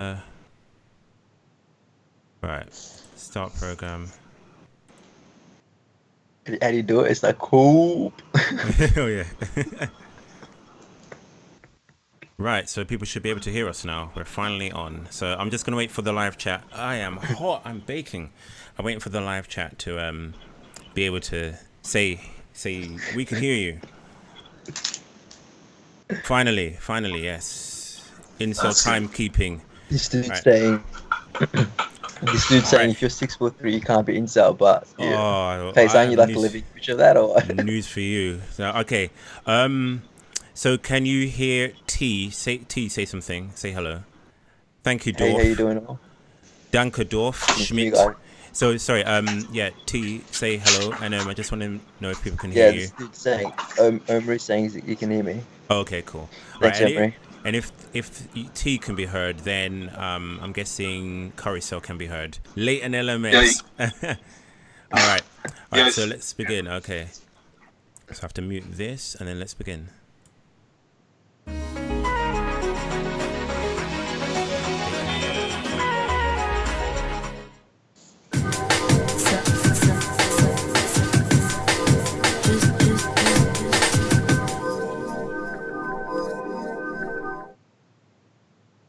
Right. Start program. How do you do it? It's like cool. Oh yeah. Right, so people should be able to hear us now. We're finally on. So I'm just gonna wait for the live chat. I am hot. I'm baking. I'm waiting for the live chat to be able to say we can hear you. Finally, yes. Incel timekeeping. This dude Right, saying, this dude saying, right. if you're 6'3", you can't be incel. But yeah, Oh, Face, I aren't you have like the news living picture of that, or what? news for you. So, okay. So can you hear T say something? Say hello. Thank you, Hey, how you Dorf. doing? All? Danke, Dorf. You too, Schmidt. guys. So sorry. Yeah. T, say hello, and I just want to know if people can hear Yeah, you. this dude saying, Omri saying you can hear me. Oh, okay, cool. Right, Thanks, Omri. and if T can be heard, then I'm guessing Curry Cell can be heard. Late and Yeah, LMS. All right. All right. So yes. let's begin. Okay. So I have to mute this, and then let's begin.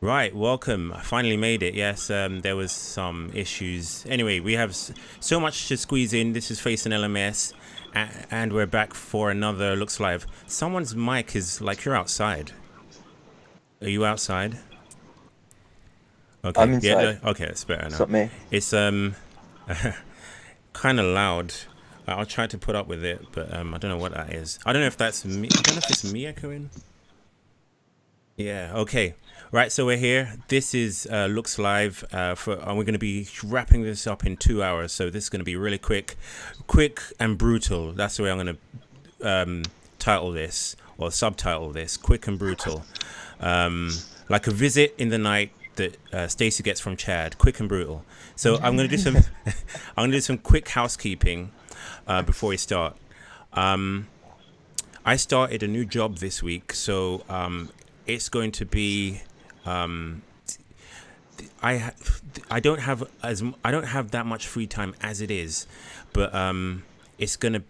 Right, welcome. I finally made it. Yes, there was some issues. Anyway, we have so much to squeeze in. This is FACEandLMS, and we're back for another Looks Live. Someone's mic is like you're outside. Are you outside? Okay. I'm Yeah. inside. No, okay, it's better It's now. not me. It's kind of loud. I'll try to put up with it, but I don't know what that is. I don't know if that's me. I don't know if it's me echoing. Yeah, okay. Right, so we're here. This is Looks Live, and we're going to be wrapping this up in 2 hours. So this is going to be really quick and brutal. That's the way I'm going to title this, or subtitle this, quick and brutal. Like a visit in the night that Stacy gets from Chad, quick and brutal. So I'm going to do some, I'm going to do some quick housekeeping before we start. I started a new job this week, so it's going to be I don't have that much free time as it is, but it's gonna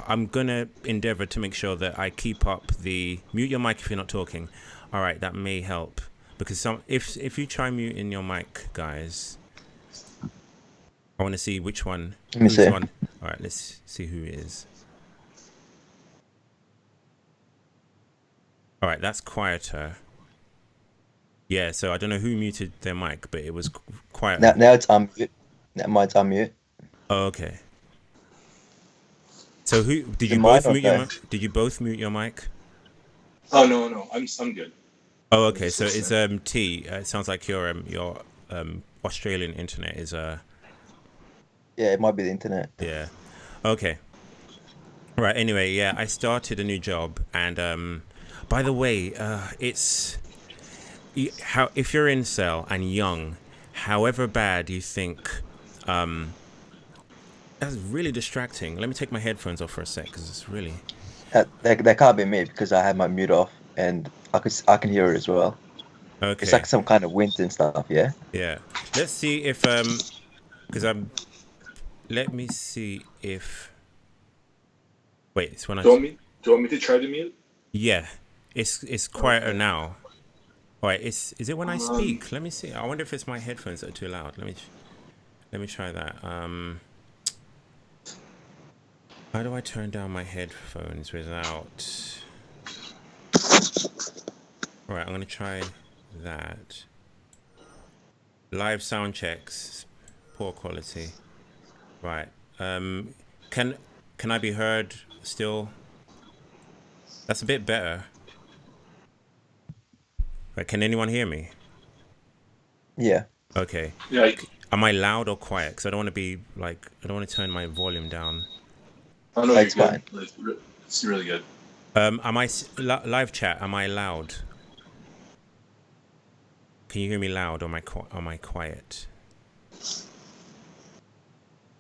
I'm gonna endeavor to make sure that I keep up the mute your mic if you're not talking. All right, that may help because if you try muting your mic, guys, I want to see which one Let me see. All right, let's see who it is. All right, that's quieter. Yeah, so I don't know who muted their mic, but it was quiet. Now it's unmute. Now mine's unmute. Oh, okay. So who did Is it you mine both or mute your no? mic? Did you both mute your mic? Oh no, I'm good. Oh, I'm okay. just So it's listening. T. It sounds like your Australian internet is Yeah, it might be the internet. yeah. Okay. Right. Anyway, yeah, I started a new job, and by the way, it's how if you're incel and young, however bad you think, that's really distracting. Let me take my headphones off for a sec because it's really That can't be me because I had my mute off and I can hear it as well. It's okay. like some kind of wind and stuff. Yeah. Yeah. Let's see if because I'm. Let me see if. Wait, it's when I. Do you want me to try to mute? Yeah, it's quieter Okay. now. All right, is it when I Um, speak? Let me see. I wonder if it's my headphones that are too loud. Let me try that. How do I turn down my headphones without? All right, I'm gonna try that. Live sound checks, poor quality. Right. Can I be heard still? That's a bit better. Right, can anyone hear me? Yeah. Okay. yeah, Am I loud or quiet? Because I don't want to be like, I don't want to turn my volume down. I know you're It's good. fine. It's really good. Am I live chat? Am I loud? Can you hear me loud or am I quiet?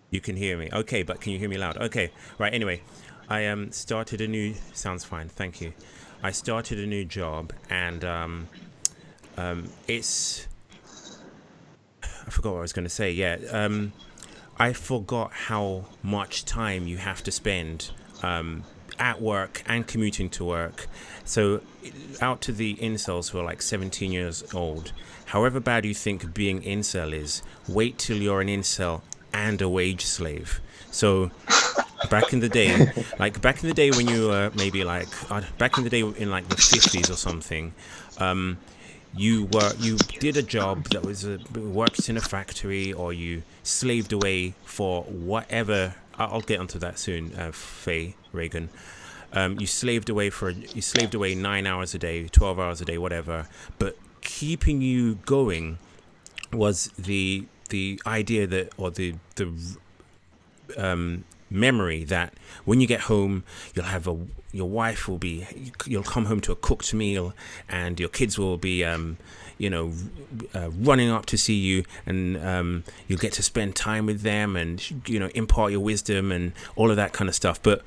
You can hear me. Okay, but can you hear me loud? Okay. Right. Anyway, I started a new. Sounds fine. Thank you. I started a new job and it's forgot what I was going to say. Yeah, I forgot how much time you have to spend at work and commuting to work. So out to the incels who are like 17 years old, however bad you think being incel is, wait till you're an incel and a wage slave. So back in the day, when you were maybe like, back in the day in like the 50s or something, you did a job that was worked in a factory, or you slaved away for whatever. I'll get onto that soon, Faye Reagan. You slaved away 9 hours a day, 12 hours a day, whatever. But keeping you going was the idea that, or the memory that when you get home, you'll come home to a cooked meal, and your kids will be running up to see you, and you'll get to spend time with them, and impart your wisdom and all of that kind of stuff. But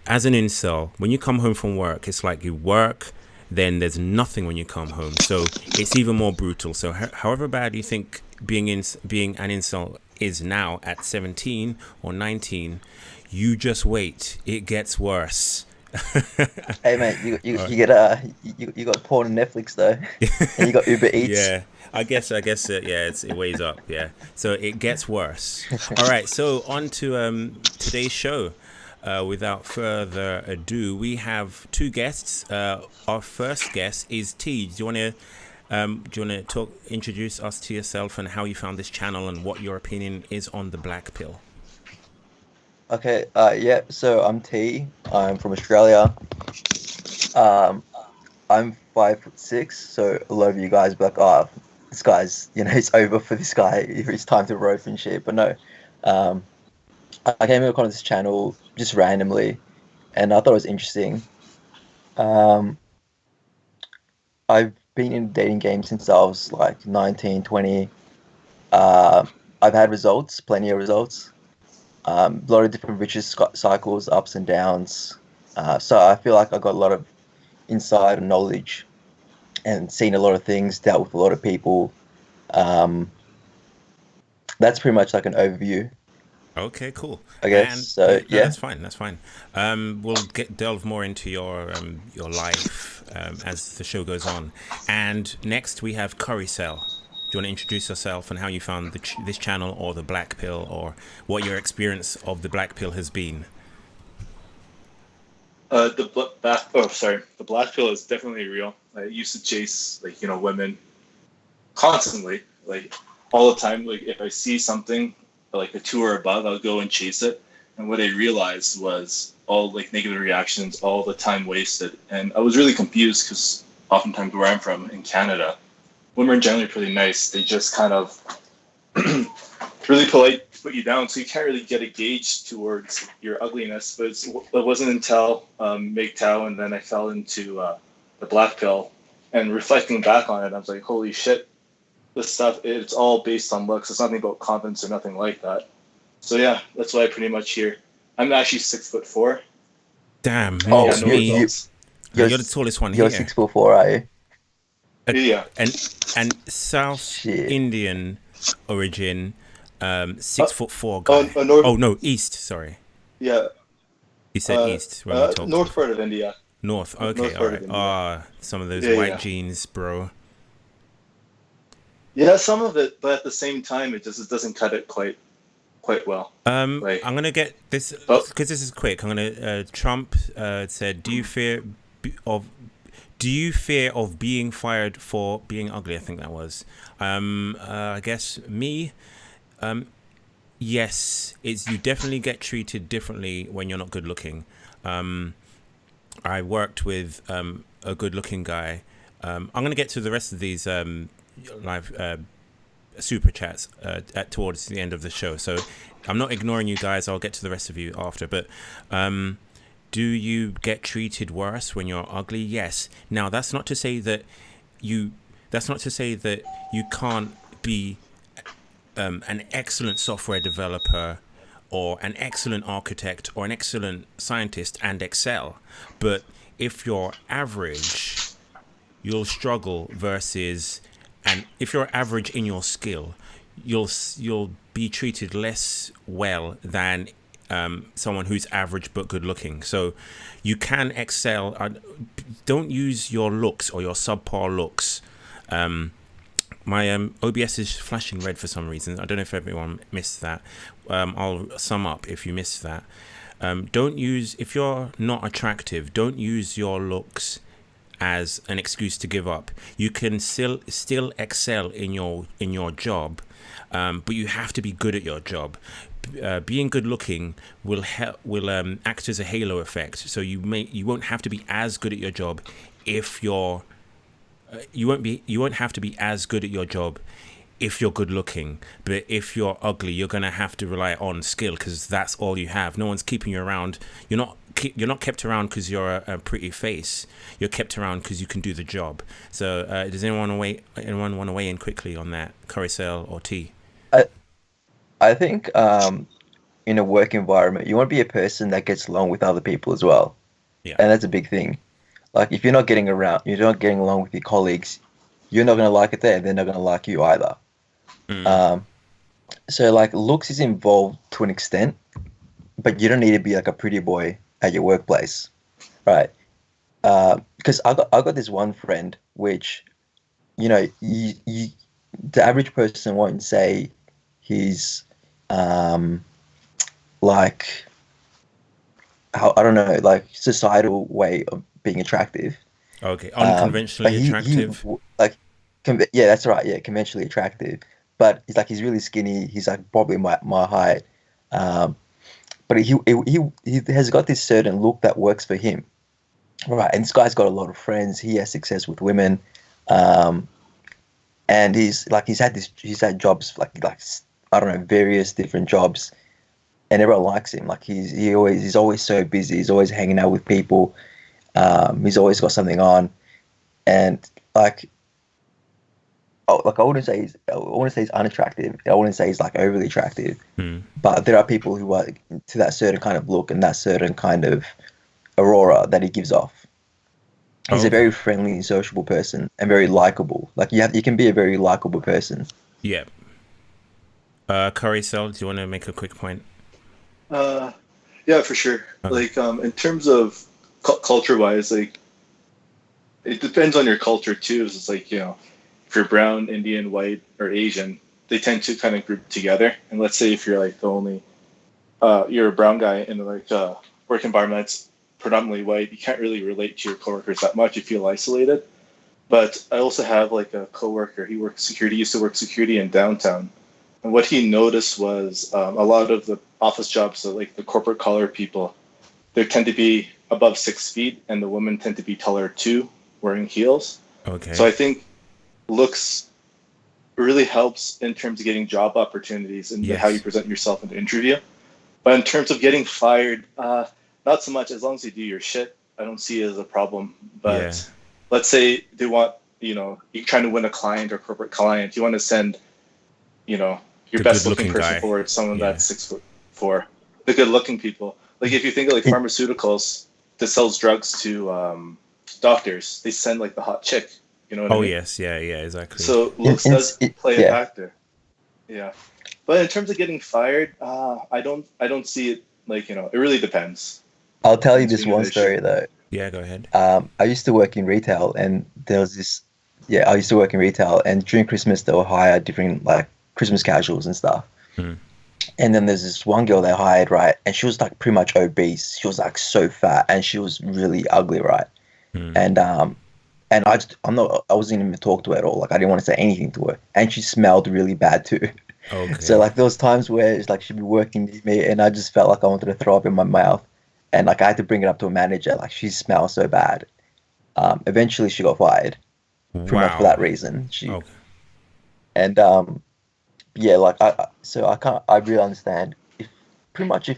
as an incel, when you come home from work, it's like you work, then there's nothing when you come home, so it's even more brutal. So however bad you think being an incel is now at 17 or 19, you just wait, it gets worse. Hey mate, you got porn on Netflix though, and you got Uber Eats. Yeah, I guess it weighs up. Yeah, so it gets worse. All right, so on to today's show. Without further ado, we have two guests. Our first guest is T. Do you want to introduce us to yourself and how you found this channel and what your opinion is on the black pill? Okay, yeah, so I'm T. I'm from Australia. I'm 5'6", so a lot of you guys be like, oh, this guy's, it's over for this guy. It's time to rope and shit. But no, I came across this channel just randomly, and I thought it was interesting. I've been in dating games since I was like 19, 20. I've had results, plenty of results. A lot of different vicious cycles, ups and downs. So I feel like I got a lot of insight and knowledge, and seen a lot of things, dealt with a lot of people. That's pretty much like an overview. Okay, cool. I guess. And, so yeah, that's fine. We'll delve more into your life as the show goes on. And next we have Curry Cell. Do you want to introduce yourself and how you found this channel, or the black pill, or what your experience of the black pill has been? The black pill is definitely real. I used to chase women constantly, like all the time. Like if I see something like a 2 or above, I'll go and chase it. And what I realized was all like negative reactions, all the time wasted. And I was really confused because oftentimes where I'm from in Canada, women are generally pretty nice. They just kind of really polite, put you down. So you can't really get a gauge towards your ugliness. But it wasn't until MGTOW, and then I fell into the black pill. And reflecting back on it, I was like, holy shit. This stuff, it's all based on looks. It's nothing about confidence or nothing like that. So yeah, that's why I pretty much here. I'm actually 6'4". Damn, Oh, makes me. you're You're the tallest one you're here. 6'4", are you? Yeah. And South Shit. Indian origin, 6'4" guy. North, East. Sorry, yeah. you said East when we talked. North part of India. North. Okay, North all part right. of India. Some of those Yeah, white yeah. genes, bro. Yeah, some of it, but at the same time, it doesn't cut it quite well. Like, I'm gonna get this Oh. because this is quick. I'm gonna. Trump said, "Do you fear of being fired for being ugly?" I think that was. I guess me. Yes, you definitely get treated differently when you're not good looking. I worked with a good looking guy. I'm gonna get to the rest of these live super chats towards the end of the show, so I'm not ignoring you guys. I'll get to the rest of you after. But do you get treated worse when you're ugly? Yes. Now that's not to say that you can't be an excellent software developer or an excellent architect or an excellent scientist and excel. But if you're average, you'll struggle versus, and if you're average in your skill, you'll be treated less well than someone who's average but good looking. So you can excel. Don't use your looks or your subpar looks. My OBS is flashing red for some reason. I don't know if everyone missed that. I'll sum up if you missed that. If you're not attractive, don't use your looks as an excuse to give up. You can still excel in your job, but you have to be good at your job. Being good looking will act as a halo effect. So you won't have to be as good at your job if you won't have to be as good at your job if you're good looking. But if you're ugly, you're gonna have to rely on skill, because that's all you have. No one's keeping you around. You're not kept around because you're a pretty face. You're kept around because you can do the job. So does anyone want to weigh in quickly on that, Carousel or T? I think in a work environment, you want to be a person that gets along with other people as well. Yeah. And that's a big thing. Like, if you're not getting along with your colleagues, you're not going to like it there, and they're not going to like you either. So, like, looks is involved to an extent, but you don't need to be like a pretty boy at your workplace, right? Because I got this one friend, which, the average person won't say he's like, how, I don't know, like, societal way of being attractive. Okay, unconventionally attractive. Yeah, that's right. Yeah, conventionally attractive. But he's really skinny. He's like probably my height. But he has got this certain look that works for him, right? And this guy's got a lot of friends. He has success with women, and he's had jobs like I don't know, various different jobs, and everyone likes him. Like he's always so busy. He's always hanging out with people. He's always got something on, and like I wouldn't say he's unattractive. I wouldn't say he's like overly attractive. But there are people who are to that certain kind of look and that certain kind of aura that he gives off. He's a very friendly and sociable person and very likable. Like you can be a very likable person. Yeah. Carousel, do you want to make a quick point? Yeah, for sure. Okay. Like in terms of culture-wise, like it depends on your culture too. It's like, if you're brown, Indian, white, or Asian, they tend to kind of group together. And let's say if you're like the only, you're a brown guy in like a work environment that's predominantly white, you can't really relate to your coworkers that much. You feel isolated. But I also have like a coworker. He used to work security in downtown. And what he noticed was a lot of the office jobs, so like the corporate collar people, they tend to be above 6 feet, and the women tend to be taller too, wearing heels. Okay. So I think looks really helps in terms of getting job opportunities and how you present yourself in the interview. But in terms of getting fired, not so much. As long as you do your shit, I don't see it as a problem. But let's say they want, you're trying to win a client or corporate client. You want to send, your best looking person forward, someone that's 6'4", the good looking people. Like if you think of like pharmaceuticals that sells drugs to doctors, they send like the hot chick. You know what I mean? Yes, yeah, exactly. So looks does play a factor. Yeah, but in terms of getting fired, I don't see it. Like it really depends. I'll tell you this one story though. Yeah, go ahead. I used to work in retail, and there was this. Yeah, I used to work in retail, and during Christmas they'll hire different like Christmas casuals and stuff. And then there's this one girl they hired, right? And she was like pretty much obese. She was like so fat, and she was really ugly, right? And I wasn't even talk to her at all. Like I didn't want to say anything to her, and she smelled really bad too. Okay. So like there was times where it's like she'd be working with me, and I just felt like I wanted to throw up in my mouth, and like I had to bring it up to a manager. Like she smells so bad. Eventually, she got fired, pretty much for that reason. And like I really understand if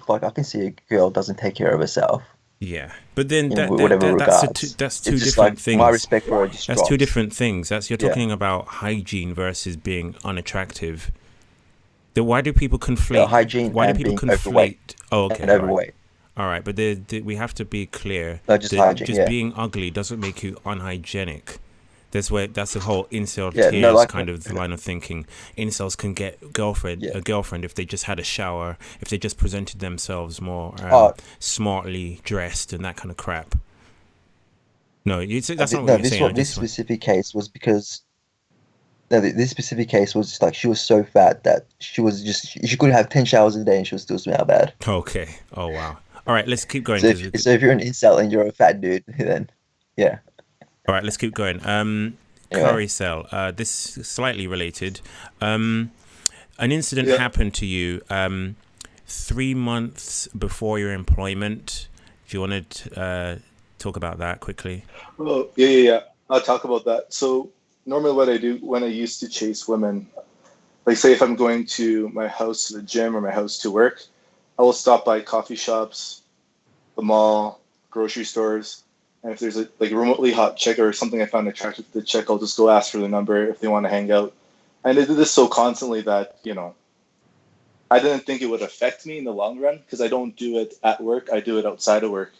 like I can see a girl doesn't take care of herself. Yeah, but then that's two different like, things. My respect for her just That's drops. two different things. You're talking about hygiene versus being unattractive. Why do people conflate hygiene? Why and do people being conflate? Overweight Okay, and overweight. All right, but we have to be clear. Just hygiene, being ugly doesn't make you unhygienic. That's the whole incel Yeah, no, tears like kind of line of thinking. Incels can get a girlfriend if they just had a shower, if they just presented themselves more smartly dressed and that kind of crap. No, that's not what you're saying. This specific case was because this specific case was just like she was so fat that she could have 10 showers a day and she would still smell bad. Okay. Oh wow. All right, let's keep going. So if you're an incel and you're a fat dude, then yeah. All right, let's keep going. Curry Cell. This is slightly related. An incident happened to you 3 months before your employment. Do you want to talk about that quickly? Oh, yeah. I'll talk about that. So normally what I do when I used to chase women, like say if I'm going to my house to the gym or my house to work, I will stop by coffee shops, the mall, grocery stores. And if there's a remotely hot chick or something I found attractive to the chick, I'll just go ask for the number if they want to hang out. And I did this so constantly that, I didn't think it would affect me in the long run because I don't do it at work. I do it outside of work.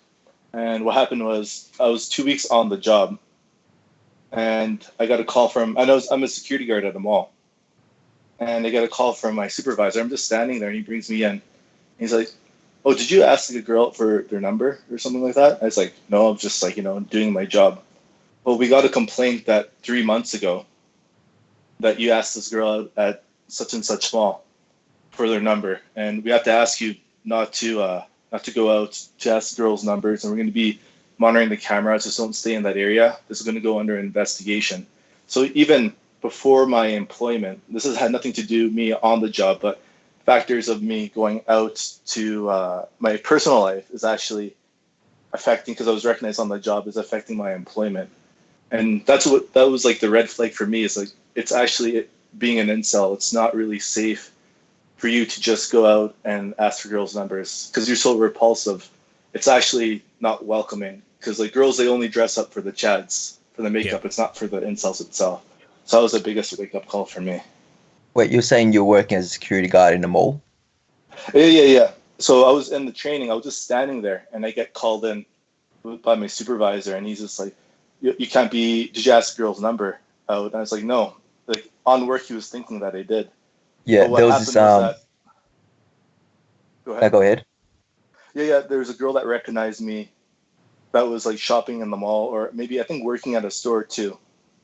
And what happened was I was 2 weeks on the job and I got a call I'm a security guard at a mall. And I got a call from my supervisor. I'm just standing there and he brings me in. He's like, "Oh, did you ask a girl for their number or something like that?" I was like, "No, I'm just doing my job." Well, we got a complaint that 3 months ago that you asked this girl out at such and such mall for their number. And we have to ask you not to go out to ask girls' numbers. And we're going to be monitoring the cameras. Just don't stay in that area. This is going to go under investigation. So even before my employment, this has had nothing to do with me on the job, but factors of me going out to my personal life is actually affecting, because I was recognized on the job, is affecting my employment. And that was like the red flag for me, is like, it's actually being an incel. It's not really safe for you to just go out and ask for girls' numbers because you're so repulsive. It's actually not welcoming because like girls, they only dress up for the chads, for the makeup. Yeah. It's not for the incels itself. So that was the biggest wake-up call for me. Wait, you're saying you're working as a security guard in a mall? Yeah. So I was in the training. I was just standing there, and I get called in by my supervisor, and he's just like, "You can't be. Did you ask the girl's number out?" And I was like, "No." Like on work, he was thinking that I did. Yeah, there was this. Go ahead. Go ahead. Yeah. There was a girl that recognized me, that was like shopping in the mall, or maybe I think working at a store too.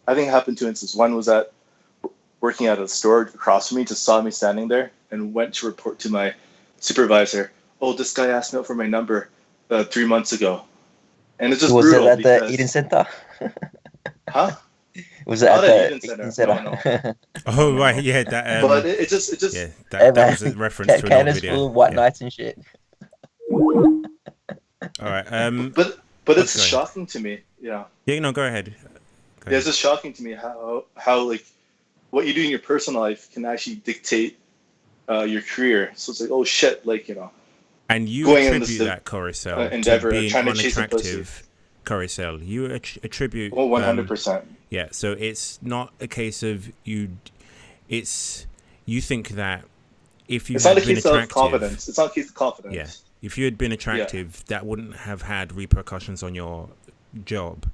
I think it happened 2 instances. One was that working at a store across from me, just saw me standing there and went to report to my supervisor. "Oh, this guy asked me out for my number 3 months ago." And it's just was brutal. Was it at the Eden Center? Huh? Was it Not at the Eden Center? No. Oh, right, yeah. That, but it just yeah, that was a reference to another video. Full of white knights and shit. All right. But it's shocking to me. Yeah. Yeah, no, go ahead. Yeah, it's just shocking to me how like what you do in your personal life can actually dictate your career. So it's like, oh shit, like, And you attribute that, Coruscant, endeavor, to being trying to chase a pussy. Coruscant. You attribute. 100%. Yeah, so it's not a case of you. It's you think that if you had been attractive, it's not a case of confidence. It's not a case of confidence. Yeah, if you had been attractive, that wouldn't have had repercussions on your job.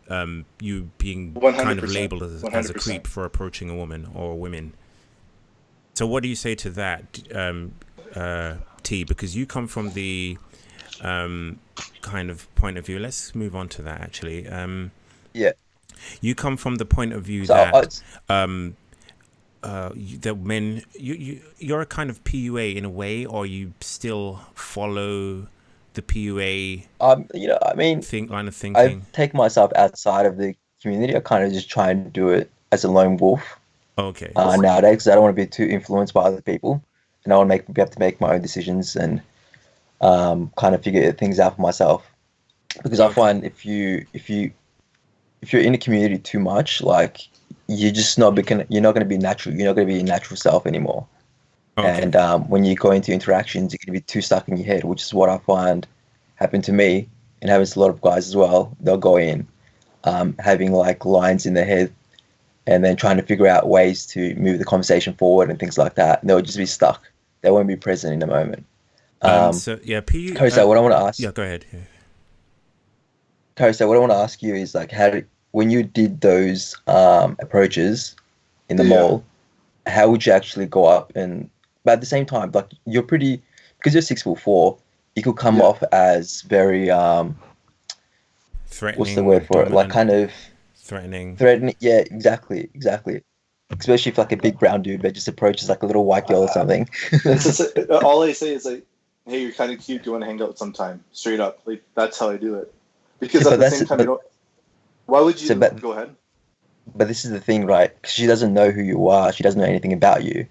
You being 100%, kind of labeled as a creep for approaching a woman or women. So what do you say to that, T? Because you come from the kind of point of view. Let's move on to that actually. Yeah. You come from the point of view that that men, you're a kind of PUA in a way, or you still follow the PUA line of thinking. I take myself outside of the community. I kind of just try and do it as a lone wolf. Okay. Nowadays, because I don't want to be too influenced by other people, and I want to be able to make my own decisions and kind of figure things out for myself. Because I find if you're in a community too much, like you're not going to be natural. You're not going to be your natural self anymore. Okay. And when you go into interactions, you're going to be too stuck in your head, which is what I find happened to me and happens to a lot of guys as well. They'll go in having like lines in their head and then trying to figure out ways to move the conversation forward and things like that. And they'll just be stuck. They won't be present in the moment. Kosa, what I want to ask. Yeah, go ahead. Kosa, what I want to ask you is like, how when you did those approaches in the Yeah. mall, how would you actually go up and? But at the same time, like you're pretty because you're 6'4", you could come Yeah. off as very what's the word Threatening, for it? Like dominant, kind of threatening. threatening. Yeah, exactly, exactly. Especially if like a big brown dude that just approaches like a little white girl or something. It's just, all I say is like, "Hey, you're kind of cute. Do you want to hang out sometime?" Straight up, like that's how I do it. Because So, at but the that's same time, you but know, why would so you but go ahead? but this is the thing, right? 'Cause she doesn't know who you are. She doesn't know anything about you.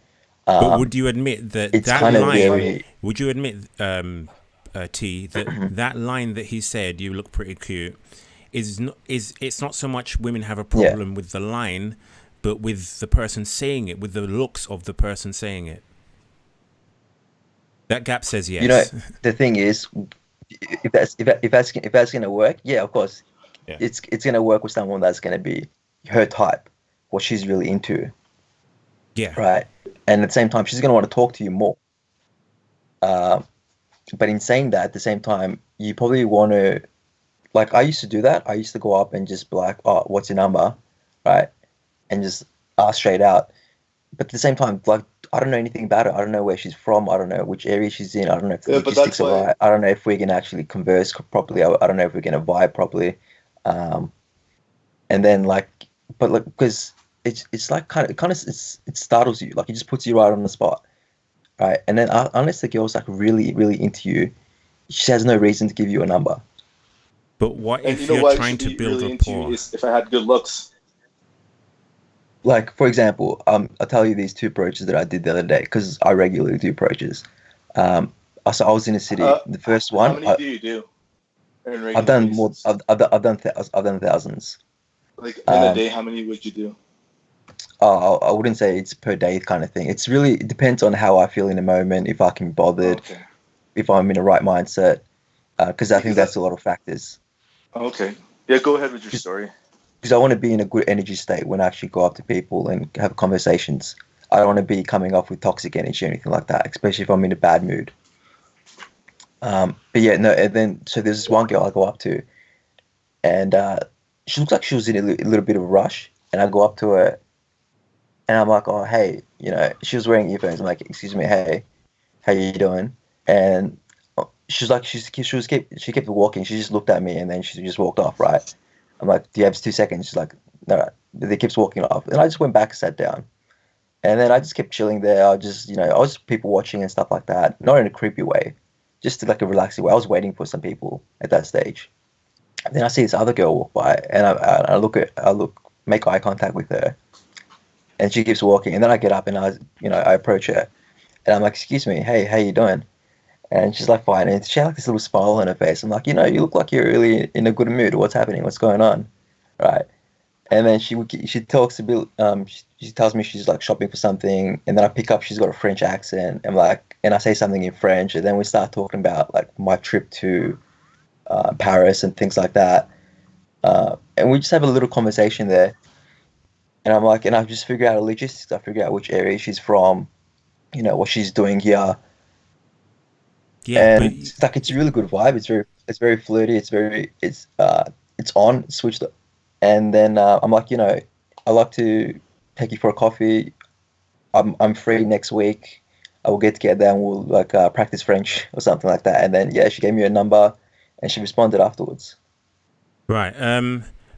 But Um, would you admit that it's that kind of line? very Would you admit, T, that that line that he said, "You look pretty cute," is not is it's not so much women have a yeah. problem with the line, but with the person saying it, with the looks of the person saying it. That gap says You know, yes. the thing is, if that's gonna work, yeah, of course, Yeah. it's gonna work with someone that's gonna be her type, what she's really into, Yeah. right? And at the same time, she's gonna want to talk to you more. Uh, but in saying that, at the same time, you probably want to like I used to do that. I used to go up and just be like, "Oh, what's your number?" Right? And just ask straight out. But at the same time, like I don't know anything about her. I don't know where she's from. I don't know which area she's in. I don't know if the Yeah, but logistics that's are why. right. I don't know if we can actually converse properly. I don't know if we're gonna vibe properly. Um, and then like, but like because it's like it startles you. Like it just puts you right on the spot, right? And then unless the girl's like really into you, she has no reason to give you a number. But what And you if know you're why trying she'd to be build really into you rapport? is if I had good looks. Like for example, I'll tell you these two approaches that I did the other day because I regularly do approaches. So I was in a city. Uh, The first how one, many do you do on a I've regular done more. basis? I've done thousands. Like in a Um, day, how many would you do? I wouldn't say it's per day kind of thing. It depends on how I feel in the moment, if I can be bothered, Okay. if I'm in the right mindset. Because I think Because that. that's a lot of factors. Okay. Yeah, go ahead with your Because story. I want to be in a good energy state when I actually go up to people and have conversations. I don't want to be coming off with toxic energy or anything like that, especially if I'm in a bad mood. But yeah, no. And then so there's this one girl I go up to, and she looks like she was in a little bit of a rush, and I go up to her and I'm like, oh, hey, she was wearing earphones. I'm like, excuse me, hey, how you doing? And she's like, she kept walking. She just looked at me and then she just walked off, right? I'm like, do you have 2 seconds? She's like, no. They keeps walking off. And I just went back and sat down. And then I just kept chilling there. I was people watching and stuff like that. Not in a creepy way, just like a relaxing way. I was waiting for some people at that stage. And then I see this other girl walk by and make eye contact with her and she keeps walking. And then I get up and I approach her, and I'm like, "Excuse me, hey, how you doing?" And she's like, "Fine." And she had like this little smile on her face. I'm like, "You look like you're really in a good mood. What's happening? What's going on?" Right? And then she talks a bit. She tells me she's like shopping for something, and then I pick up. She's got a French accent, and I say something in French, and then we start talking about like my trip to Paris and things like that. And we just have a little conversation there. And I'm like, and I just figure out logistics. I figure out which area she's from, what she's doing here, Yeah, but and it's a really good vibe. It's very flirty. It's on, it's switched, and then I'm like, I like to take you for a coffee. I'm free next week. I will get together and we'll like practice French or something like that. And then yeah, she gave me a number, and she responded afterwards. right.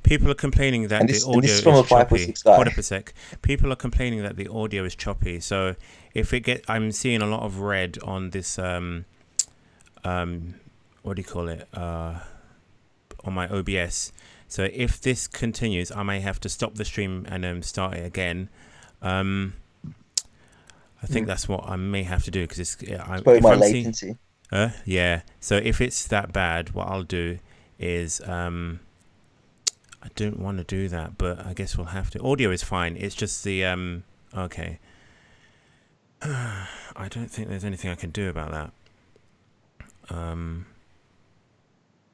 People are complaining And that the this audio is from is a five foot choppy. six Hold guy. up a sec. People are complaining that the audio is choppy. So I'm seeing a lot of red on this what do you call it? On my OBS. So if this continues, I may have to stop the stream and start it again. I think that's what I may have to do because It's probably if my I'm seeing, latency. yeah. So if it's that bad, what I'll do is I don't want to do that, but I guess we'll have to. Audio is fine. It's just the okay. I don't think there's anything I can do about that.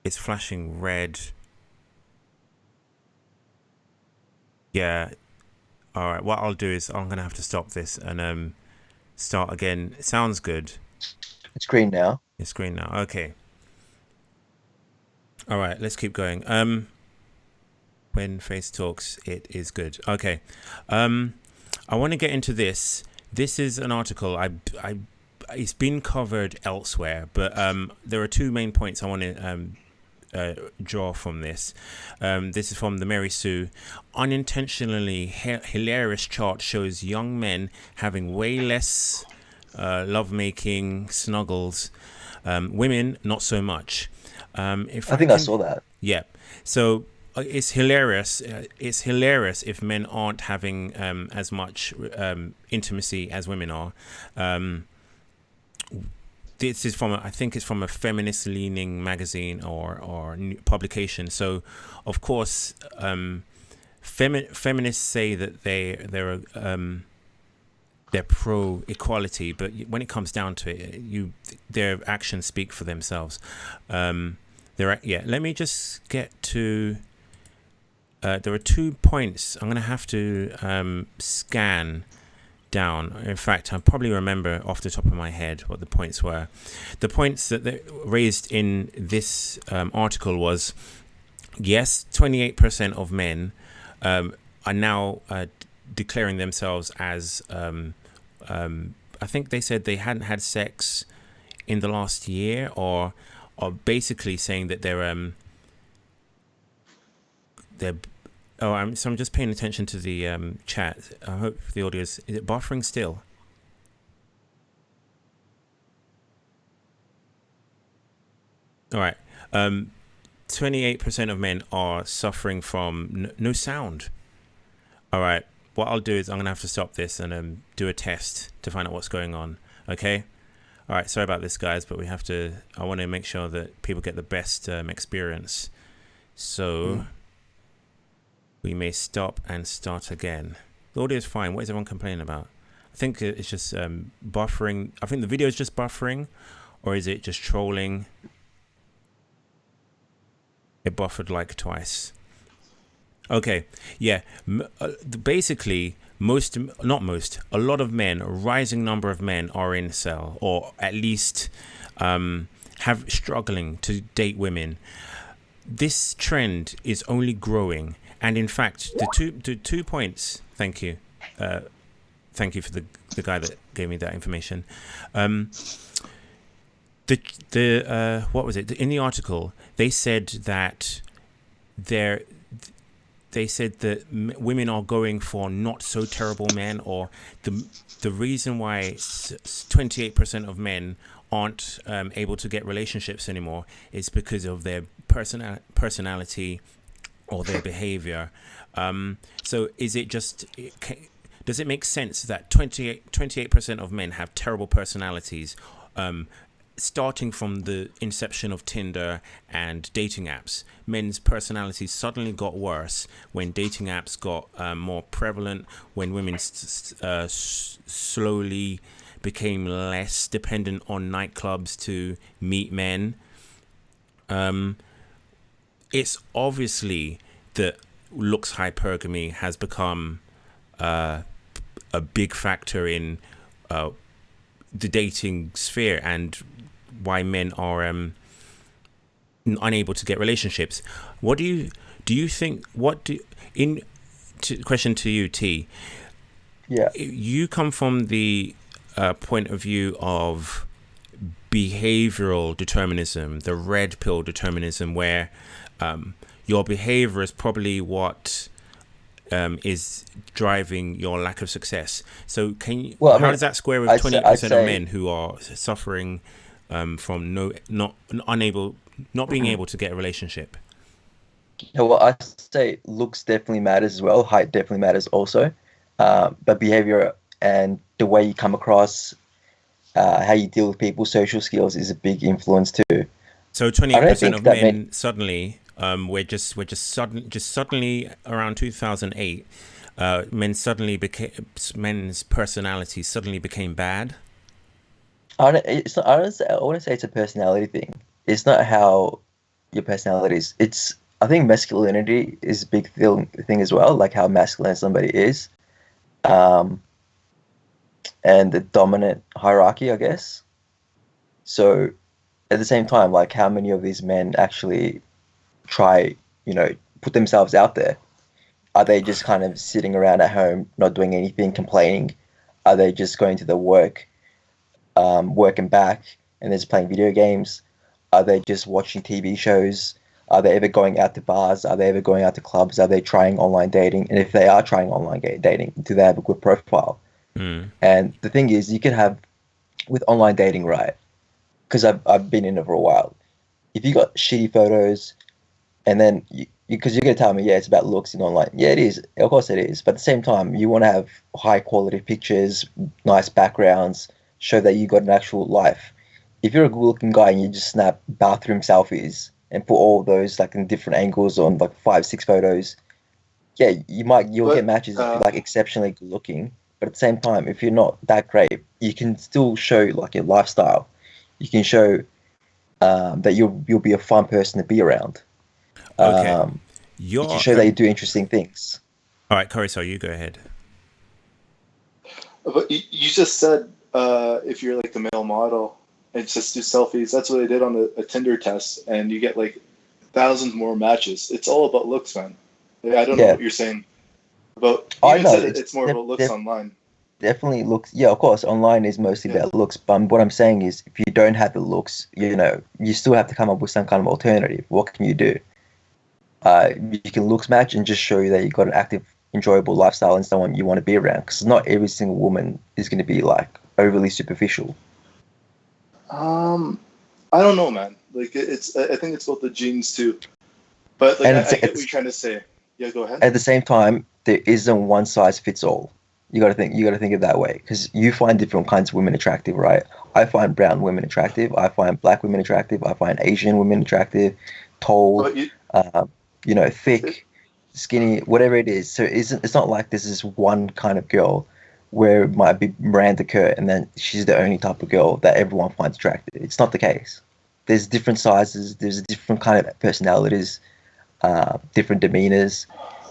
It's flashing red. Yeah. All right. What I'll do is I'm gonna have to stop this and start again. It sounds good. It's green now. Your screen now. Okay. All right. Let's keep going. when Face talks, it is good. Okay. I want to get into this. This is an article it's been covered elsewhere, but there are two main points I want to draw from this. This is from the Mary Sue. Unintentionally hilarious chart shows young men having way less lovemaking snuggles. Women, not so much. I think I saw that. Yeah. So it's hilarious. It's hilarious if men aren't having as much intimacy as women are. This is I think it's from a feminist-leaning magazine or publication. So, of course, feminists say that they're pro equality, but when it comes down to it, their actions speak for themselves. Let me just get to. There are 2 points I'm going to have to scan down. In fact, I probably remember off the top of my head what the points were. The points that they raised in this article was, yes, 28% of men are now declaring themselves as, I think they said they hadn't had sex in the last year, or basically saying that they're so I'm just paying attention to the chat. I hope the audio is it buffering still? All right. 28% of men are suffering from no sound. All right. What I'll do is I'm going to have to stop this and do a test to find out what's going on. Okay. All right. Sorry about this, guys, but I want to make sure that people get the best experience. So we may stop and start again. The audio is fine. What is everyone complaining about? I think it's just buffering. I think the video is just buffering, or is it just trolling? It buffered like twice. Okay, yeah. Basically, a lot of men, a rising number of men are in cell, or at least have struggling to date women. This trend is only growing. And in fact, the 2 points. Thank you for the guy that gave me that information. What was it? In the article, they said that women are going for not so terrible men, or the reason why 28% of men aren't able to get relationships anymore is because of their personality or their behavior. So is it just, does it make sense that 28% of men have terrible personalities, starting from the inception of Tinder and dating apps? Men's personalities suddenly got worse when dating apps got more prevalent, when women slowly became less dependent on nightclubs to meet men. It's obviously that looks hypergamy has become a big factor in the dating sphere, and why men are unable to get relationships. What do you think? Question to you, T. Yeah. You come from the point of view of behavioral determinism, the red pill determinism, where your behavior is probably what is driving your lack of success. So how does that square with 28% of men who are suffering from not being able to get a relationship? Well, I say looks definitely matters as well. Height definitely matters also. But behavior and the way you come across, how you deal with people, social skills is a big influence too. So 28% of men suddenly, suddenly around 2008, men's personalities suddenly became bad. I wouldn't say it's a personality thing. It's not how your personality is. I think masculinity is a big thing as well, like how masculine somebody is, and the dominant hierarchy, I guess. So at the same time, like how many of these men actually try, put themselves out there? Are they just kind of sitting around at home, not doing anything, complaining? Are they just going to the work and back, and they're just playing video games? Are they just watching TV shows? Are they ever going out to bars? Are they ever going out to clubs? Are they trying online dating? And if they are trying online dating, do they have a good profile? And the thing is, you can have, with online dating, right? Because I've been in it for a while. If you got shitty photos, and then because you're going to tell me, yeah, it's about looks in online. Yeah, it is. Of course it is. But at the same time, you want to have high quality pictures, nice backgrounds, show that you got an actual life. If you're a good looking guy and you just snap bathroom selfies and put all those like in different angles on like 5-6 photos, yeah, you'll get matches if you're like exceptionally good looking. But at the same time, if you're not that great, you can still show like your lifestyle. You can show that you'll be a fun person to be around. Okay. You can show that you do interesting things. All right, Corey, so you go ahead. But you just said if you're like the male model and just do selfies, that's what I did on a Tinder test, and you get like thousands more matches. It's all about looks, man. I don't know what you're saying about. It's more about looks online. Definitely looks. Yeah, of course, online is mostly about looks. But what I'm saying is, if you don't have the looks, you still have to come up with some kind of alternative. What can you do? You can looks match and just show you that you've got an active, enjoyable lifestyle and someone you want to be around. Because not every single woman is going to be like overly superficial. I don't know, man. Like I think it's about the genes too. But like, I get what you're trying to say. Yeah, go ahead. At the same time, there isn't one size fits all. You got to think it that way, because you find different kinds of women attractive, right? I find brown women attractive. I find black women attractive. I find Asian women attractive, tall, thick, skinny, whatever it is. So it's not like this is one kind of girl where it might be Miranda Kerr and then she's the only type of girl that everyone finds attractive. It's not the case. There's different sizes. There's different kind of personalities, different demeanors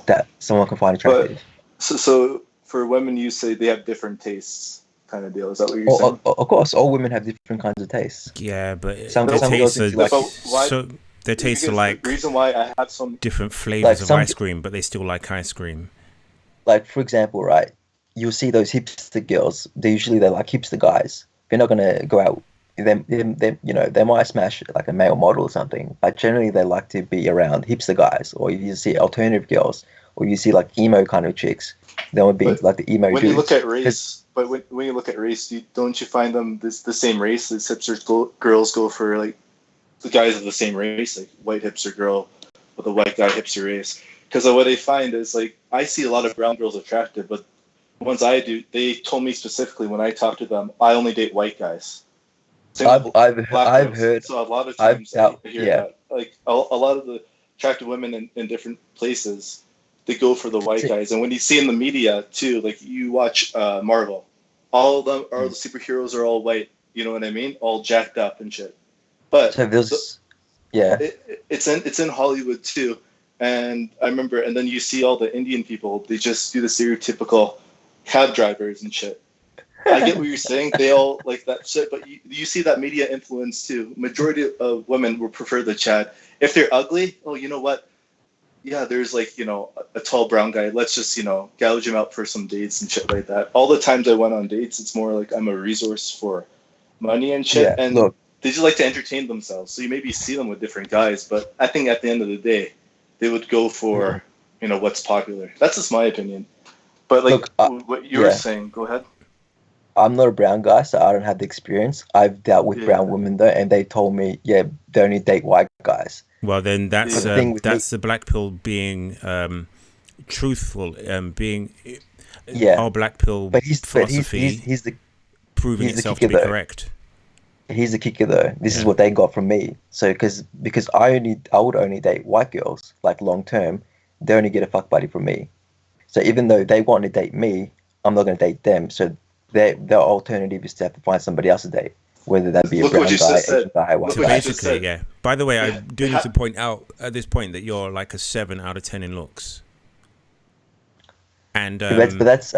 that someone can find attractive. So for women, you say they have different tastes, kind of deal. Is that what you're saying? Of course, all women have different kinds of tastes. Yeah, but some tastes are like, their tastes are like the reason why I have some different flavors of ice cream, but they still like ice cream. Like, for example, right, you'll see those hipster girls. They're like hipster guys. They're not gonna go out. They might smash like a male model or something, but generally they like to be around hipster guys. Or you see alternative girls, or you see like emo kind of chicks. They would be like the emo. When you look at race, but when you look at race, don't you find them the same race? The hipster girls go for like the guys of the same race, like white hipster girl with a white guy hipster race. Because what I find is like I see a lot of brown girls attractive, but the ones I do, they told me specifically when I talk to them, I only date white guys. I've heard. So a lot of times I hear that. Like a lot of the attractive women in different places, they go for the white guys. And when you see in the media too, like you watch Marvel, all of them are the superheroes are all white. You know what I mean? All jacked up and shit. But it's in Hollywood too. And I remember, and then you see all the Indian people. They just do the stereotypical cab drivers and shit. I get what you're saying. They all like that shit, but you see that media influence too. Majority of women will prefer the Chad. If they're ugly, oh, you know what? Yeah, there's like, a tall brown guy. Let's just, gouge him out for some dates and shit like that. All the times I went on dates, it's more like I'm a resource for money and shit. Yeah, and they just like to entertain themselves. So you maybe see them with different guys, but I think at the end of the day, they would go for, what's popular. That's just my opinion. But like what you were saying, go ahead. I'm not a brown guy, so I don't have the experience. I've dealt with brown women though, and they told me, they only date white guys. Well, then that's the black pill being truthful, being our black pill philosophy. He's proving itself to be correct. Here's the kicker though. This is what they got from me. So because I would only date white girls, like long term, they only get a fuck buddy from me. So even though they want to date me, I'm not going to date them. So their alternative is to have to find somebody else to date, whether that be a brown guy, Asian guy, white guy. Basically, yeah. By the way, I do need to point out at this point that you're like a 7 out of 10 in looks. And but that's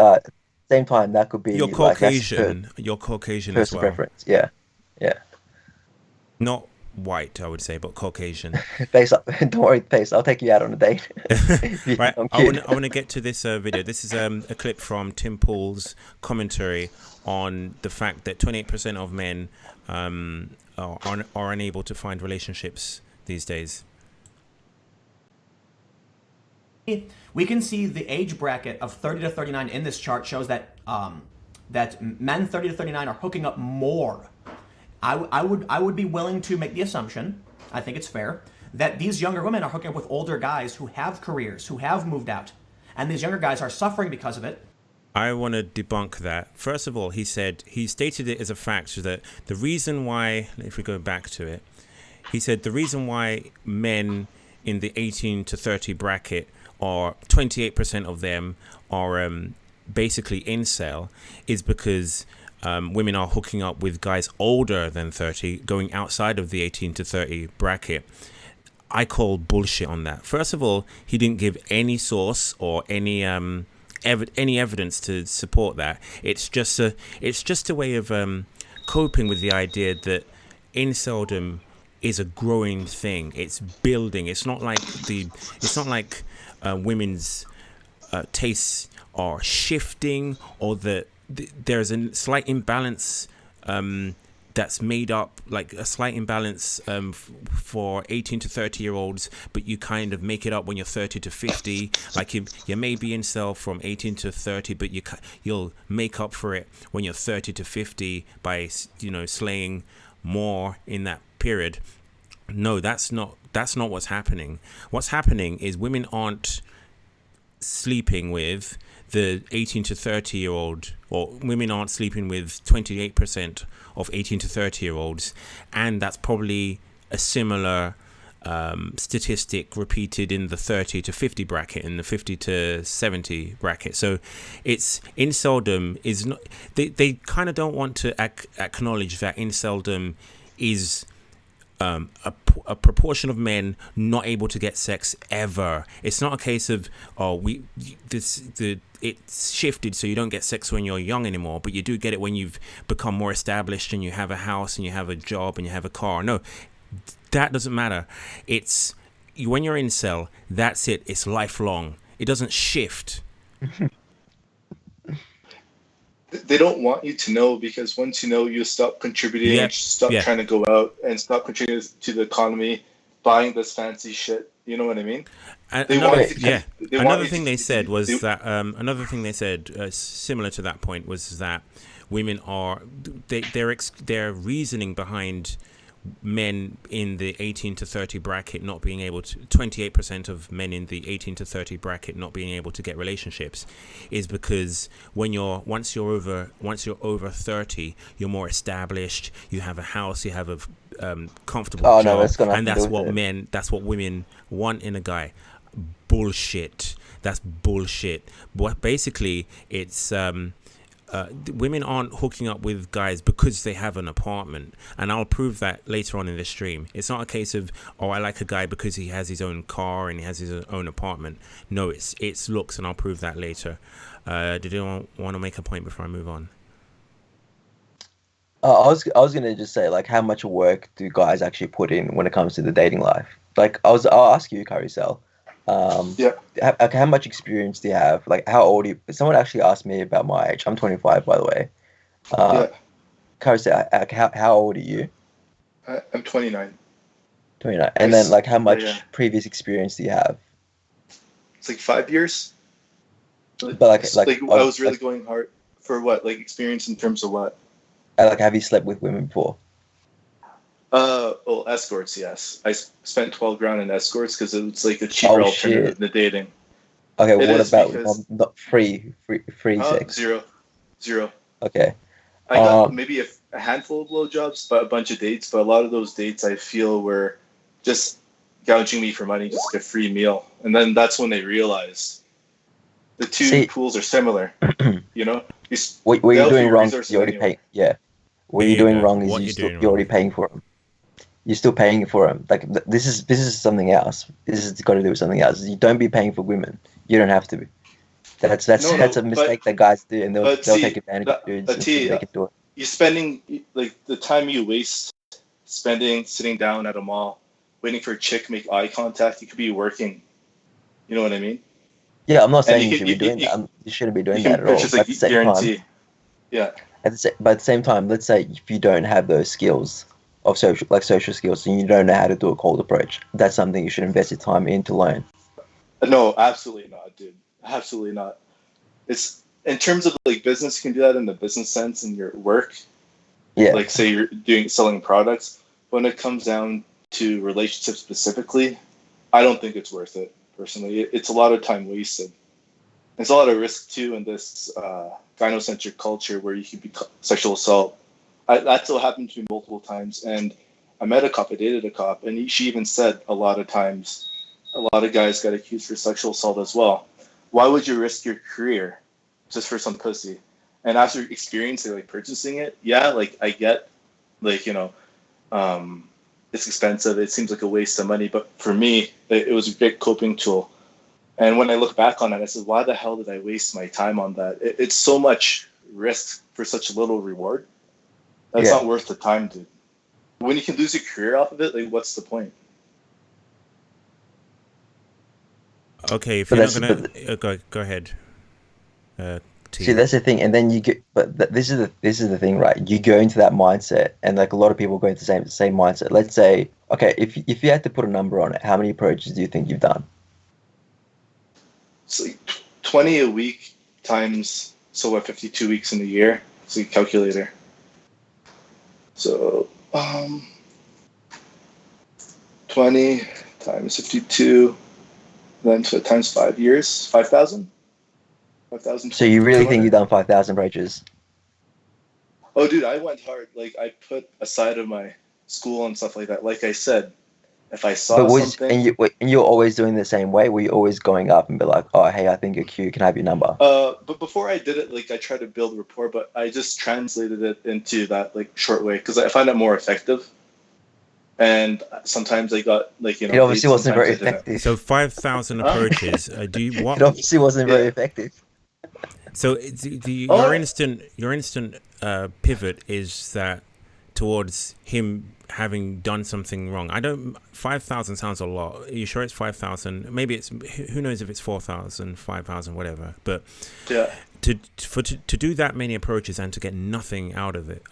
same time that could be you're Caucasian. You're Caucasian as well. Preference, yeah. Not white, I would say, but Caucasian. Face up. Don't worry, Face. I'll take you out on a date. Right, I'm I cute. want to get to this video. This is a clip from Tim Pool's commentary on the fact that 28% of men are unable to find relationships these days. We can see the age bracket of 30 to 39 in this chart shows that that men 30 to 39 are hooking up more. I would be willing to make the assumption, I think it's fair, that these younger women are hooking up with older guys who have careers, who have moved out, and these younger guys are suffering because of it. I want to debunk that. First of all, he stated it as a fact that the reason why, if we go back to it, he said the reason why men in the 18 to 30 bracket, or 28% of them are basically incel, is because women are hooking up with guys older than 30, going outside of the 18 to 30 bracket. I call bullshit on that. First of all, he didn't give any source or any evidence to support that. It's just a way of coping with the idea that Inceldom is a growing thing. It's building. It's not like women's tastes are shifting, or that there's a slight imbalance that's made up, like a slight imbalance for 18 to 30-year-olds, but you kind of make it up when you're 30 to 50. Like you may be incel from 18 to 30, but you'll make up for it when you're 30 to 50 by slaying more in that period. No, that's not what's happening. What's happening is women aren't sleeping with the 18 to 30-year-old, or women aren't sleeping with 28% of 18 to 30-year-olds, and that's probably a similar statistic repeated in the 30 to 50 bracket, in the 50 to 70 bracket. So it's Inceldom is not, they kind of don't want to acknowledge that Inceldom is a proportion of men not able to get sex ever. It's not a case of it's shifted so you don't get sex when you're young anymore, but you do get it when you've become more established and you have a house and you have a job and you have a car. No, that doesn't matter. It's when you're incel, that's it. It's lifelong. It doesn't shift. They don't want you to know, because once you know, you stop contributing, and stop trying to go out and stop contributing to the economy, buying this fancy shit. You know what I mean? Another thing they said similar to that point was that women are their reasoning behind men in the 18 to 30 bracket not being able to, 28% of men in the 18 to 30 bracket not being able to get relationships, is because once you're over 30, you're more established, you have a house, you have a comfortable job, and that's what women want in a guy. Bullshit. That's bullshit. But basically, it's women aren't hooking up with guys because they have an apartment, and I'll prove that later on in this stream. It's not a case of, I like a guy because he has his own car and he has his own apartment. No, it's looks, and I'll prove that later. Did you want to make a point before I move on? I was gonna just say, like, how much work do guys actually put in when it comes to the dating life? Like, I'll ask you, Carousel. How much experience do you have? Like, how old are you? Someone actually asked me about my age. I'm 25, by the way. Carousel, how old are you? I'm 29. 29. And then, like, how much previous experience do you have? It's like 5 years. But like I was really going hard for what? Like, experience in terms of what? Like, have you slept with women before? Well, escorts, yes. I spent 12 grand in escorts because it's like a cheaper alternative to dating. Okay, what about not free sex? Zero. Okay. I got maybe a handful of blowjobs, but a bunch of dates. But a lot of those dates I feel were just gouging me for money, just like a free meal. And then that's when they realized the two pools are similar. You know? What you're doing wrong is you're already paying. Yeah. What you're doing wrong is you're already paying for them. You're still paying for them. Like, this is something else. This has got to do with something else. You don't be paying for women. You don't have to be. That's a mistake that guys do, and they'll take advantage of dudes. They can do it. You're spending, like, the time you waste sitting down at a mall, waiting for a chick to make eye contact. You could be working. You know what I mean? Yeah, I'm not And saying you should be doing that. You shouldn't be You doing can that at all. purchase But a at the same guarantee. time, Yeah. but at the same time, let's say if you don't have those skills of social skills, and you don't know how to do a cold approach, that's something you should invest your time in to learn. No, absolutely not, dude. Absolutely not. It's in terms of like business, you can do that in the business sense in your work. Yeah. Like say you're selling products. When it comes down to relationships specifically, I don't think it's worth it personally. It's a lot of time wasted. There's a lot of risk too in this gynocentric culture where you can be sexual assault. That's what happened to me multiple times. And I met a cop, I dated a cop, and she even said a lot of times, a lot of guys got accused for sexual assault as well. Why would you risk your career just for some pussy? And after experiencing like purchasing it, yeah, like I get, like, you know, it's expensive. It seems like a waste of money, but for me, it was a great coping tool. And when I look back on it, I said, why the hell did I waste my time on that? It's so much risk for such little reward. That's not worth the time, dude. When you can lose your career off of it, like, what's the point? Okay, if you're not gonna go ahead. See, that's the thing, and then you get. But this is the thing, right? You go into that mindset, and like a lot of people go into the same mindset. Let's say, okay, if you had to put a number on it, how many approaches do you think you've done? It's like 20 a week times, so what, 52 weeks in a year? It's a calculator. So 20 times 52, then times 5 years, 5,000. 5,000. So you really think you've done 5,000 approaches? Oh, dude, I went hard. Like, I put aside of my school and stuff like that. Like I said, if I saw something... And you're always doing the same way? Were you always going up and be like, oh, hey, I think you're cute, can I have your number? But before I did it, like, I tried to build rapport, but I just translated it into that, like, short way, because I find it more effective. And sometimes I got, like, you know... It obviously wasn't very effective. So 5,000 approaches. It obviously wasn't very effective. So your instant pivot is that towards him having done something wrong. 5,000 sounds a lot. Are you sure it's 5,000? Maybe it's, who knows if it's 4,000, 5,000, whatever. But yeah, to do that many approaches and to get nothing out of it,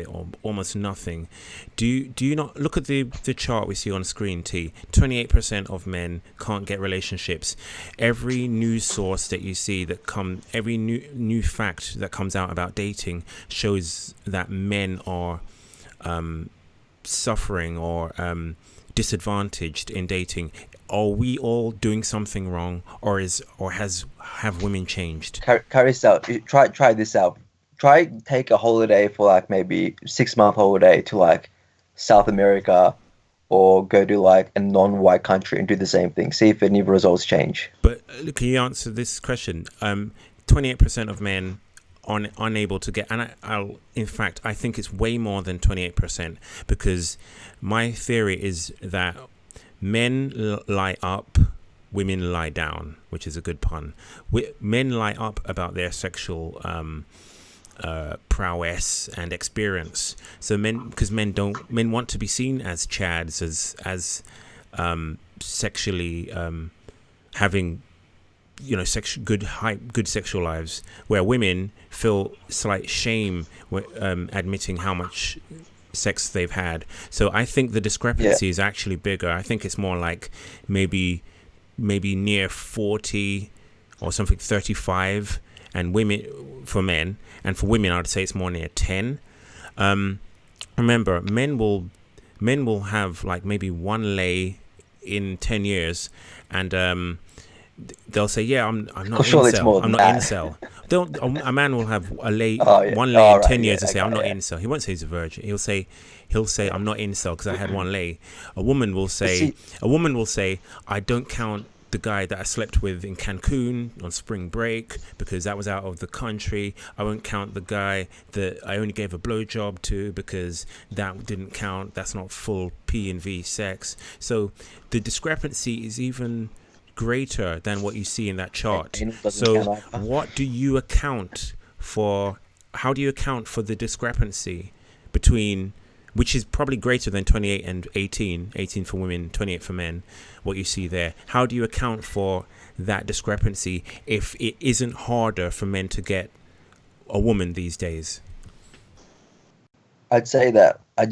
or almost nothing, do you not look at the chart we see on screen? 28% of men can't get relationships. Every news source that you see every new fact that comes out about dating shows that men are suffering or disadvantaged in dating. Are we all doing something wrong, or have women changed? Carousel, try this out. Try take a holiday for like maybe 6-month holiday to like South America, or go to like a non-white country and do the same thing. See if any results change. But can you answer this question? 28% of men are unable to get, and in fact I think it's way more than 28%, because my theory is that men lie up, women lie down, which is a good pun. Men lie up about their sexual prowess and experience. So because men want to be seen as chads, as sexually having, you know, good sexual lives, where women feel slight shame admitting how much sex they've had. So I think the discrepancy is actually bigger. I think it's more like maybe near 40 or something, 35, and women for men, and for women I'd say it's more near 10. Remember, men will have like maybe one lay in 10 years, and they'll say, yeah, I'm not incel. I'm not incel. A man will have one lay in 10 years and say, I'm not incel. He won't say he's a virgin. He'll say I'm not incel because I had one lay. A woman will say, I don't count the guy that I slept with in Cancun on spring break because that was out of the country. I won't count the guy that I only gave a blowjob to because that didn't count. That's not full P&V sex. So the discrepancy is even greater than what you see in that chart. So what do you account for? How do you account for the discrepancy between which is probably greater than 28 and 18 for women, 28 for men, what you see there. How do you account for that discrepancy if it isn't harder for men to get a woman these days? I'd say that I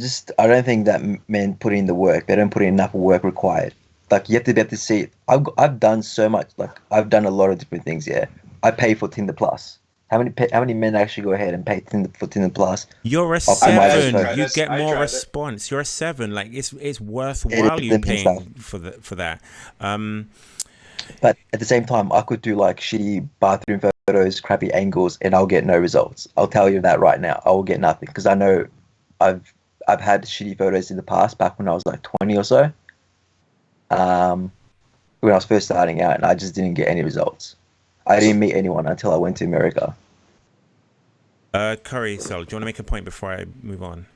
don't think that men put in the work. They don't put in enough work required. Like, you have to be able to see it. I've done so much. Like, I've done a lot of different things. Yeah, I pay for Tinder Plus. How many men actually go ahead and pay for Tinder Plus? You're a Off my seven. phone? You get I more tried it. response. You're a 7. Like, it's worthwhile you and paying for that. But at the same time, I could do like shitty bathroom photos, crappy angles, and I'll get no results. I'll tell you that right now. I will get nothing because I know I've had shitty photos in the past, back when I was like 20 or so. When I was first starting out, and I just didn't get any results. I didn't meet anyone until I went to America. Curry Cell, do you want to make a point before I move on?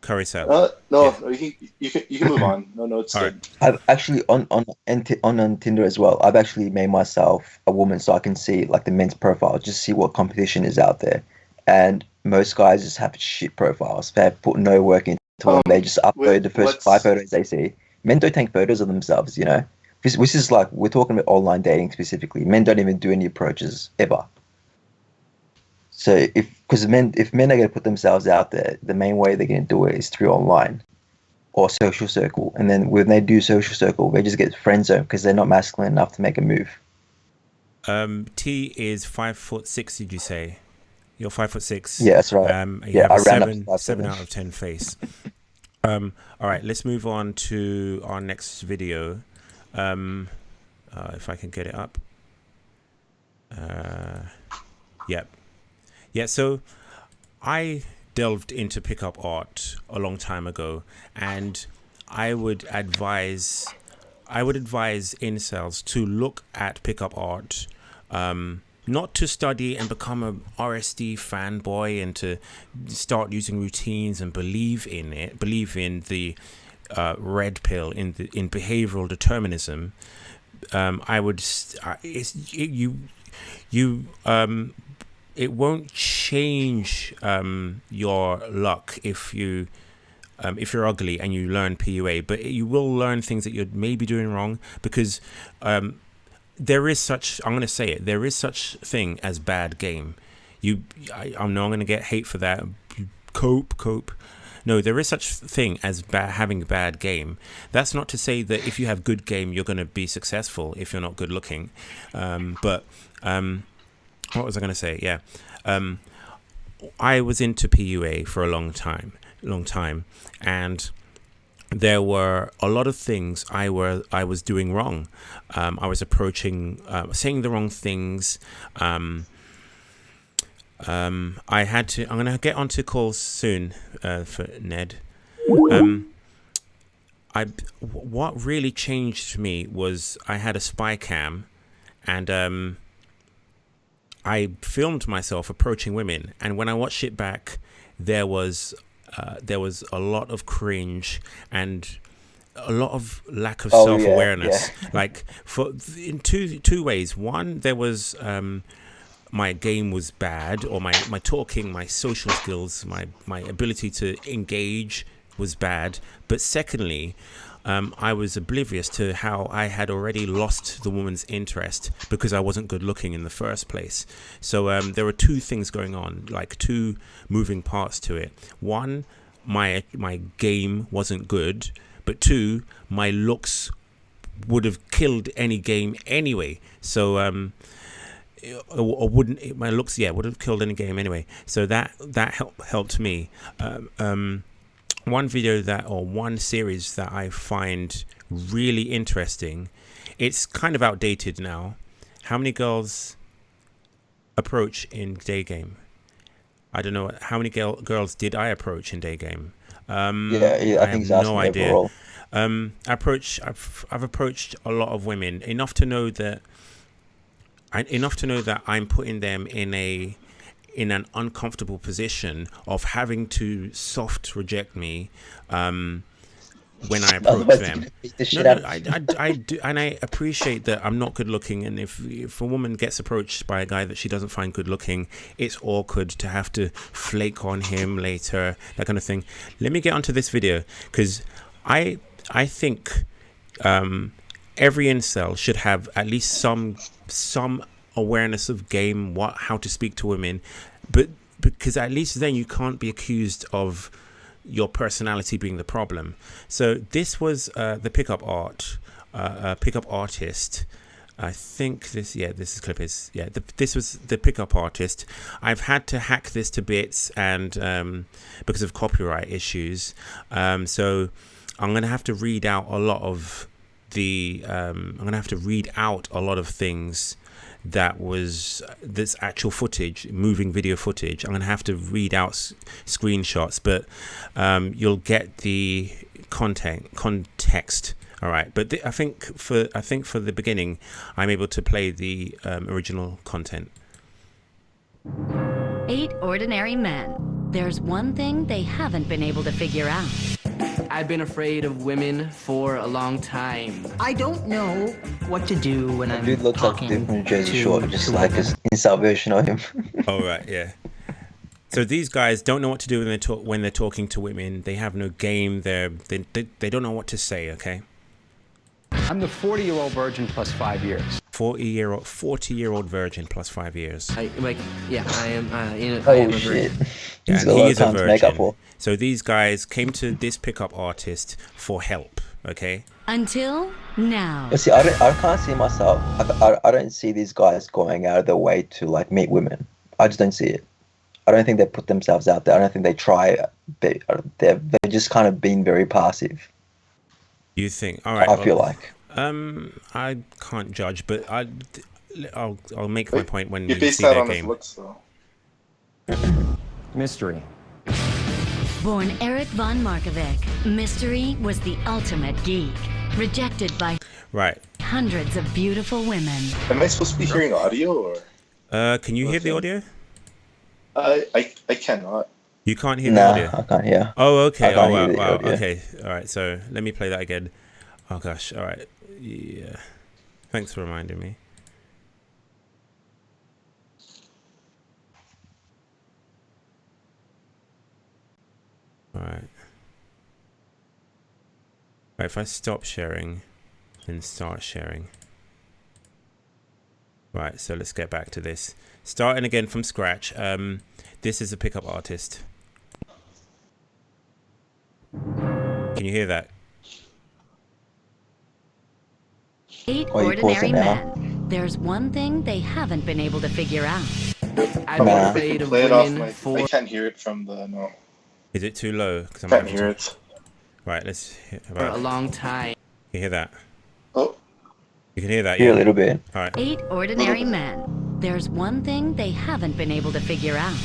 Curry Cell. No, Yeah. you can move on. No, it's All good. right. I've actually on Tinder as well. I've actually made myself a woman so I can see like the men's profile, just see what competition is out there. And most guys just have shit profiles. They have put no work into them. They just upload the first 5 photos they see. Men don't take photos of themselves, you know. Which is like, we're talking about online dating specifically. Men don't even do any approaches ever. So if men are going to put themselves out there, the main way they're going to do it is through online or social circle. And then when they do social circle, they just get friend zone because they're not masculine enough to make a move. T is 5'6", did you say? You're 5'6". Yeah, that's right. You have a I ran up to 7 5'7". out of 10 face. All right, let's move on to our next video. If I can get it up. Yep. Yeah, so I delved into pickup art a long time ago, and I would advise incels to look at pickup art, not to study and become a RSD fanboy and to start using routines and believe in the red pill, in behavioral determinism. It won't change your luck if you're ugly and you learn PUA, but you will learn things that you're maybe doing wrong, because there is such thing as bad game. I know I'm going to get hate for that. Cope. No, there is such thing as having bad game. That's not to say that if you have good game, you're going to be successful if you're not good looking. What was I going to say? Yeah. I was into PUA for a long time, and there were a lot of things I was doing wrong. I was saying the wrong things. I'm going to get onto calls soon for Ned. What really changed me was I had a spy cam, and I filmed myself approaching women, and when I watched it back, there was a lot of cringe and a lot of lack of self-awareness. Yeah. Like, in two ways. One, there was my game was bad, or my talking, my social skills, my ability to engage was bad. But secondly, I was oblivious to how I had already lost the woman's interest because I wasn't good looking in the first place. So there were two things going on, like two moving parts to it. One, my game wasn't good, but two, my looks would have killed any game anyway. So my looks would have killed any game anyway. So that helped me. One series that I find really interesting, it's kind of outdated now. How many girls approach in Daygame? I don't know. How many girls did I approach in Daygame? I think have no idea. Overall. I've approached a lot of women, enough to know that I'm putting them in an uncomfortable position of having to soft reject me, when I approach Otherwise, you're them. gonna beat the shit No, out no, of I do, and I appreciate that I'm not good looking, and if a woman gets approached by a guy that she doesn't find good looking, it's awkward to have to flake on him later, that kind of thing. Let me get onto this video, because I think every incel should have at least some awareness of game, how to speak to women, but because at least then you can't be accused of your personality being the problem. So this was the pickup artist. I think this clip is this was the pickup artist. I've had to hack this to bits, and because of copyright issues, so I'm gonna have to read out a lot of things that was this actual footage, moving video footage. I'm gonna have to read out screenshots, but you'll get the context. All right, but I think for the beginning, I'm able to play the original content. 8 ordinary men. There's one thing they haven't been able to figure out. I've been afraid of women for a long time. I don't know what to do when I'm Dude looks like talking dude from Jersey to, Shore, just to like women. this incel version of him. All right, yeah. So these guys don't know what to do when they're talking to women. They have no game. They don't know what to say. Okay. I'm the 40-year-old virgin plus 5 years. 40-year-old virgin plus 5 years. I am. I am Oh a shit! virgin. He's And got a he lot is of a time to make up virgin. for. So these guys came to this pickup artist for help. Okay. Until now. But see, I can't see myself. I don't see these guys going out of their way to like meet women. I just don't see it. I don't think they put themselves out there. I don't think they try. They're just kind of being very passive. You think? All right. I feel like. I can't judge, but I'll make my point when You you base see that their on his game. looks, though. Mystery. Born Eric von Markovic, mystery was the ultimate geek. Rejected by Right. hundreds of beautiful women. Am I supposed to be hearing audio, or Can you hear the audio? I cannot. You can't hear the Nah, audio. I can't hear. Oh, okay. I can't Oh, hear wow. the Wow. audio. Okay. All right. So let me play that again. Oh gosh. All right. Yeah. Thanks for reminding me. All right. Right. If I stop sharing, then start sharing. Right. So let's get back to this. Starting again from scratch. This is a pickup artist. Can you hear that? 8 Oh, you pause ordinary it now? men. There's one thing they haven't been able to figure out. I've been Nah. afraid of Play it off women my. for. I can't hear it from the no. Is it too low? Because I'm Can't hear it. Right. Let's hear For a about. long time. You hear that? Oh, You can hear that, Hear yeah? a little bit. All right. 8 ordinary men. There's one thing they haven't been able to figure out.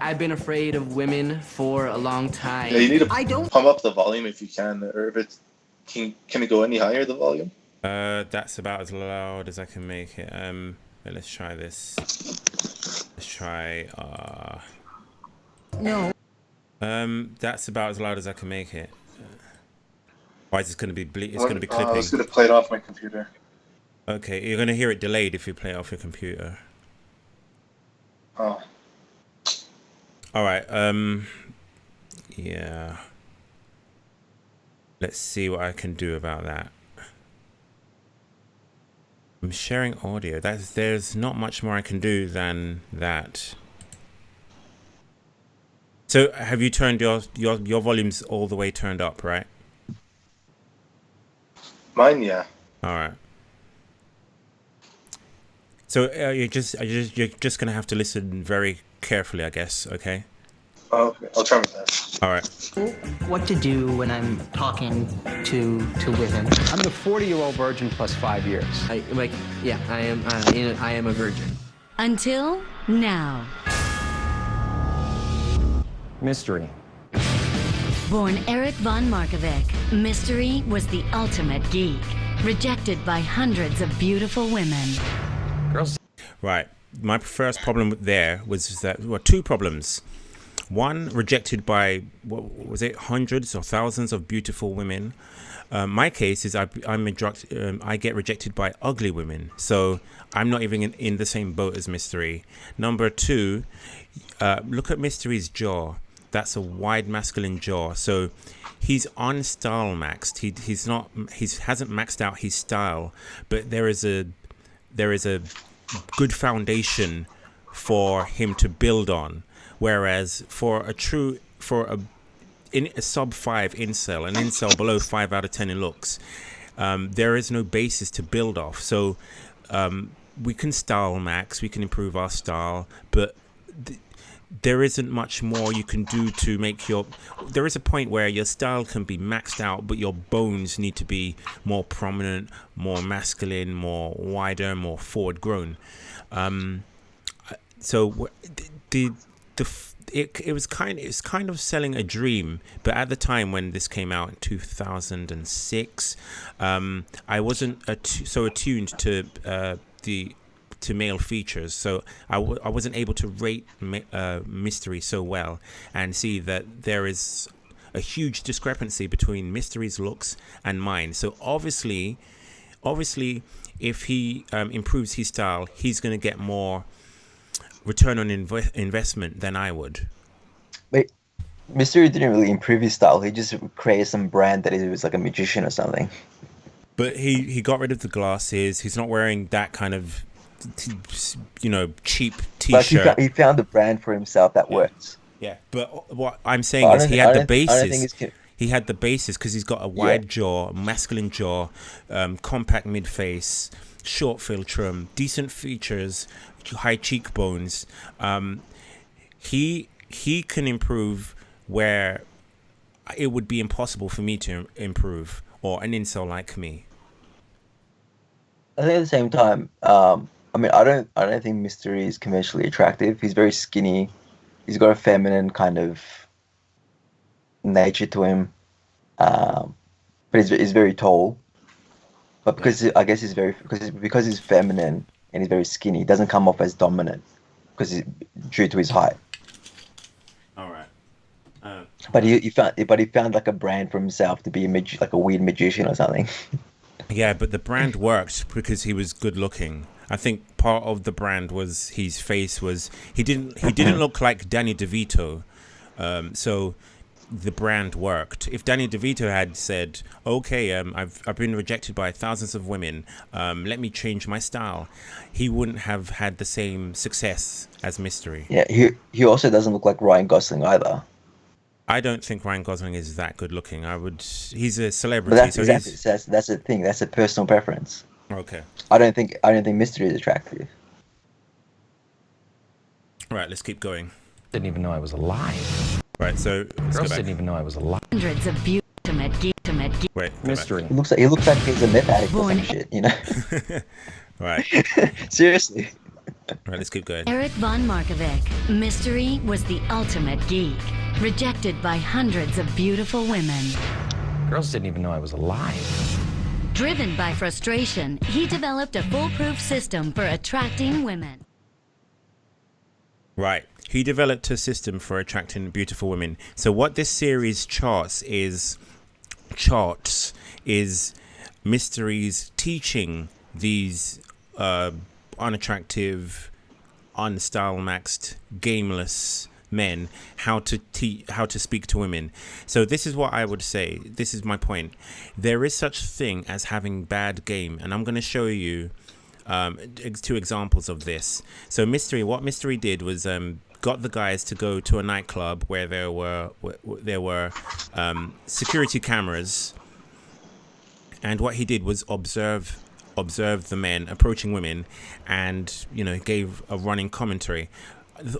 I've been afraid of women for a long time. yeah. You need to I don't. pump up the volume if you can, or if it's can it go any higher, the volume? That's about as loud as I can make it. But let's try this. Let's try. No. That's about as loud as I can make it. Why is this going to be? It's going to be I clipping. was gonna play it off my computer. Okay, you're going to hear it delayed if you play it off your computer. Oh, All right. Yeah. Let's see what I can do about that. I'm sharing audio. There's not much more I can do than that. So have you turned your volumes all the way turned up, right? mine, yeah. All right. So you're just gonna have to listen very carefully, I guess. Okay. Oh, okay. I'll try my best. All right. What to do when I'm talking to women. I'm the 40-year-old virgin plus 5 years. I am. I am a virgin. Until now. Mystery. Born Eric von Markovic, mystery was the ultimate geek. Rejected by hundreds of beautiful women. Girls. Right. My first problem there was that, well, two problems. One, rejected by, what was it, hundreds or thousands of beautiful women. My case is I get rejected by ugly women. So I'm not even in the same boat as Mystery. Number two, look at Mystery's jaw. That's a wide masculine jaw. So he's on style maxed. He hasn't maxed out his style, but there is a good foundation for him to build on. Whereas for a sub 5 incel, an incel below 5 out of 10 in looks, there is no basis to build off. So we can style max, we can improve our style, but there isn't much more you can do to make there is a point where your style can be maxed out, but your bones need to be more prominent, more masculine, more wider, more forward grown. So it was kind of selling a dream, but at the time when this came out in 2006, I wasn't so attuned to male features, so I wasn't able to rate Mystery so well and see that there is a huge discrepancy between Mystery's looks and mine. So obviously if he improves his style, he's going to get more return on investment than I would. Wait, Mystery didn't really improve his style. He just created some brand that he was like a magician or something. But he got rid of the glasses. He's not wearing that kind of cheap t-shirt. But he found a brand for himself that works. Yeah, but what I'm saying is he had the basis. He had the basis because he's got a wide jaw, masculine jaw, compact mid-face, short philtrum, decent features, high cheekbones. He can improve where it would be impossible for me to improve, or an incel like me. I think at the same time, I don't think Mystery is commercially attractive. He's very skinny. He's got a feminine kind of nature to him, but he's very tall. But because he's feminine and he's very skinny, he doesn't come off as dominant due to his height. All right. But he found like a brand for himself to be like a weird magician or something. Yeah, but the brand worked because he was good looking. I think part of the brand was his face was he didn't look like Danny DeVito, so the brand worked. If Danny DeVito had said, "Okay, I've been rejected by thousands of women, let me change my style," he wouldn't have had the same success as Mystery. Yeah, he also doesn't look like Ryan Gosling either. I don't think Ryan Gosling is that good looking. He's a celebrity. But that's the thing. That's a personal preference. Okay. I don't think Mystery is attractive. All right, let's keep going. Didn't even know I was alive. Right, so Girls didn't even know I was alive. Hundreds of ultimate Wait, Mystery. He looks like he's a meth addict or some shit, Right. Seriously. Right, let's keep going. Eric Von Markovic. Mystery was the ultimate geek, rejected by hundreds of beautiful women. Girls didn't even know I was alive. Driven by frustration, he developed a foolproof system for attracting women. Right. He developed a system for attracting beautiful women. So what this series charts is Mysteries teaching these unattractive, unstyle maxed, gameless men how to speak to women. So this is what I would say. This is my point. There is such thing as having bad game, and I'm going to show you 2 examples of this. So what Mystery did was got the guys to go to a nightclub where there were security cameras, and what he did was observe the men approaching women, and gave a running commentary.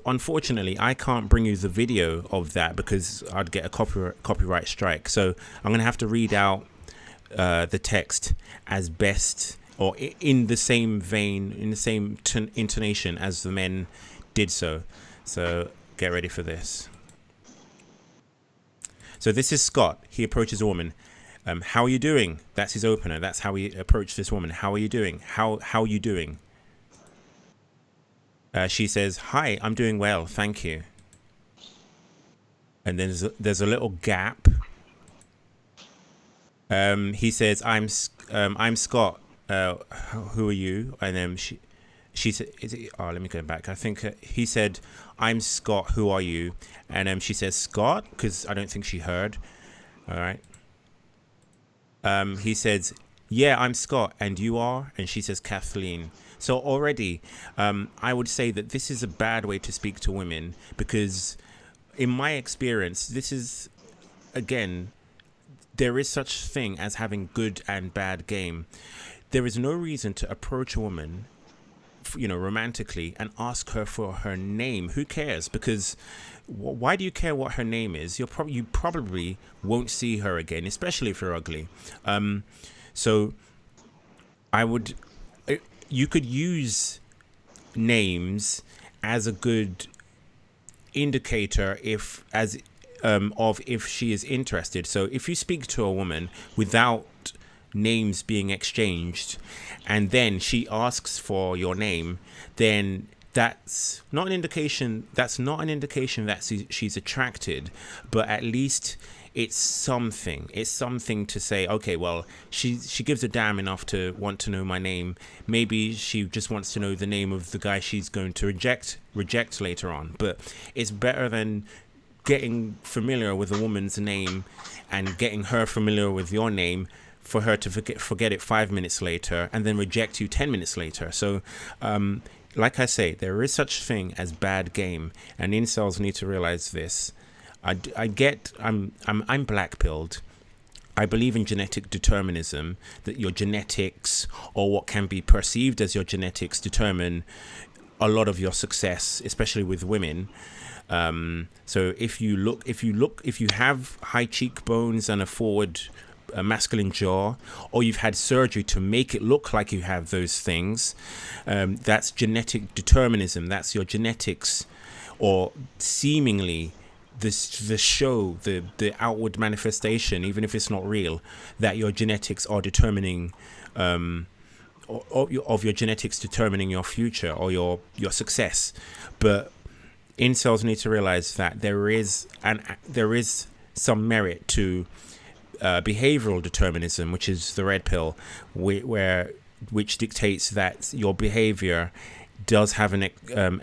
Unfortunately, I can't bring you the video of that because I'd get a copyright strike. So I'm going to have to read out the text as best, or in the same vein, in the same intonation as the men did so. So get ready for this. So this is Scott. He approaches a woman. How are you doing? That's his opener. That's how he approached this woman. How are you doing? How are you doing? She says, "Hi, I'm doing well, thank you." and there's a little gap. He says, I'm Scott. Who are you? And then she said, let me go back. I think he said, I'm Scott. Who are you? And she says Scott, because I don't think she heard. All right. He says, yeah, I'm Scott, and you are? And she says Kathleen. So already, I would say that this is a bad way to speak to women, because in my experience, this is, again, there is such thing as having good and bad game. There is no reason to approach a woman, romantically, and ask her for her name. Who cares? Because why do you care what her name is? You probably won't see her again, especially if you're ugly. So you could use names as a good indicator of if she is interested. So if you speak to a woman without names being exchanged, and then she asks for your name, then that's not an indication that she's attracted, but at least it's something to say, okay, well, she gives a damn enough to want to know my name. Maybe she just wants to know the name of the guy she's going to reject later on. But it's better than getting familiar with a woman's name and getting her familiar with your name for her to forget it 5 minutes later and then reject you 10 minutes later. So like I say, there is such thing as bad game, and incels need to realize this. I'm black-pilled. I believe in genetic determinism, that your genetics, or what can be perceived as your genetics, determine a lot of your success, especially with women. So if you have high cheekbones and a masculine jaw, or you've had surgery to make it look like you have those things, that's genetic determinism. That's your genetics, or seemingly the outward manifestation, even if it's not real, that your genetics are determining, of your genetics determining your future or your success. But incels need to realize that there is some merit to behavioral determinism, which is the red pill, which dictates that your behavior does have an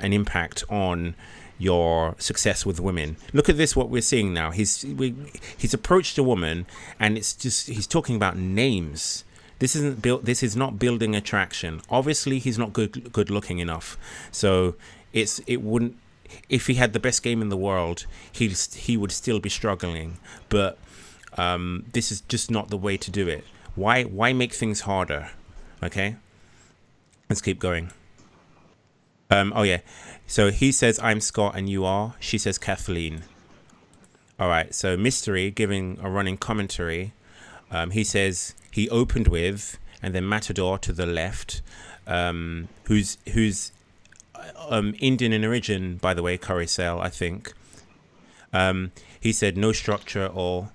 impact on your success with women. Look at this, what we're seeing now. He's approached a woman, and he's talking about names. This is not building attraction. Obviously he's not good looking enough. So it wouldn't, if he had the best game in the world, he would still be struggling. But this is just not the way to do it. Why make things harder? Okay, let's keep going. Oh yeah, so he says, I'm Scott, and you are? She says Kathleen. All right, so Mystery giving a running commentary. He says he opened with, and then Matador to the left, who's Indian in origin, by the way, curry sale, I think. He said no structure or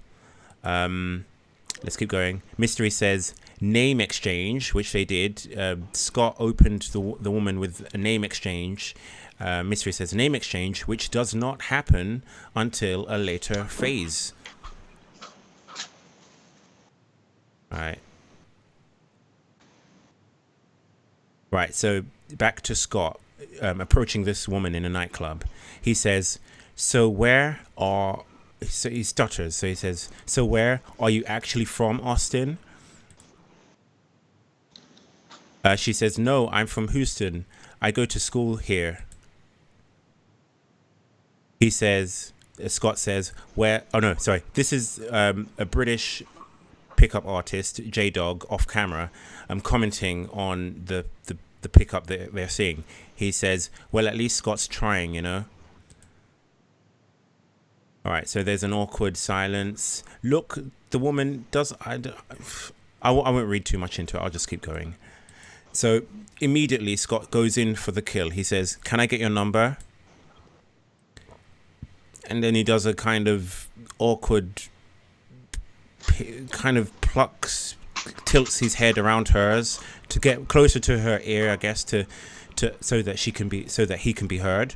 let's keep going. Mystery says name exchange, which they did. Scott opened the woman with a name exchange. Mystery says name exchange, which does not happen until a later phase. Right, so back to Scott approaching this woman in a nightclub. He says, so he stutters, so he says, so where are you actually from, Austin? She says, no, I'm from Houston. I go to school here. He says, Scott says, where? Oh no, sorry. This is a British pickup artist, J-Dog, off camera. I'm commenting on the pickup that they're seeing. He says, well, at least Scott's trying, you know. All right, so there's an awkward silence. Look, the woman does. I won't read too much into it. I'll just keep going. So immediately Scott goes in for the kill. He says, can I get your number? And then he does a kind of awkward, kind of tilts his head around hers to get closer to her ear, I guess, so that he can be heard.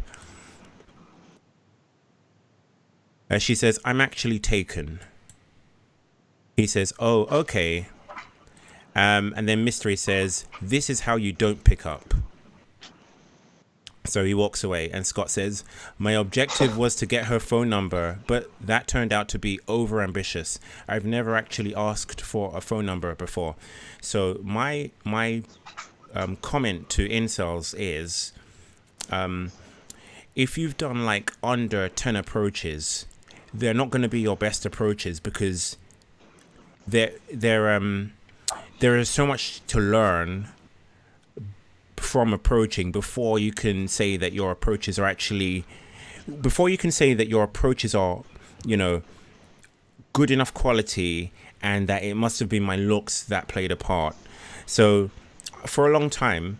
She says, I'm actually taken. He says, oh, okay. And then Mystery says, this is how you don't pick up. So he walks away, and Scott says, my objective was to get her phone number, but that turned out to be over ambitious. I've never actually asked for a phone number before. So my comment to incels is, if you've done like under 10 approaches, they're not going to be your best approaches, because there is so much to learn from approaching before you can say that your approaches are actually, you know, good enough quality, and that it must have been my looks that played a part. So for a long time,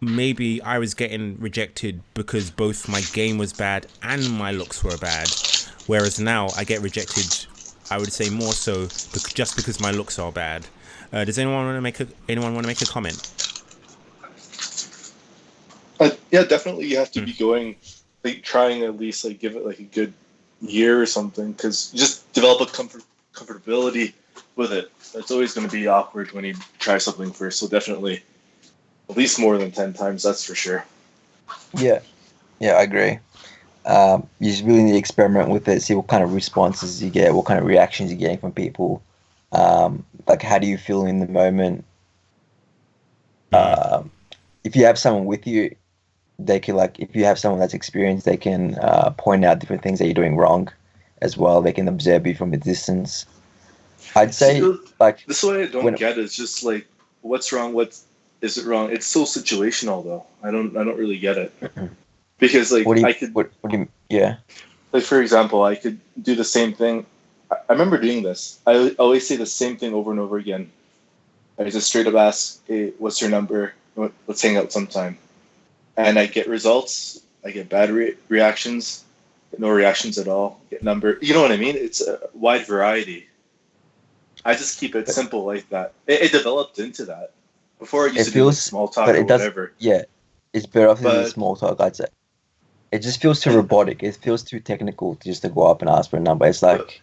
maybe I was getting rejected because both my game was bad and my looks were bad, whereas now I get rejected, I would say more so just because my looks are bad. Does anyone want to make a comment? Yeah, definitely. You have to be going, like, trying at least like give it like a good year or something, because you just develop a comfortability with it. It's always going to be awkward when you try something first. So definitely, at least more than 10 times. That's for sure. Yeah, I agree. You just really need to experiment with it, see what kind of responses you get, what kind of reactions you're getting from people. Like, how do you feel in the moment? If you have someone with you, they can, like, if you have someone that's experienced, they can point out different things that you're doing wrong as well. They can observe you from a distance. I'd say, like, this is what I don't get is just like, what's wrong? What is it wrong? It's so situational, though. I don't really get it. Because, like, what do you, yeah. Like, for example, I could do the same thing. I remember doing this. I always say the same thing over and over again. I just straight up ask, hey, what's your number? Let's hang out sometime. And I get results. I get bad reactions, no reactions at all. Get number. You know what I mean? It's a wide variety. I just keep it simple like that. It developed into that. Before I used to do like small talk or whatever. Yeah, it's better off than small talk, I'd say. It just feels too robotic. It feels too technical just to go up and ask for a number. It's like...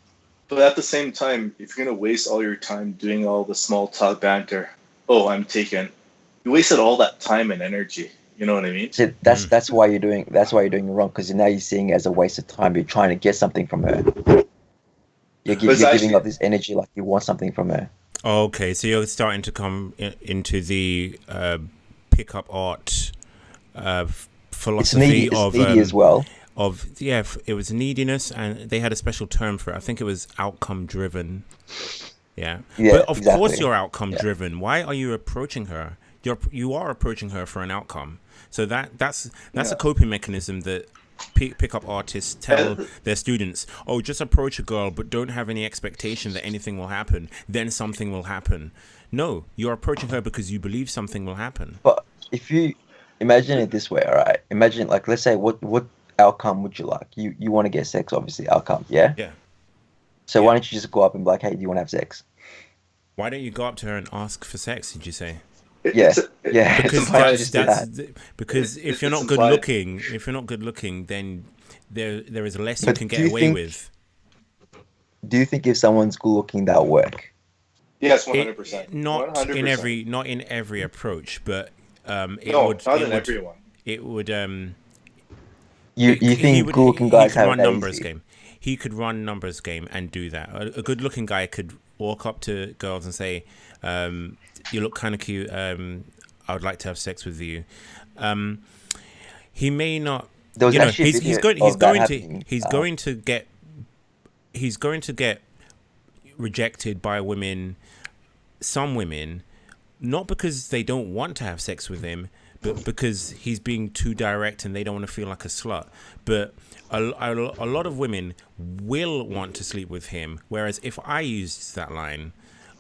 But at the same time, if you're going to waste all your time doing all the small talk banter, oh, I'm taken, you wasted all that time and energy. You know what I mean? See, that's why you're doing it wrong, because now you're seeing it as a waste of time. You're trying to get something from her. You're giving up this energy like you want something from her. Okay, so you're starting to come into the pickup art philosophy it's needy as well. It was neediness, and they had a special term for it. I think it was outcome driven. Yeah, but of course you're outcome driven. Why are you approaching her? You are approaching her for an outcome. So that's a coping mechanism that pickup artists tell their students. Oh, just approach a girl, but don't have any expectation that anything will happen. Then something will happen. No, you're approaching her because you believe something will happen. But if you imagine it this way, all right? Imagine, like, let's say, what outcome would you like? You want to get sex, obviously, outcome, yeah? Yeah. So why don't you just go up and be like, hey, do you want to have sex? Why don't you go up to her and ask for sex, did you say? Yeah. Because if you're not good looking, then there is less you can get away with. Do you think if someone's good looking, that'll work? Yes, 100%. Not 100%. Not in every approach, but not in everyone. It would. You think good looking guys have numbers game? He could run numbers game and do that. A good looking guy could walk up to girls and say, you look kind of cute. I would like to have sex with you. He may not. He's going to get rejected by women. Some women, not because they don't want to have sex with him, but because he's being too direct and they don't want to feel like a slut. But a lot of women will want to sleep with him. Whereas if I used that line,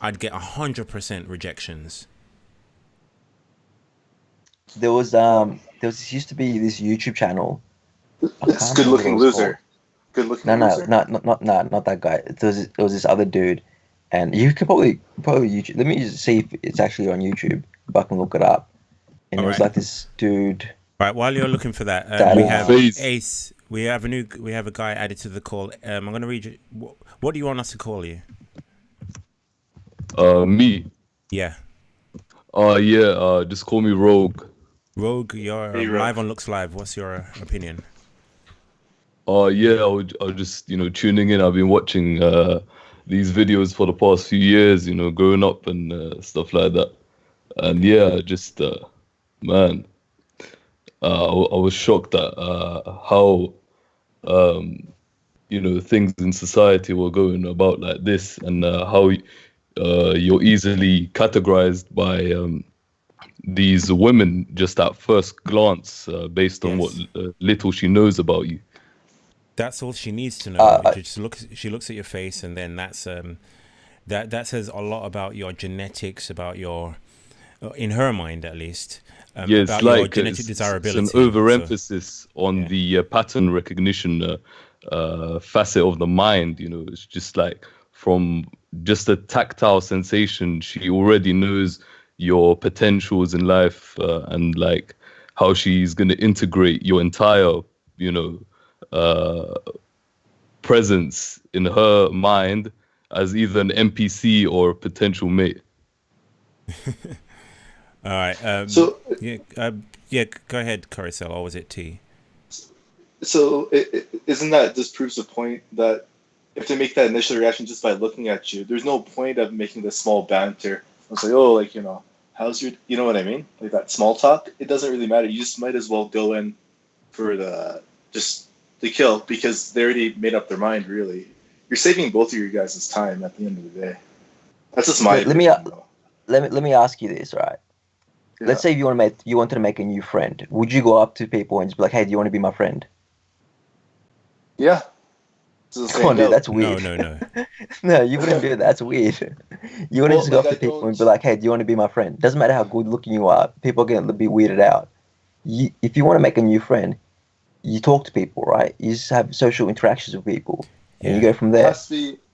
I'd get 100% rejections. There used to be this YouTube channel. It's Good Looking Loser. Good Looking Loser. No, not that guy. It was this other dude, and you could probably YouTube. Let me just see if it's actually on YouTube. If I can look it up. And it was like this dude. Right, while you're looking for that, we have Ace. We have a guy added to the call. I'm gonna read you. What do you want us to call you? Me. Yeah. Just call me Rogue. Rogue, you're Hey, Rogue. live on Looks Live. What's your opinion? I was just, tuning in. I've been watching these videos for the past few years, growing up and stuff like that. And yeah, just, man, I was shocked at how, things in society were going about like this, and how you're easily categorized by these women just at first glance, based on what little she knows about you. That's all she needs to know. She looks at your face, and then that's that says a lot about your genetics, about your, in her mind at least, Yeah, about it's your like genetic desirability. it's an overemphasis on the pattern recognition facet of the mind. It's just like from just a tactile sensation, she already knows your potentials in life, and like how she's going to integrate your entire, presence in her mind as either an NPC or a potential mate. All right. So go ahead, Carousel, or was it T? So isn't that just proves the point that if they make that initial reaction just by looking at you, there's no point of making this small banter. It's like, oh, like, how's your, you know what I mean? Like that small talk. It doesn't really matter. You just might as well go in for the kill, because they already made up their mind. Really, you're saving both of your guys' time at the end of the day. That's just my opinion, though. Let me ask you this, right? Yeah. Let's say you wanted to make a new friend. Would you go up to people and just be like, "Hey, do you want to be my friend?" Yeah. Come on, dude, that's weird. No. No, you wouldn't do that. That's weird. You wouldn't just go up to people and be like, "Hey, do you want to be my friend?" Doesn't matter how good looking you are. People are going to be weirded out. If you want to make a new friend, you talk to people, right? You just have social interactions with people, and you go from there.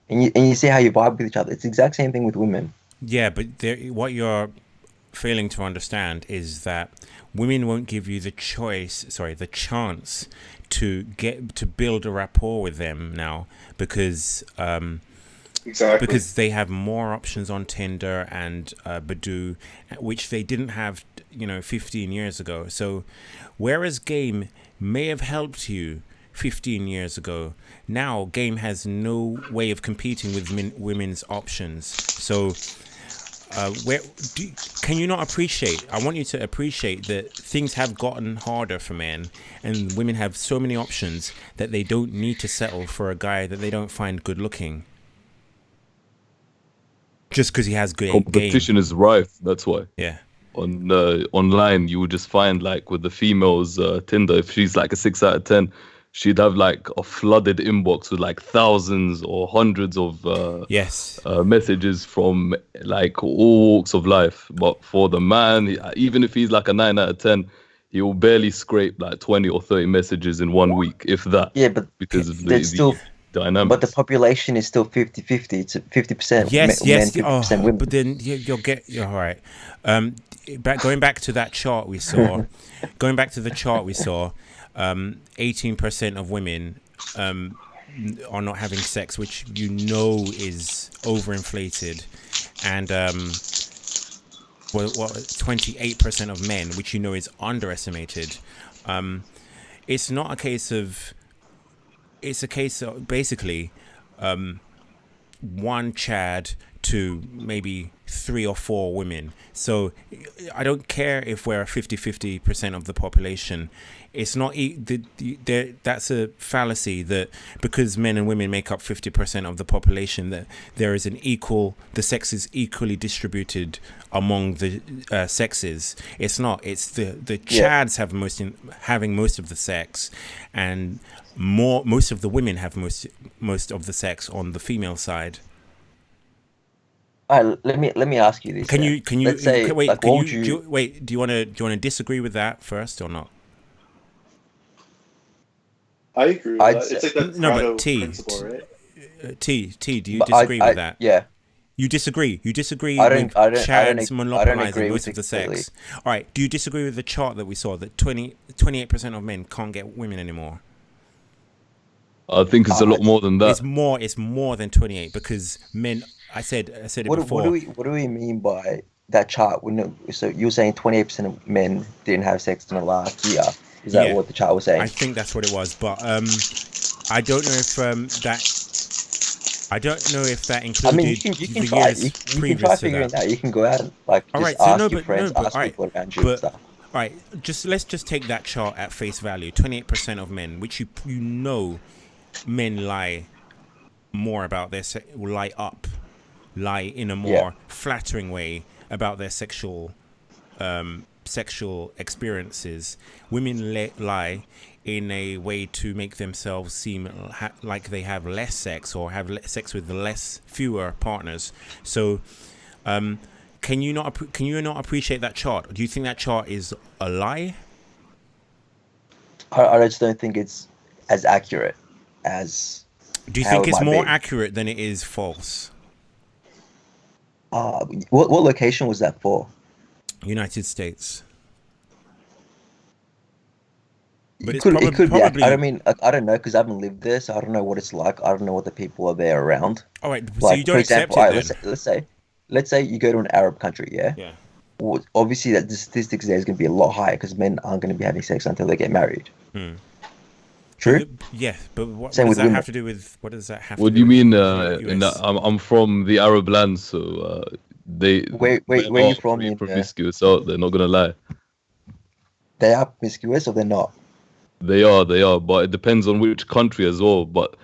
And you see how you vibe with each other. It's the exact same thing with women. Yeah, but what you're failing to understand is that women won't give you the chance to build a rapport with them now, because because they have more options on Tinder and Badoo, which they didn't have 15 years ago. So whereas Game may have helped you 15 years ago, now Game has no way of competing with women's options. So can you not appreciate? I want you to appreciate that things have gotten harder for men, and women have so many options that they don't need to settle for a guy that they don't find good looking just because he has good competition game. Is rife. That's why. Yeah. On online, you would just find, like, with the females Tinder, if she's like a 6 out of 10, she'd have like a flooded inbox with like thousands or hundreds of messages from like all walks of life. But for the man, even if he's like a 9 out of 10, he will barely scrape like 20 or 30 messages in 1 week, if that. Yeah, but because of the dynamics. But the population is still 50-50. It's 50% men, 50% women. But then you'll get all right. Going back to that chart we saw, 18% of women are not having sex, which is overinflated, and 28% of men, which is underestimated. It's not a case of. It's a case of basically one Chad to maybe 3 or 4 women. So I don't care if we're 50% of the population. It's not that's a fallacy that because men and women make up 50% of the population, that there is the sex is equally distributed among the sexes. It's not. It's the Chads having most of the sex, and most of the women have most of the sex on the female side. All right, let me ask you this. Can you Let's say, wait? do you want to disagree with that first or not? I agree with that. It's like that but principle, right? Do you disagree with that? Yeah. You disagree. You disagree I with Chads monopolizing most of the completely. sex. All right. Do you disagree with the chart that we saw that 28% of men can't get women anymore? I think it's a lot more than that. It's more than 28 because men. I said it before. What do we mean by that chart? So you're saying 28% of men didn't have sex in the last year. Is that what the chart was saying? I think that's what it was, but I don't know if that. I don't know if that included. I mean, you can try. You can try figuring it out. You can go out and ask your friends, ask people around you and stuff. All right, let's just take that chart at face value. 28% of men, which you know, men lie more about their lie in a more flattering way about their sexual experiences. Women lie in a way to make themselves seem like they have less sex or have sex with fewer partners. So, can you not appreciate that chart? Do you think that chart is a lie? I just don't think it's as accurate as. Do you think it's more accurate than it is false? What location was that for? United States. But it could be. I mean, I don't know because I haven't lived there, so I don't know what it's like. I don't know what the people are there around. All right, so you don't accept it. Let's say you go to an Arab country, yeah. Yeah. Well, obviously, the statistics there is going to be a lot higher because men aren't going to be having sex until they get married. True. Yeah, but what does that have to do with? What does that have? What do you mean? I'm from the Arab lands, so they. Where are you from? Promiscuous out. They're not gonna lie. They are promiscuous, or they're not. They are, but it depends on which country as well. But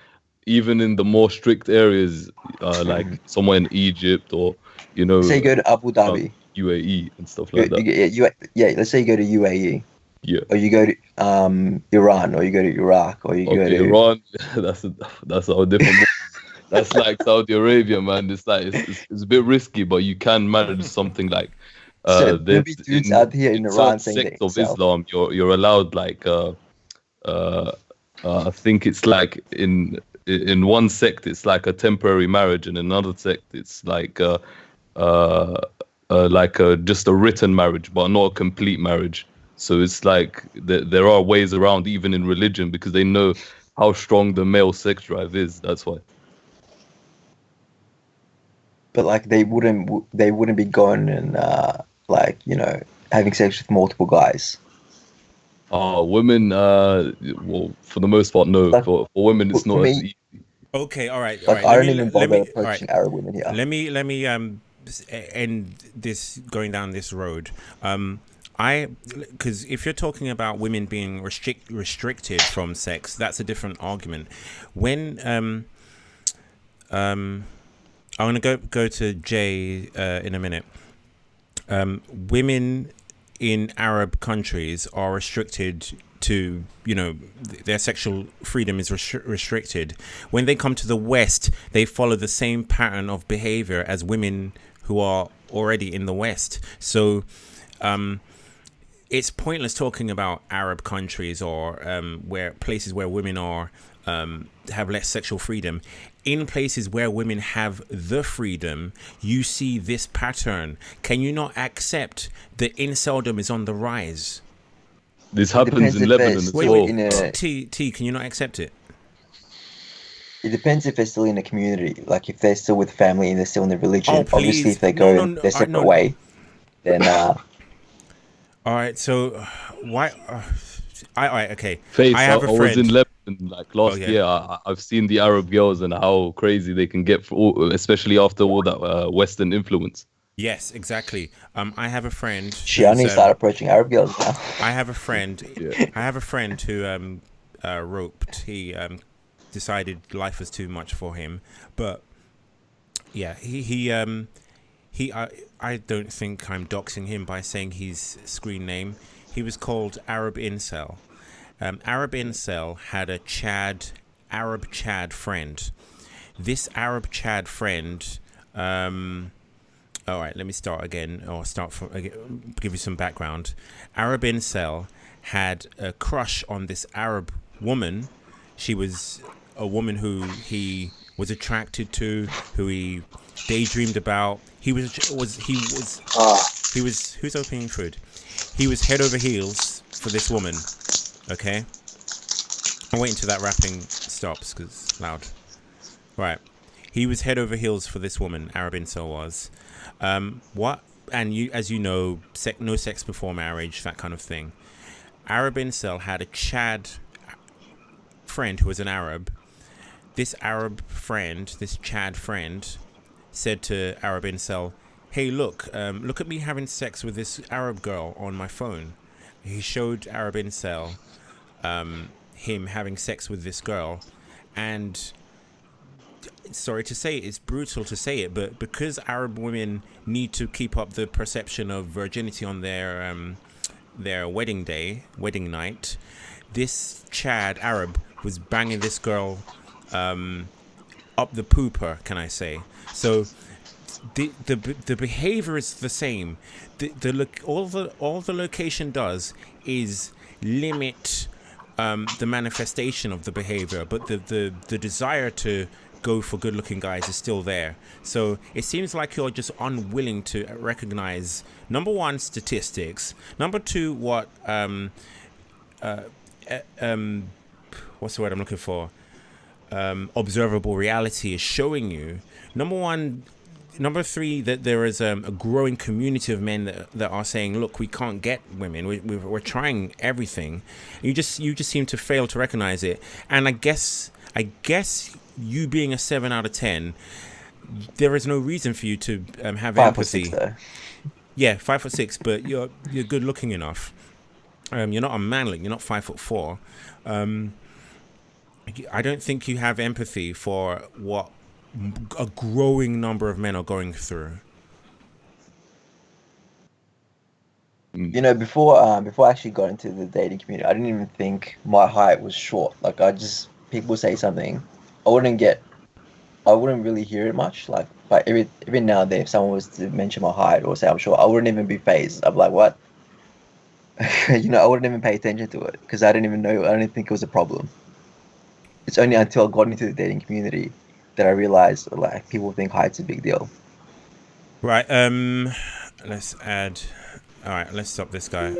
even in the more strict areas, like somewhere in Egypt or say you go to Abu Dhabi, UAE and stuff like that. Let's say you go to UAE. Yeah. Or you go to Iran, or you go to Iraq, or you go to Iran. That's our different. That's like Saudi Arabia, man. It's like it's a bit risky, but you can manage something like. So there'll be dudes out here in Iran saying sect of Islam, you're allowed like I think it's like in one sect it's like a temporary marriage, and in another sect it's like just a written marriage, but not a complete marriage. So it's like there are ways around, even in religion, because they know how strong the male sex drive is. That's why. But like they wouldn't be going and having sex with multiple guys. Women, well, for the most part, no. For women, it's not as easy. Okay, all right. I don't even bother approaching Arab women here. Let me end this going down this road. Because if you're talking about women being restricted from sex, that's a different argument. When I'm gonna go to Jay in a minute. Women in Arab countries are restricted to, their sexual freedom is restricted. When they come to the West, they follow the same pattern of behavior as women who are already in the West. So it's pointless talking about Arab countries or places where women are have less sexual freedom. In places where women have the freedom, you see this pattern. Can you not accept that Inceldom is on the rise? This happens in Lebanon as well. T, can you not accept it? It depends if they're still in a community. Like if they're still with family and they're still in the religion. Obviously, if they go their separate way, then. All right. So why? All right. Okay. I have a friend. I was in Lebanon like last year. I've seen the Arab girls and how crazy they can get, especially after all that Western influence. Yes, exactly. I have a friend. I need to start approaching Arab girls now. I have a friend. I have a friend who roped. He decided life was too much for him, but yeah, I don't think I'm doxing him by saying his screen name. He was called Arab Incel. Arab Incel had a Arab Chad friend. This Arab Chad friend. All right, let me start again, or give you some background. Arab Incel had a crush on this Arab woman. She was a woman who he was attracted to, who he daydreamed about. Who's opening food? He was head over heels for this woman. Okay. I'm waiting till that rapping stops because it's loud. Right. He was head over heels for this woman, Arab Incel was. What? And you, as you know, no sex before marriage, that kind of thing. Arab Incel had a Chad friend who was an Arab. This Arab friend, this Chad friend, said to Arab Incel, "Hey, look at me having sex with this Arab girl on my phone." He showed Arab Incel him having sex with this girl, and sorry to say it, it's brutal to say it, but because Arab women need to keep up the perception of virginity on their wedding night, this Chad Arab was banging this girl up the pooper, can I say? So the behavior is the same. All the location does is limit the manifestation of the behavior, but the desire to go for good-looking guys is still there. So it seems like you're just unwilling to recognize, number one, statistics, number two, what what's the word I'm looking for? Observable reality is showing you. Number three, that there is a growing community of men that are saying, look, we can't get women. We're trying everything. You just seem to fail to recognize it. And I guess you being a 7 out of 10, there is no reason for you to have 5 empathy. 4 6 though. Yeah, 5 foot 6, but you're good looking enough. You're not a manling. You're not 5'4". I don't think you have empathy for what a growing number of men are going through. You know, before I actually got into the dating community, I didn't even think my height was short. Like, people say something, I wouldn't really hear it much. Like, but every now and then, if someone was to mention my height or say I'm short, I wouldn't even be fazed. I'm like, what? You know, I wouldn't even pay attention to it because I didn't think it was a problem. It's only until I got into the dating community that I realized, like, people think height's a big deal. Right. Let's add. All right. Let's stop this guy.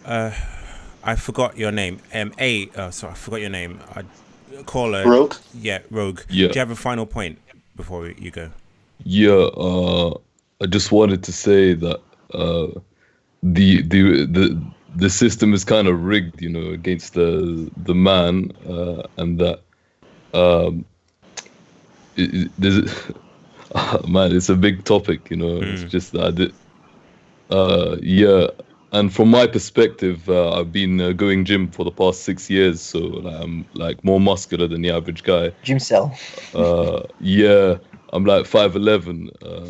I forgot your name. Sorry, I forgot your name. Caller. Rogue. Yeah, Rogue. Yeah. Do you have a final point before you go? Yeah, I just wanted to say that the system is kind of rigged, you know, against the man, and that there's man, it's a big topic, you know. It's just that yeah. And from my perspective, I've been going gym for the past 6 years, so I'm like more muscular than the average guy. Gym cell. Yeah, I'm like 5'11",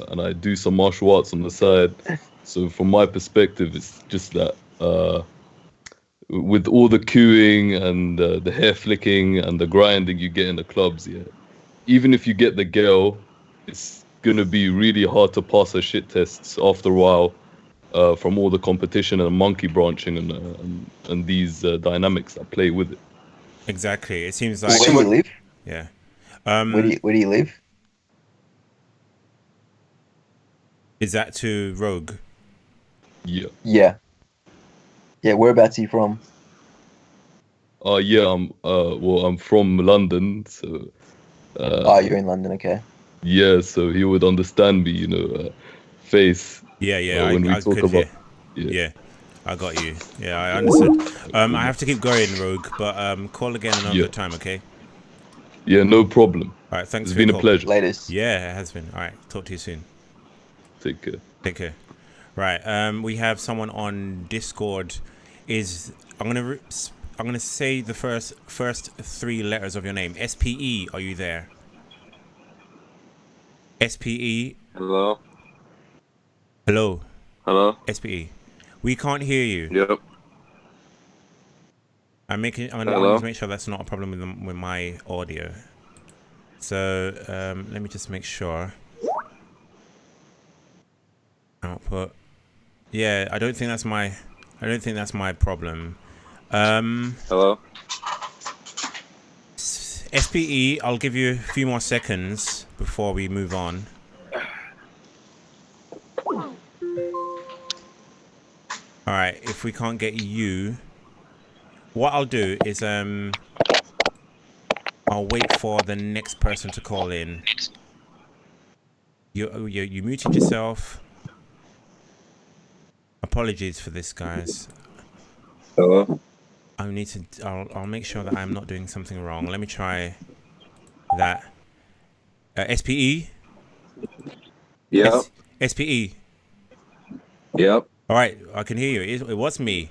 and I do some martial arts on the side. So from my perspective, it's just that with all the cooing and the hair flicking and the grinding you get in the clubs, yeah, even if you get the girl, it's gonna be really hard to pass her shit tests after a while. From all the competition and monkey branching and these dynamics that play with it. Exactly. It seems like. Where do you live? Yeah. Where do you live? Is that to Rogue? Yeah. Yeah. Yeah. Whereabouts are you from? Yeah. I'm from London, so. You're in London. Okay. Yeah, so he would understand me, you know. Face. Yeah. When we I talk could about. hear. Yeah. I got you. Yeah, I understood. I have to keep going, Rogue, but call again another time, okay? Yeah, no problem. All right, thanks. It's been a pleasure. Latest. Yeah, it has been. All right, talk to you soon. Take care. Take care. Right. We have someone on Discord. I'm gonna say the first 3 letters of your name. SPE. Are you there? SPE. Hello. Hello. Hello. SPE. We can't hear you. Yep. I'm gonna make sure that's not a problem with my audio. So let me just make sure. Output. Yeah, I don't think that's my problem. Hello. SPE, I'll give you a few more seconds before we move on. Alright, if we can't get you, what I'll do is I'll wait for the next person to call in. You muted yourself. Apologies for this, guys. Hello? I'll make sure that I'm not doing something wrong. Let me try that. SPE? Yep. SPE? Yep. All right, I can hear you. It was me.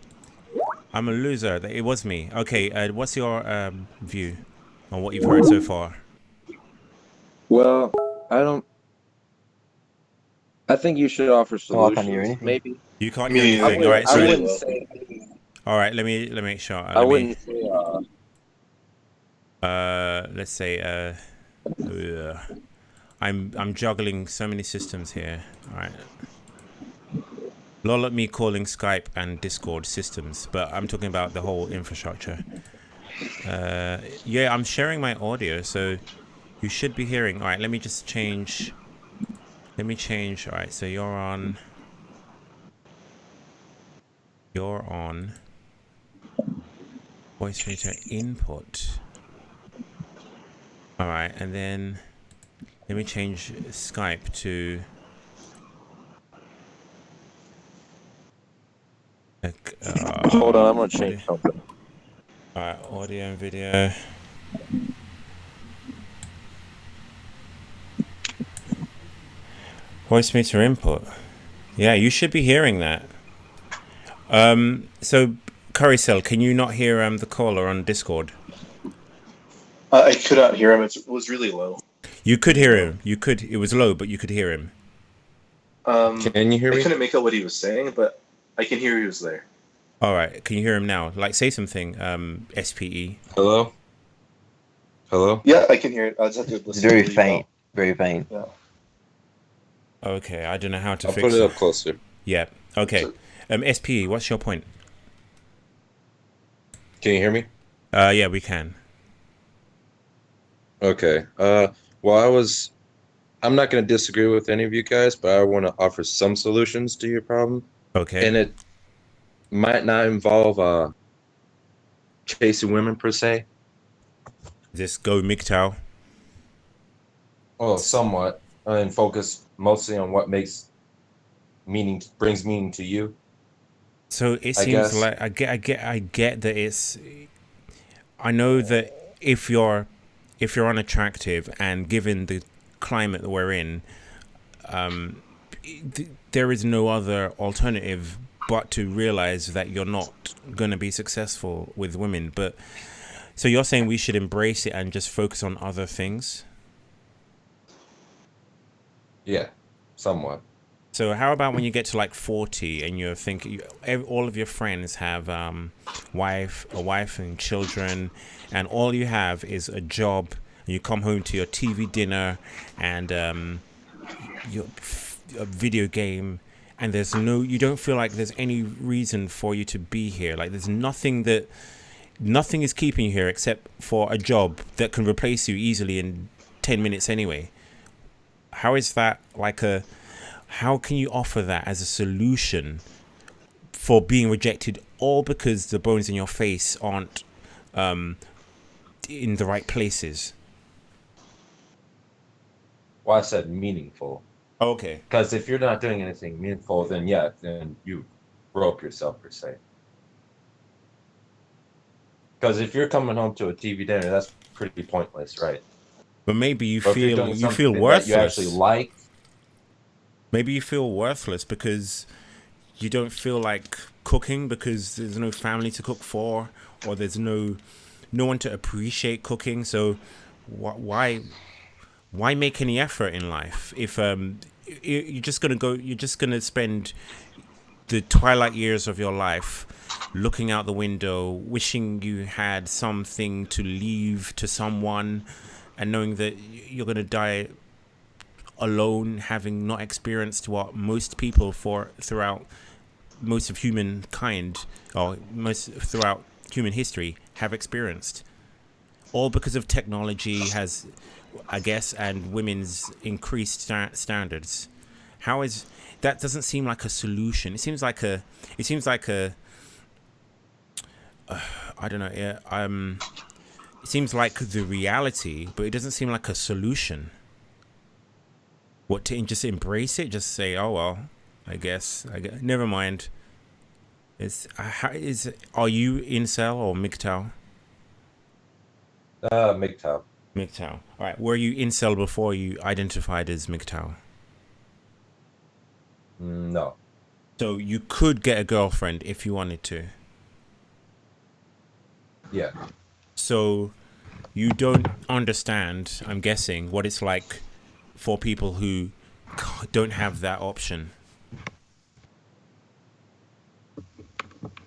I'm a loser. It was me. Okay, what's your view on what you've heard so far? Well, I think you should offer solutions. Oh, I can't hear anything. Maybe. You can't hear anything. All right, I wouldn't say. All right, let me make sure. I wouldn't say. Let's say. I'm juggling so many systems here. All right. Lol at me calling Skype and Discord systems, but I'm talking about the whole infrastructure. Yeah, I'm sharing my audio, so you should be hearing. All right, let me just change. Let me change. All right, so you're on. Voice meter input. All right, and then let me change Skype to. Hold on, I'm gonna change something. Alright, audio and video. Voice meter input. Yeah, you should be hearing that. So Curry Cell, can you not hear the caller on Discord? I could not hear him. It was really low. You could hear him. You could. It was low, but you could hear him. Can you hear me? I couldn't make out what he was saying, but I can hear he was there. All right. Can you hear him now? Like, say something. SPE. Hello. Hello. Yeah, I can hear it. I just have to listen. It's very faint. Very faint. Yeah. Okay, I don't know how to I'll fix put it up closer. Yeah. Okay. SPE, what's your point? Can you hear me? Yeah, we can. Okay. Well, I'm not going to disagree with any of you guys, but I want to offer some solutions to your problem. Okay. And it might not involve chasing women per se. Just go MGTOW. Well, somewhat, and focus mostly on what brings meaning to you. So it seems like I get that it's. I know that if you're unattractive, and given the climate that we're in, there is no other alternative but to realize that you're not going to be successful with women. But so you're saying we should embrace it and just focus on other things? Yeah, somewhat. So how about when you get to like 40 and you're thinking all of your friends have a wife and children, and all you have is a job, and you come home to your TV dinner and your video game, and you don't feel like there's any reason for you to be here. Like there's nothing is keeping you here except for a job that can replace you easily in 10 minutes anyway. How is that how can you offer that as a solution for being rejected, all because the bones in your face aren't in the right places? Well, I said meaningful. Okay. Because if you're not doing anything meaningful, then you broke yourself per se. Because if you're coming home to a TV dinner, that's pretty pointless, right? But maybe you feel worthless. You actually like. Maybe you feel worthless because you don't feel like cooking because there's no family to cook for, or there's no one to appreciate cooking. So why make any effort in life if you're just gonna spend the twilight years of your life looking out the window, wishing you had something to leave to someone, and knowing that you're gonna die alone, having not experienced what most people throughout most of humankind, or throughout human history, have experienced, all because of technology has, I guess, and women's increased standards. How is that? Doesn't seem like a solution. It seems like a I don't know. seems like the reality, but it doesn't seem like a solution. What, to just embrace it? Just say, oh well, I guess. Never mind. Are you incel or MGTOW? MGTOW. MGTOW. All right. Were you incel before you identified as MGTOW? No. So you could get a girlfriend if you wanted to. Yeah. So you don't understand, I'm guessing, what it's like for people who don't have that option.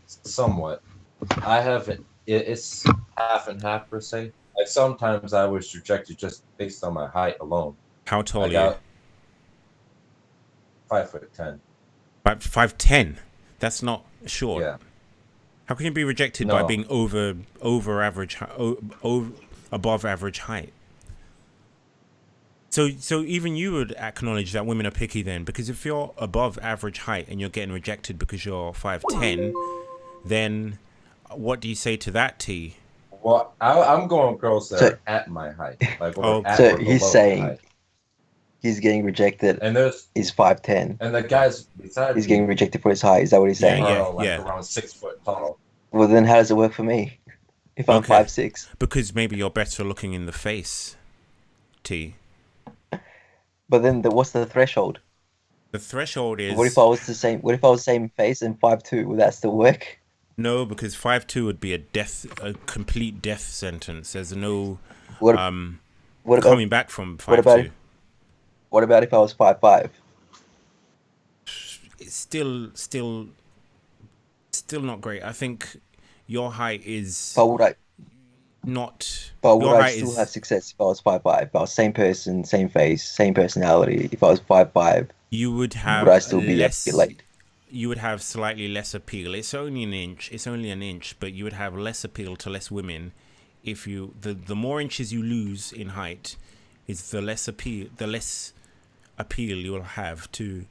Somewhat. I haven't. It's half and half per se. Like sometimes I was rejected just based on my height alone. How tall are you? 5'10". 5'10". That's not short. Yeah. How can you be rejected by being above average height? So even you would acknowledge that women are picky then, because if you're above average height and you're getting rejected because you're 5'10", then what do you say to that, T? Well, I'm going girls that are at my height. Like, so he's saying he's getting rejected. And he's 5'10". And the guys beside he's getting rejected for his height. Is that what he's saying? Around 6 foot tall. Well, then how does it work for me if I'm 5'6"? Because maybe you're better looking in the face, T. But then what's the threshold? The threshold is... What if I was the same? What if I was same face and 5'2"? Would that still work? No, because 5'2" would be a complete death sentence. There's no coming back from 5'2". What about if I was 5'5"? It's still not great. I think your height is... But would I... Not... But would I still have success if I was 5'5"? If I was same person, same face, same personality, if I was 5'5", you would have... Would I still be late? You would have slightly less appeal. It's only an inch. It's only an inch, but you would have less appeal to less women if you... The more inches you lose in height is the less appeal you will have to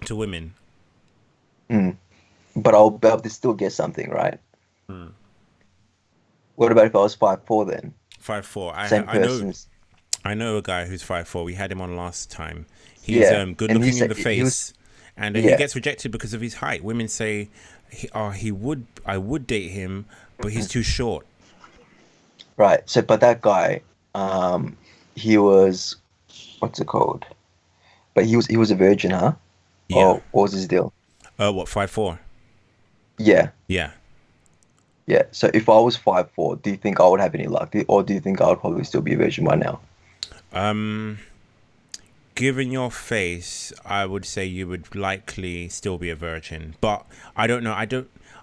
to women. But I'll be able to still get something, right? What about if I was 5'4" then? 5'4". I know a guy who's 5'4". We had him on last time. He's good looking in the face, and he gets rejected because of his height. Women say, I would date him, but he's too short. Right. So, but that guy, he was, what's it called? But he was a virgin, huh? Yeah. Or what was his deal? What, 5'4"? Yeah. Yeah. Yeah. So if I was 5'4", do you think I would have any luck? Or do you think I would probably still be a virgin right now? Given your face, I would say you would likely still be a virgin. But I don't know.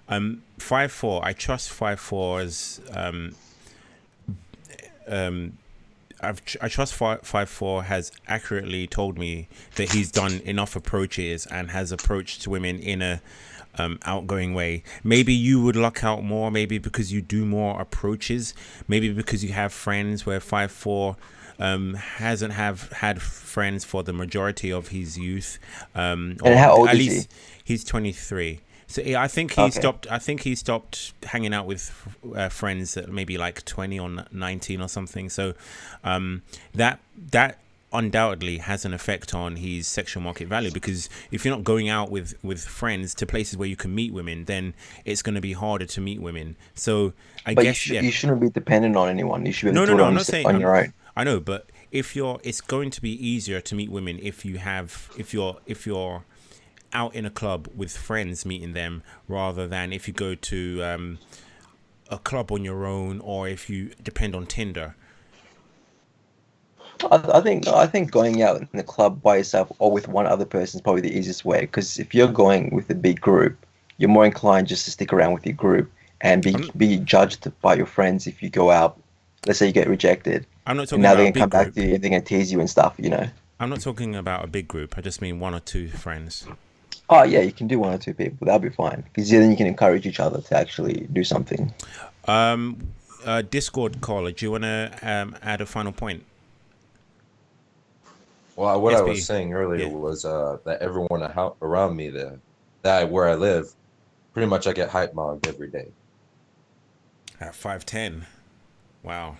5'4", I trust 5'4"s. I trust 5'4" has accurately told me that he's done enough approaches and has approached women in a outgoing way. Maybe you would luck out more, maybe because you do more approaches, maybe because you have friends where 5'4" hasn't had friends for the majority of his youth. And how old is he? He's 23. So yeah, I think he stopped. I think he stopped hanging out with friends at maybe like 20 or 19 or something. So that undoubtedly has an effect on his sexual market value, because if you're not going out with friends to places where you can meet women, then it's going to be harder to meet women. So I guess you shouldn't be dependent on anyone. You should be I'm not saying on your own. I know, but it's going to be easier to meet women if you're out in a club with friends meeting them, rather than if you go to a club on your own, or if you depend on Tinder. I think going out in the club by yourself or with one other person is probably the easiest way, because if you're going with a big group, you're more inclined just to stick around with your group and be judged by your friends if you go out. Let's say you get rejected. I'm not talking now about they're a gonna come big back group. to you and they're gonna tease you and stuff, you know. I'm not talking about a big group. I just mean one or two friends. Oh yeah, you can do one or two people. That'll be fine, because then you can encourage each other to actually do something. Discord caller, do you want to add a final point? Well, what I was saying earlier was that everyone around me where I live, pretty much I get hype mogged every day. At 5'10". Wow.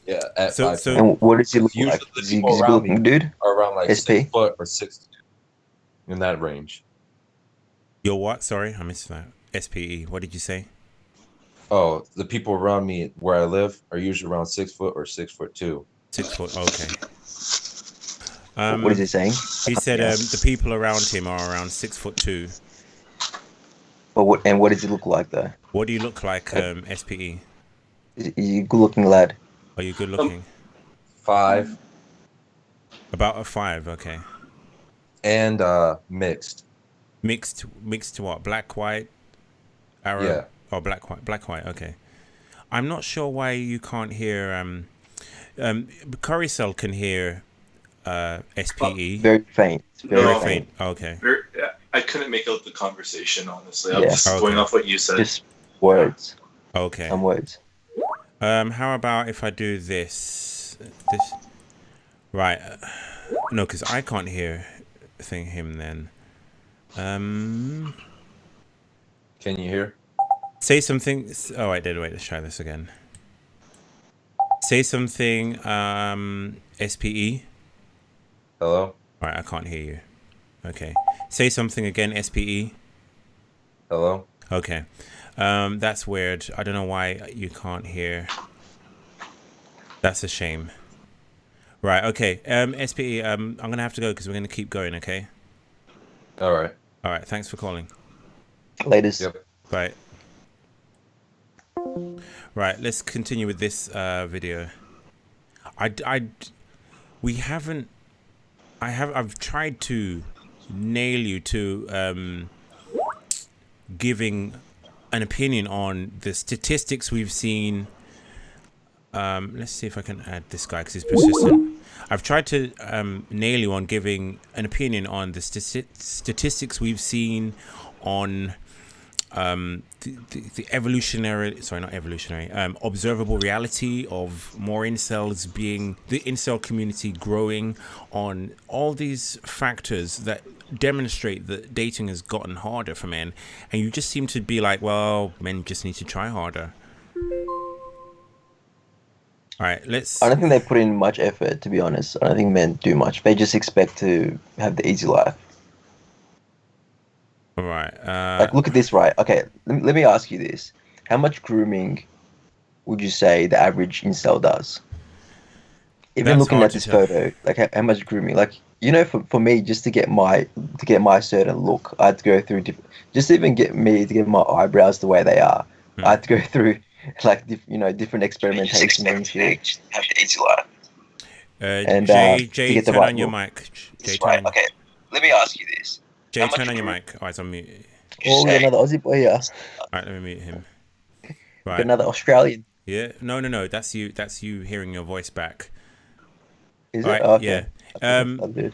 Yeah, at So 5'10". And what does he look Usually like? the Is he people good around looking me dude? are around like SP? 6 foot or 6'2", in that range. you're what? Sorry, I missed that. SPE. What did you say? Oh, the people around me where I live are usually around 6 foot or 6'2". 6 foot. Okay. What is he saying? He said the people around him are around 6'2". But what does he look like though? What do you look like, SPE? Is he a good looking lad? Are you good looking? 5 About a 5. Okay. and mixed. Mixed to what? Black, white, Arab? Yeah. Oh, black, white. Okay. I'm not sure why you can't hear. Curry Cell can hear SPE. Very faint. No. Faint. Okay. I couldn't make out the conversation, honestly. I'm Yeah. just going off what you said. Just words. Okay. Some words. How about if I do this? Right. No, because I can't hear him then. Can you hear? Say something. Oh, I did. Wait, let's try this again. Say something. SPE. Hello? All right, I can't hear you. Okay. Say something again. SPE. Hello? Okay. That's weird. I don't know why you can't hear. That's a shame. Right. Okay. SPE. I'm gonna have to go because we're gonna keep going. Okay. All right. All right. Thanks for calling. Latest. Yep. Bye. Right. Let's continue with this video. I've tried to nail you to giving an opinion on the statistics we've seen. Let's see if I can add this guy because he's persistent. I've tried to nail you on giving an opinion on the statistics we've seen on the evolutionary, sorry, not evolutionary, observable reality of more incels being, the incel community growing, on all these factors that demonstrate that dating has gotten harder for men, and you just seem to be like, well, men just need to try harder. All right, let's. I don't think they put in much effort, to be honest. I don't think men do much. They just expect to have the easy life. All right. Like, look at this, right? Okay, let me ask you this: how much grooming would you say the average incel does? Even That's looking hard at to this tell. photo, like how much grooming? Like, you know, for me, just to get my certain look, I had to go through just to even get me to get my eyebrows the way they are. I had to go through like different experimentation and shit. Have the easy life. And Jay, turn on your mic. Jay, turn on. Okay, let me ask you this. Jay, turn on your mic. Oh, it's on mute. Oh, we got another Aussie boy here. All right, let me mute him. Right. Got another Australian. Yeah. No. That's you. That's you hearing your voice back. Is All it? right, Oh, okay. yeah. All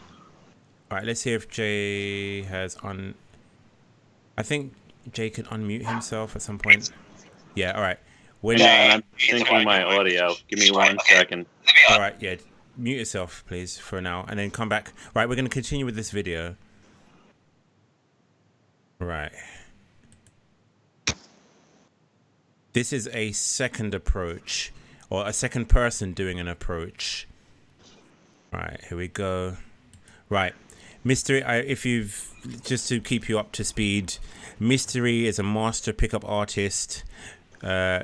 right. Let's see if Jay has I think Jay could unmute himself at some point. Yeah. All right. I'm syncing my audio. Give me 1 second. All right. Yeah. Mute yourself, please, for now, and then come back. Right. We're going to continue with this video. Right. This is a second approach, or a second person doing an approach. Right, here we go. Right, Mystery, just to keep you up to speed, Mystery is a master pickup artist who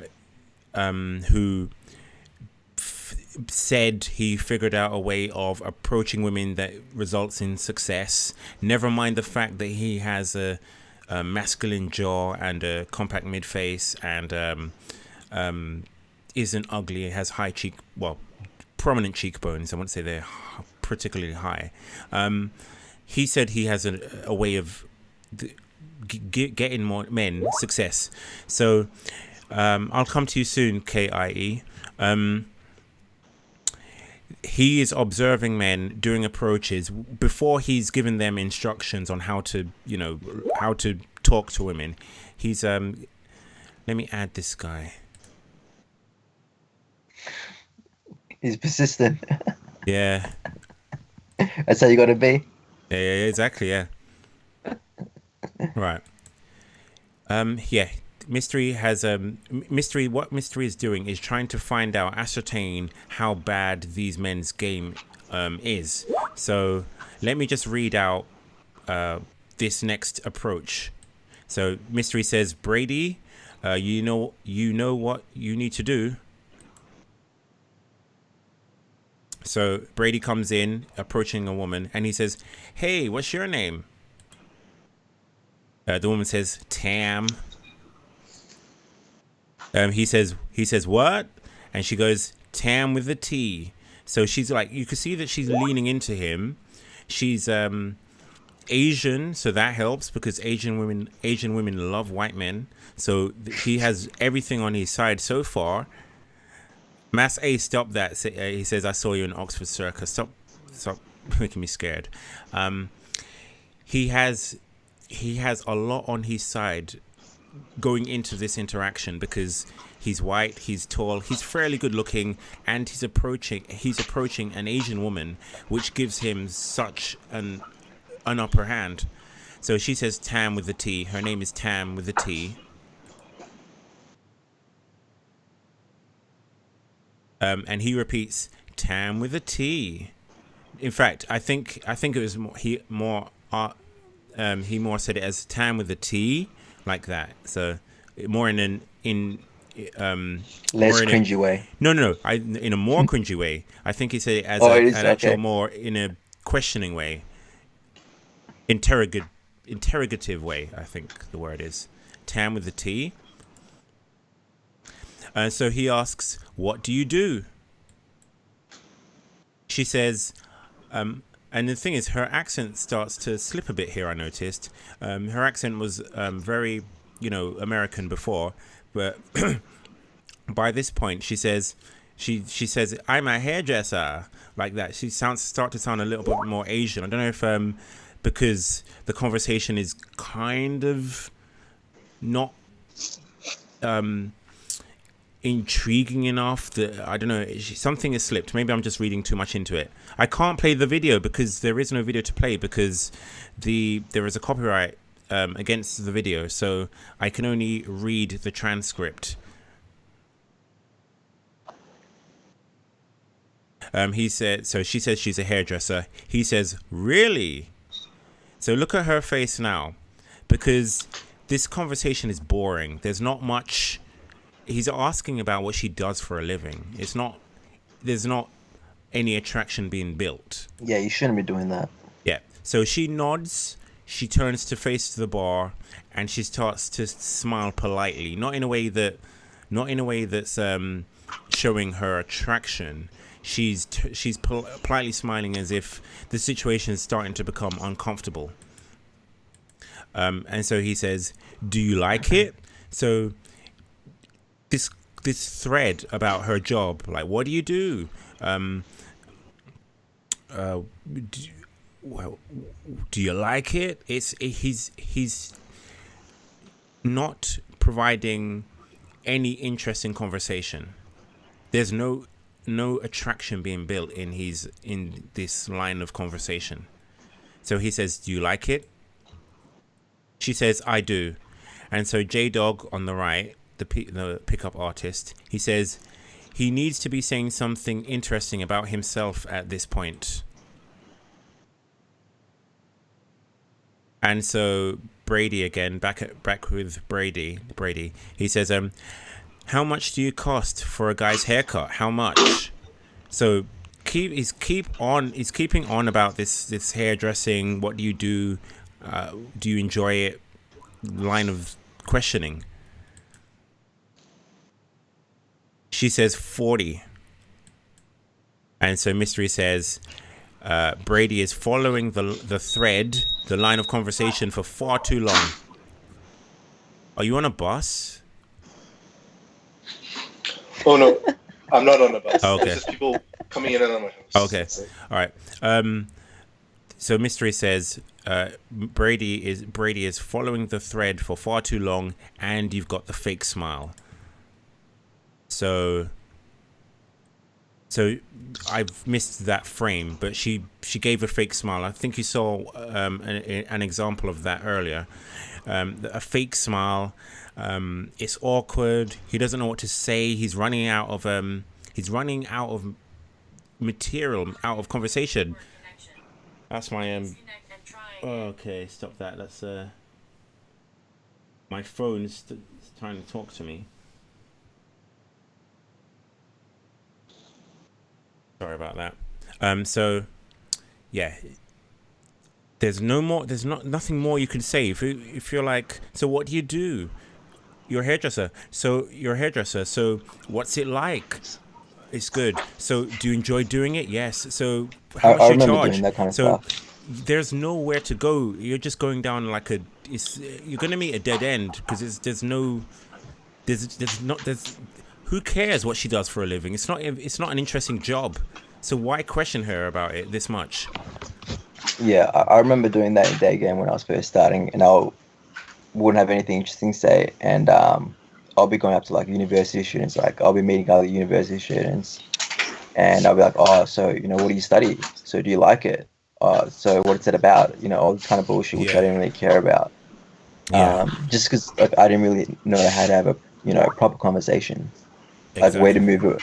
said he figured out a way of approaching women that results in success. Never mind the fact that he has a masculine jaw and a compact mid face and isn't ugly, has prominent cheekbones. I wouldn't say they're particularly high. He said he has a way of getting more men success. So I'll come to you soon, KIE. He is observing men doing approaches before he's given them instructions on how to talk to women. He's let me add this guy. He's persistent. Yeah. That's how you gotta be. Yeah, exactly, yeah. Right. Yeah, Mystery has Mystery. What Mystery is doing is trying to find out, ascertain how bad these men's game is. So let me just read out this next approach. So Mystery says, Brady, you know what you need to do. So Brady comes in, approaching a woman, and he says, "Hey, what's your name?" The woman says, "Tam." He says, "What?" And she goes, "Tam with a T." So she's like, you can see that she's leaning into him. She's Asian, so that helps because Asian women love white men. So he has everything on his side so far. Mass A, stop that. He says, "I saw you in Oxford Circus." Stop making me scared. He has a lot on his side going into this interaction because he's white, he's tall, he's fairly good looking, and he's approaching an Asian woman, which gives him such an upper hand. So she says Tam with the T. Her name is Tam with the T. And he repeats Tam with a T. In fact, I think it was he more said it as Tam with a T, like that. So more in less cringy way. No. In a more cringy way. I think he said it as an actual more in a questioning way, interrogative way. I think the word is Tam with the T. So he asks, "What do you do?" She says, and the thing is, her accent starts to slip a bit here, I noticed. Her accent was very, American before, but by this point, she says, "I'm a hairdresser," like that. She start to sound a little bit more Asian. I don't know if because the conversation is kind of not intriguing enough that I don't know, something has slipped. Maybe I'm just reading too much into it. I can't play the video because there is no video to play because there is a copyright against the video, so I can only read the transcript. She says she's a hairdresser. He says, "Really?" So look at her face now, because this conversation is boring. There's not much. He's asking about what she does for a living. There's not any attraction being built. Yeah, you shouldn't be doing that. Yeah. So she nods, she turns to face the bar, and she starts to smile politely. Not in a way that's showing her attraction. She's politely smiling as if the situation is starting to become uncomfortable. And so he says, "Do you like it?" So this thread about her job, like, what do you do? Do you like it? He's not providing any interesting conversation. There's no attraction being built in this line of conversation. So he says, "Do you like it?" She says, "I do." And so J-Dog on the right, the pickup artist, he says he needs to be saying something interesting about himself at this point. And so Brady again, back with Brady, he says, "How much do you cost for a guy's haircut? How much?" So he's keeping on about this hairdressing. What do you do? Do you enjoy it? Line of questioning. She says 40. And so Mystery says, Brady is following the thread, the line of conversation for far too long. Are you on a bus? Oh, no. I'm not on a bus. Oh, okay. It's just people coming in and out of my house. Okay. All right. So Mystery says, Brady is following the thread for far too long, and you've got the fake smile. So So I've missed that frame, but she gave a fake smile. I think you saw an example of that earlier. A fake smile. It's awkward. He doesn't know what to say. He's running out of material, out of conversation. That's my okay, stop that. That's my phone's trying to talk to me. Sorry about that. So yeah, there's nothing more you can say. If you're like, so what do you do? You're a hairdresser. So you're a hairdresser. So what's it like? It's good. So do you enjoy doing it? Yes. So how much you charge? Doing that kind of so stuff. There's nowhere to go. You're just going down like you're gonna meet a dead end because there's who cares what she does for a living? It's not an interesting job. So why question her about it this much? Yeah, I remember doing that in Daygame when I was first starting, and I wouldn't have anything interesting to say, and I'll be going up to like university students, like I'll be meeting other university students, and I'll be like, oh, so what do you study? So do you like it? So what's it about? All this kind of bullshit which I didn't really care about. Just because I didn't really know how to have a proper conversation, like way to move it,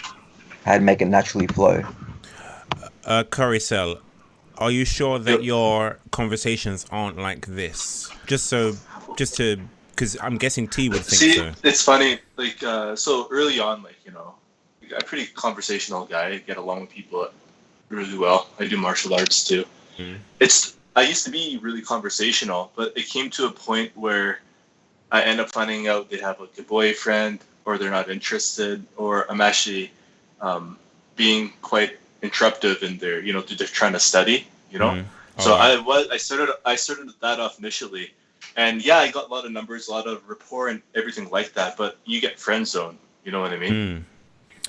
how to make it naturally flow. Currycell, are you sure that your conversations aren't like this? Just to, because I'm guessing T would think so. It's funny. Like, so early on, like, I'm a pretty conversational guy. I get along with people really well. I do martial arts too. I used to be really conversational, but it came to a point where I end up finding out they have like a boyfriend, or they're not interested, or I'm actually being quite interruptive in their, they're trying to study, So I started that off initially, and yeah, I got a lot of numbers, a lot of rapport, and everything like that. But you get friend zone, you know what I mean?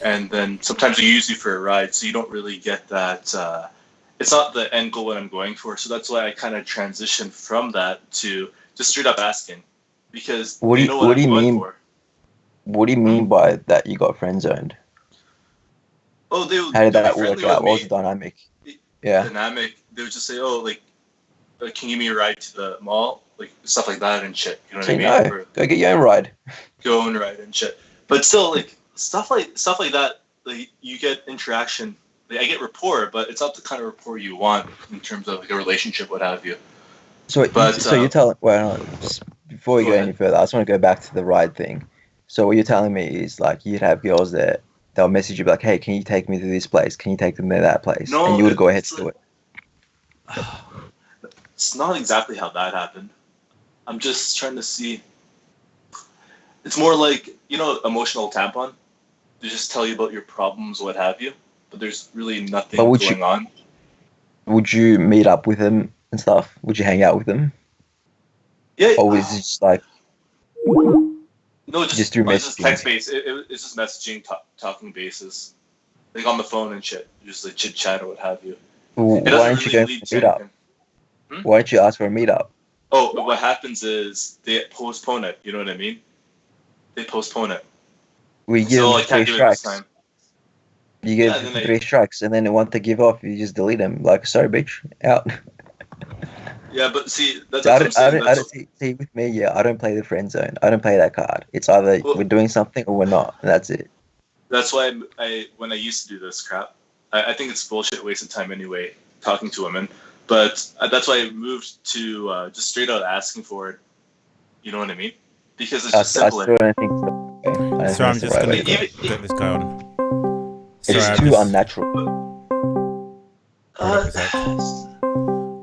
And then sometimes you use you for a ride, so you don't really get that. It's not the end goal that I'm going for. So that's why I kind of transitioned from that to just straight up asking, because what do you mean by that? You got friend zoned? Oh, how did that work out? What was the dynamic? Yeah. Dynamic. They would just say, "Oh, like, can you give me a ride to the mall?" Like stuff like that and shit. You know what I mean? No, go get your own ride. Go and ride and shit. But still, like stuff like that. Like you get interaction. Like, I get rapport, but it's not the kind of rapport you want in terms of like a relationship, what have you. So you're telling. Well, just before we go any further, I just want to go back to the ride thing. So what you're telling me is like you'd have girls that they'll message you like, "Hey, can you take me to this place? Can you take them to that place?" No, and you would go ahead to do it. It's not exactly how that happened. I'm just trying to see. It's more like, emotional tampon. They just tell you about your problems, what have you, but there's really nothing going on. Would you meet up with them and stuff? Would you hang out with them? Yeah. Or was it just like... No, just through messaging. It's just text based. It's just messaging, talking basis, like on the phone and shit. Just like chit chat or what have you. Why don't you go for a meetup? Why don't you ask for a meetup? Oh, but what happens is they postpone it. You know what I mean? They postpone it. We give them 3 strikes. You give them 3 strikes, and then once they give off, you just delete them. Like, sorry, bitch, out. Yeah, but see, that's what I'm saying. See, with me, yeah, I don't play the friend zone. I don't play that card. It's either we're doing something or we're not, and that's it. That's why when I used to do this crap, I think it's bullshit, waste of time anyway, talking to women. But that's why I moved to just straight out asking for it. You know what I mean? Because it's just simpler. I still don't think so. Okay. So I'm just going to get this guy on. It's too unnatural.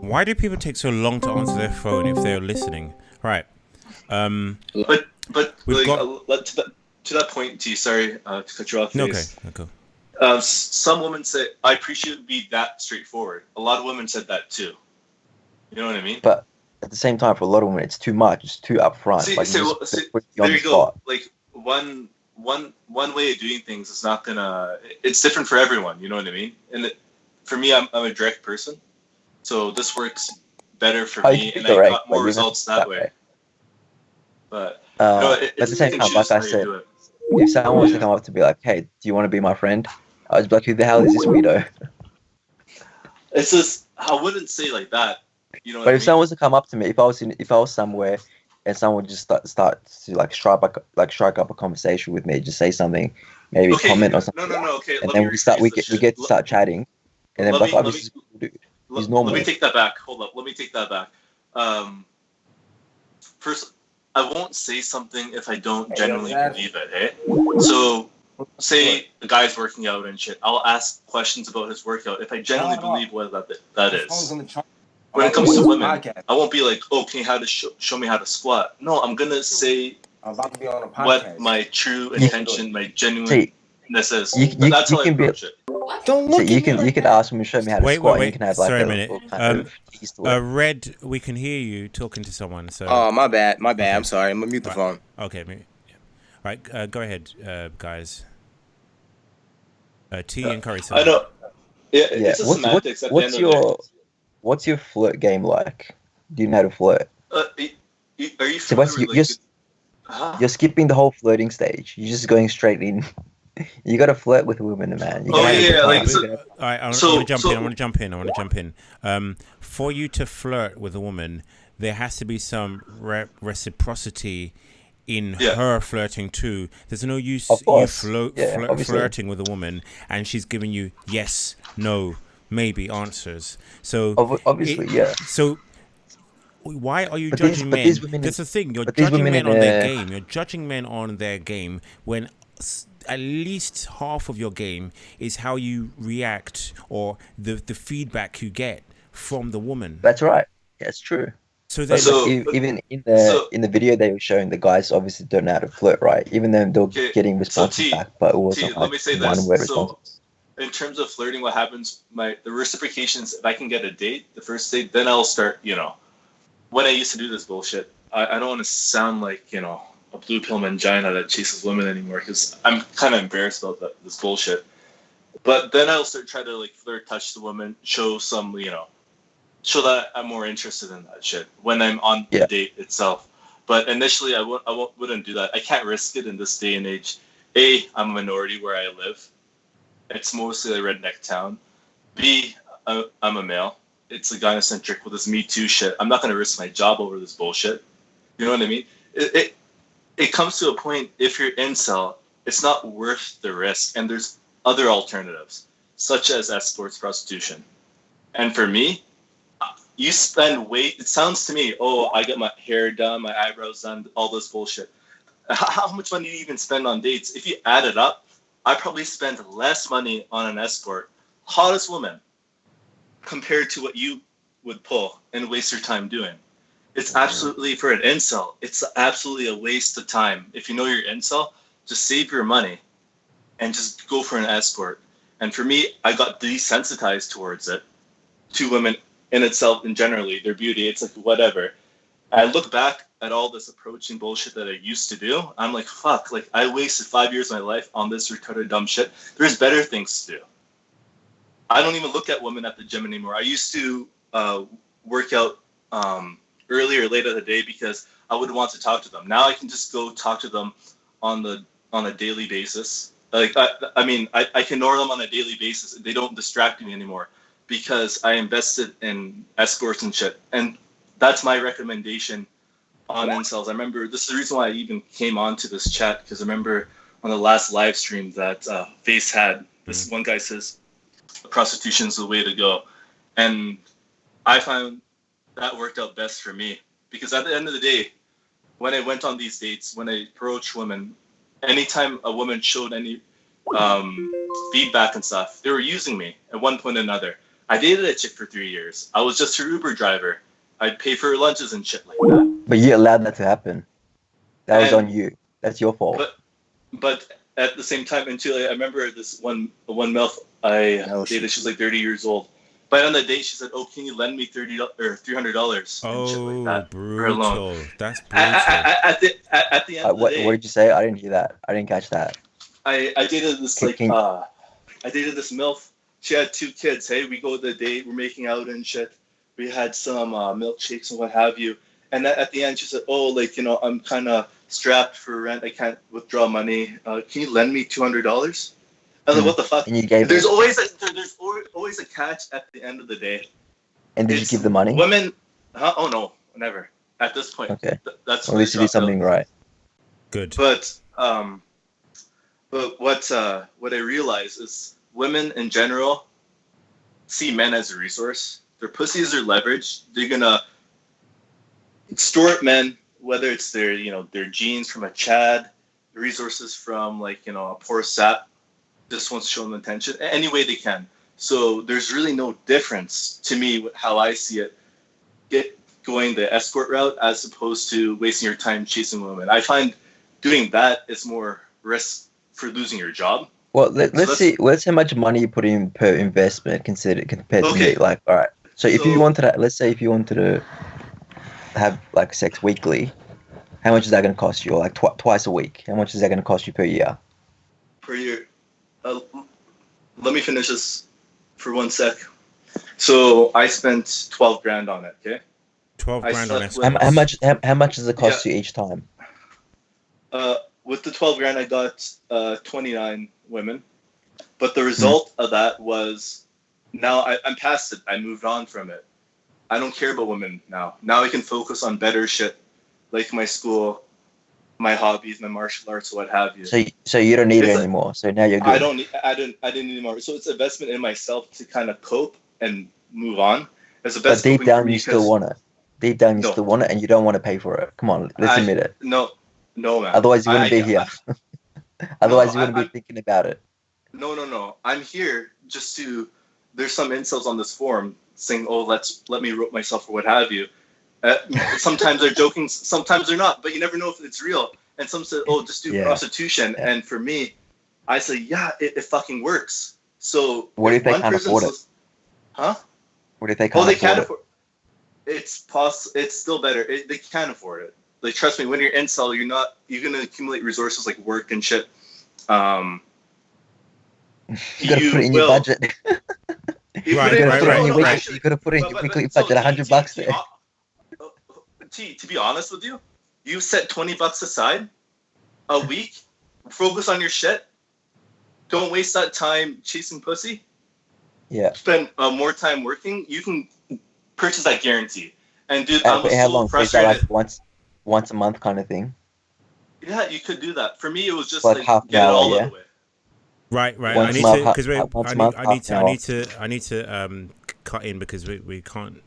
Why do people take so long to answer their phone if they're listening? Right. But like, to that point, T, sorry to cut you off. Okay, go. Some women say, I appreciate it would be that straightforward. A lot of women said that too. You know what I mean? But at the same time, for a lot of women, it's too much. It's too upfront. There you go. Like one way of doing things is not gonna. It's different for everyone. You know what I mean? And for me, I'm a direct person, so this works better for me, and I got more results that way. But at the same time, like I said, if someone wants to come up to be like, "Hey, do you want to be my friend?" I was like, who the hell is this weirdo? It's just I wouldn't say like that. You know what But I if mean? someone was to come up to me, if I was somewhere and someone would just start to like strike up a conversation with me, just say something, maybe Okay, comment or something, no. Okay, and let then me we rephrase get to start chatting, and then Let like, me oh, let this is me a dude. He's let normal. me take that back. Hold up. Let me take that back. First, I won't say something if I don't genuinely believe it. Hey, so say the guy's working out and shit. I'll ask questions about his workout if I genuinely believe what that is. When it comes to women, I won't be like, "Oh, can you show me how to squat?" No, I'm gonna say what my true intention, my genuineness is. That's how I approach it. Don't look you can ask him and show me how to squat. And you Wait. can have like Sorry a a minute. little kind of tease to it. Red, we can hear you talking to someone. So. Oh, my bad. Okay. I'm sorry. I'm gonna mute the phone. Okay. Yeah. All right. Go ahead, guys. T and Curry. I know. Yeah. It's a semantics. What's your flirt game like? Do you know how to flirt? Are you familiar with you're skipping the whole flirting stage. You're just going straight in. You got to flirt with women, man. You All right, I want to jump in. For you to flirt with a woman, there has to be some reciprocity in her flirting too. There's no use you flirting with a woman and she's giving you yes, no, maybe answers. So obviously, So why are you judging men? That's the thing. You're judging men on their game. You're judging men on their game when at least half of your game is how you react or the feedback you get from the woman. That's right. That's true. So then, even in the video they were showing, the guys obviously don't know how to flirt, right? Even though they're getting responses back, but it wasn't let me say this. one-word responses. In terms of flirting, what happens? The reciprocations. If I can get a date, the first date, then I'll start. When I used to do this bullshit, I don't want to sound like a blue pill mangina that chases women anymore because I'm kind of embarrassed about this bullshit. But then I'll start trying to like flirt, touch the woman, show some, show that I'm more interested in that shit when I'm on the date itself. But initially, I wouldn't do that. I can't risk it in this day and age. I'm a minority where I live. It's mostly a redneck town. B, I'm a male. It's a gynocentric with this Me Too shit. I'm not going to risk my job over this bullshit. You know what I mean? It comes to a point, if you're incel, it's not worth the risk. And there's other alternatives, such as escorts, prostitution. And for me, you spend it sounds to me, I get my hair done, my eyebrows done, all this bullshit. How much money do you even spend on dates? If you add it up, I probably spend less money on an escort, hottest woman, compared to what you would pull and waste your time doing. It's absolutely, for an incel, it's absolutely a waste of time. If you know you're incel, just save your money and just go for an escort. And for me, I got desensitized towards it, to women in itself and generally, their beauty. It's like, whatever. I look back at all this approaching bullshit that I used to do. I'm like, fuck, like I wasted 5 years of my life on this retarded dumb shit. There's better things to do. I don't even look at women at the gym anymore. I used to work out early or late of the day because I would want to talk to them. Now I can just go talk to them on a daily basis. Like I can ignore them on a daily basis. They don't distract me anymore because I invested in escorts and shit. And that's my recommendation on incels. I remember this is the reason why I even came onto this chat, because I remember on the last live stream that Face had, this one guy says prostitution is the way to go. And I found that worked out best for me, because at the end of the day, when I went on these dates, when I approached women, anytime a woman showed any feedback and stuff, they were using me at one point or another. I dated a chick for 3 years. I was just her Uber driver. I'd pay for her lunches and shit like that. But you allowed that to happen. That was on you. That's your fault. But at the same time, until I remember this one MILF I dated, she was like 30 years old. But on the date, she said, "Oh, can you lend me $300 and shit like that for a loan?" That's brutal. At the end of the day, what did you say? I didn't hear that. I didn't catch that. I dated this I dated this MILF. She had 2 kids. Hey, we go to the date, we're making out and shit. We had some milkshakes and what have you. And at the end, she said, "Oh, like, I'm kind of strapped for rent. I can't withdraw money. Can you lend me $200? I was like, what the fuck? And you gave there's it. always a catch at the end of the day. And did you give the money? Women, oh no, never. At this point, Okay. That's at least you did something right. Good. But what I realize is women in general see men as a resource. Their pussies are leverage. They're gonna extort men, whether it's their genes from a Chad, resources from a poor sap, just wants to show them attention any way they can. So there's really no difference to me with how I see it. Going the escort route as opposed to wasting your time chasing women. I find doing that is more risk for losing your job. Well, let's see how much money you put in per investment compared to me. Like, all right. So if you wanted to, let's say if you wanted to have like sex weekly, how much is that going to cost you? Or like twice a week? How much is that going to cost you per year? Per year. Let me finish this for 1 sec. So I spent 12 grand on it. Okay. 12 grand on escorts. How much does it cost you each time? With the 12 grand, I got 29 women, but the result of that was now I'm past it. I moved on from it. I don't care about women now. Now I can focus on better shit, like my school, my hobbies, my martial arts, what have you. So you don't need it anymore. So now you're good. I didn't need anymore. So it's investment in myself to kind of cope and move on. But deep down, you still want it. Deep down, you still want it, and you don't want to pay for it. Come on, let's admit it. No, man. Otherwise, you wouldn't be here. Otherwise, you wouldn't be thinking about it. No. I'm here just to. There's some incels on this forum saying, "Oh, let me rope myself," or what have you. Sometimes they're joking, sometimes they're not, but you never know if it's real. And some said, "Oh, just do prostitution." Yeah. And for me, I say, "Yeah, it fucking works." So what if they can't afford it? Huh? What if they can't afford it? It's still better. They can afford it. Like, trust me, when you're incel, you're gonna accumulate resources like work and shit. You gotta put it in your budget. Right. You gotta put it in your weekly budget. $100 there. To be honest with you, you set $20 aside a week. Focus on your shit. Don't waste that time chasing pussy. Yeah. Spend more time working. You can purchase that guarantee. And dude, how long? Is that like once a month kind of thing? Yeah, you could do that. For me, it was just like half get it all out of the way. Right. I need to cut in because we can't.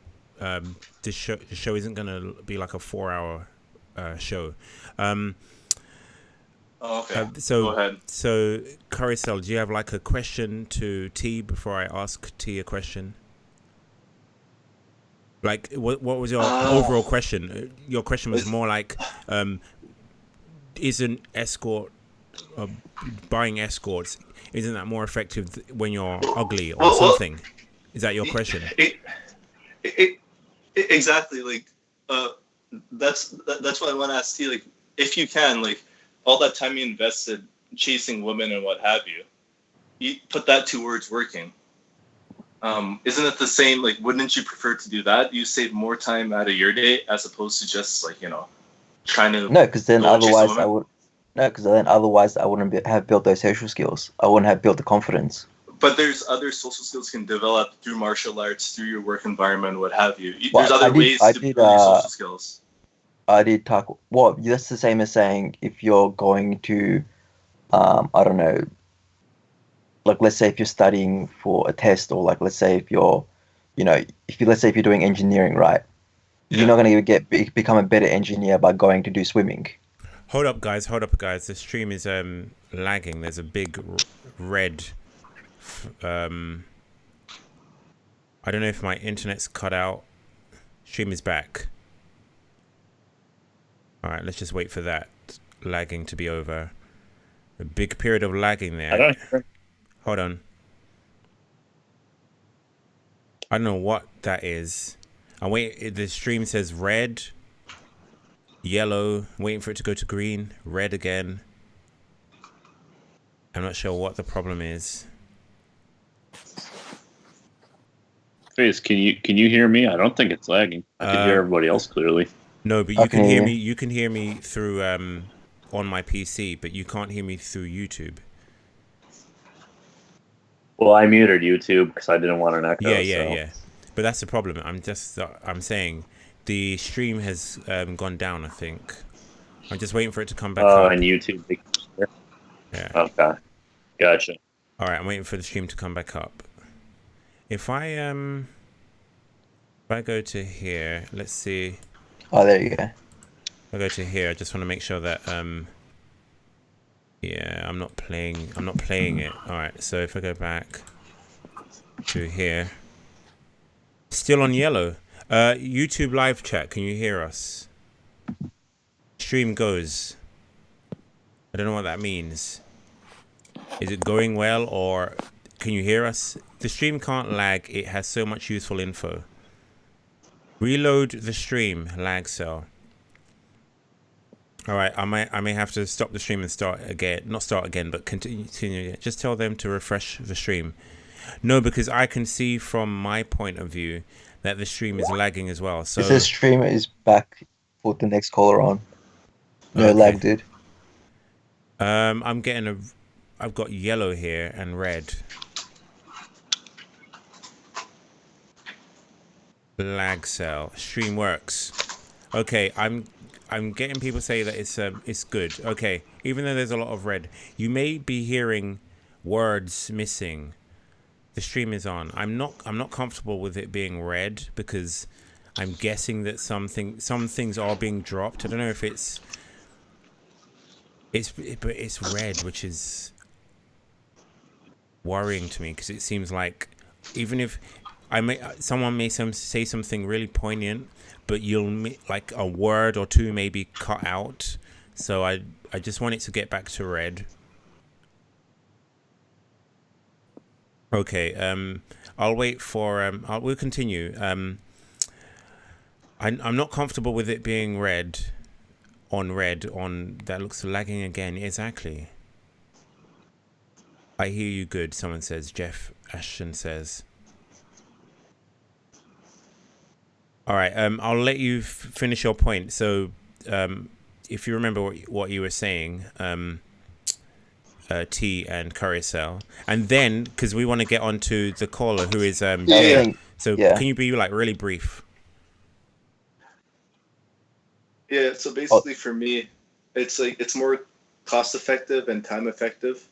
This show isn't gonna be like a 4-hour show. Okay. So go ahead. So Carousel, do you have like a question to T before I ask T a question? Like, what was your overall question? Your question was more like, isn't buying escorts, isn't that more effective when you're ugly or something? Is that your question? Exactly. Like, that's what I want to ask T. Like, if you can, like, all that time you invested chasing women and what have you, you put that towards working. Isn't it the same? Like, wouldn't you prefer to do that? You save more time out of your day as opposed to just like, trying to. No, because then otherwise I would. No, because then otherwise I wouldn't have built those social skills. I wouldn't have built the confidence. But there's other social skills you can develop through martial arts, through your work environment, what have you. There's other ways to build your social skills. I did talk. Well, that's the same as saying if you're going to, I don't know. Like, let's say if you're studying for a test, or like, let's say if you're, let's say if you're doing engineering, right? Yeah. You're not going to become a better engineer by going to do swimming. Hold up, guys. The stream is lagging. There's a big red. I don't know if my internet's cut out. Stream is back. All right, let's just wait for that lagging to be over. A big period of lagging there. Hold on. I don't know what that is. The stream says red, yellow, waiting for it to go to green, red again. I'm not sure what the problem is. Face, can you hear me? I don't think it's lagging. I can hear everybody else clearly. No, but you can hear me. You can hear me through on my PC, but you can't hear me through YouTube. Well, I muted YouTube because I didn't want an echo. Yeah. But that's the problem. I'm saying the stream has gone down, I think. I'm just waiting for it to come back up. Oh, and YouTube. Yeah. Okay. Gotcha. All right, I'm waiting for the stream to come back up. If I go to here, let's see. Oh, there you go. I go to here. I just want to make sure that yeah, I'm not playing it. All right, so if I go back to here, still on yellow. YouTube live chat, can you hear us? Stream goes. I don't know what that means. Is it going well, or can you hear us? The stream can't lag. It has so much useful info. Reload the stream, lag cell. All right, I may have to stop the stream and start again. Not start again, but continue. Just tell them to refresh the stream. No, because I can see from my point of view that the stream is lagging as well. So the stream is back. Put the next caller on. No okay. lag, dude. I'm getting I've got yellow here and red. Lag cell. Stream works. Okay, I'm getting people say that it's good. Okay, even though there's a lot of red, you may be hearing words missing. The stream is on. I'm not comfortable with it being red because I'm guessing that some things are being dropped. I don't know if it's red, which is worrying to me because it seems like even if someone may say something really poignant, but like a word or two may be cut out. So I just want it to get back to red. Okay, I'll wait for we'll continue. I'm not comfortable with it being red on that looks lagging again. Exactly. I hear you good, someone says. Jeff Ashton says. All right, I'll let you finish your point. So if you remember what you were saying, T and Carousel, and then because we want to get on to the caller who is Jay. So can you be like really brief? Yeah, so basically for me, it's like it's more cost effective and time effective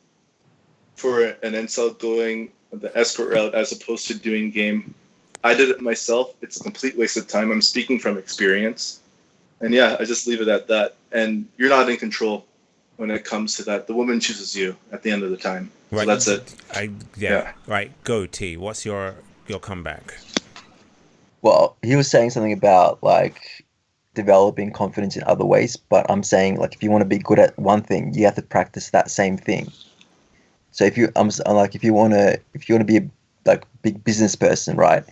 for an incel going the escort route as opposed to doing game. I did it myself. It's a complete waste of time. I'm speaking from experience. And yeah, I just leave it at that. And you're not in control when it comes to that. The woman chooses you at the end of the time. Right. So that's it. Yeah. Right. Go T. What's your comeback? Well, he was saying something about like developing confidence in other ways, but I'm saying like if you want to be good at one thing, you have to practice that same thing. So if you if you want to be a like big business person, right?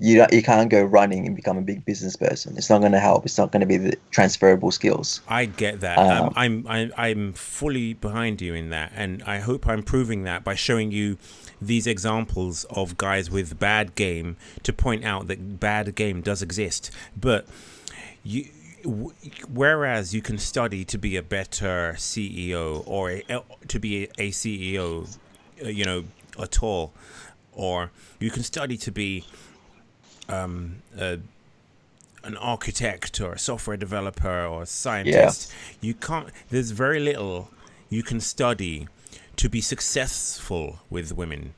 You can't go running and become a big business person. It's not going to help. It's not going to be the transferable skills. I get that. I'm fully behind you in that, and I hope I'm proving that by showing you these examples of guys with bad game to point out that bad game does exist. But whereas you can study to be a better CEO or to be a CEO, at all, or you can study to be an architect or a software developer or a scientist. You can't. There's very little you can study to be successful with women.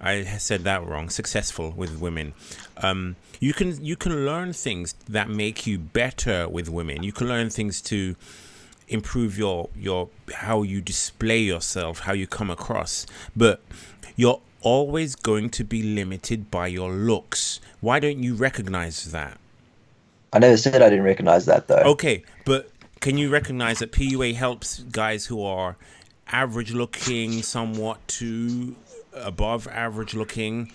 I said that wrong. Successful with women. You can learn things that make you better with women. You can learn things to improve your how you display yourself, how you come across. But you're always going to be limited by your looks. Why don't you recognize that? I never said I didn't recognize that though. Okay, but can you recognize that PUA helps guys who are average looking, somewhat to above average looking,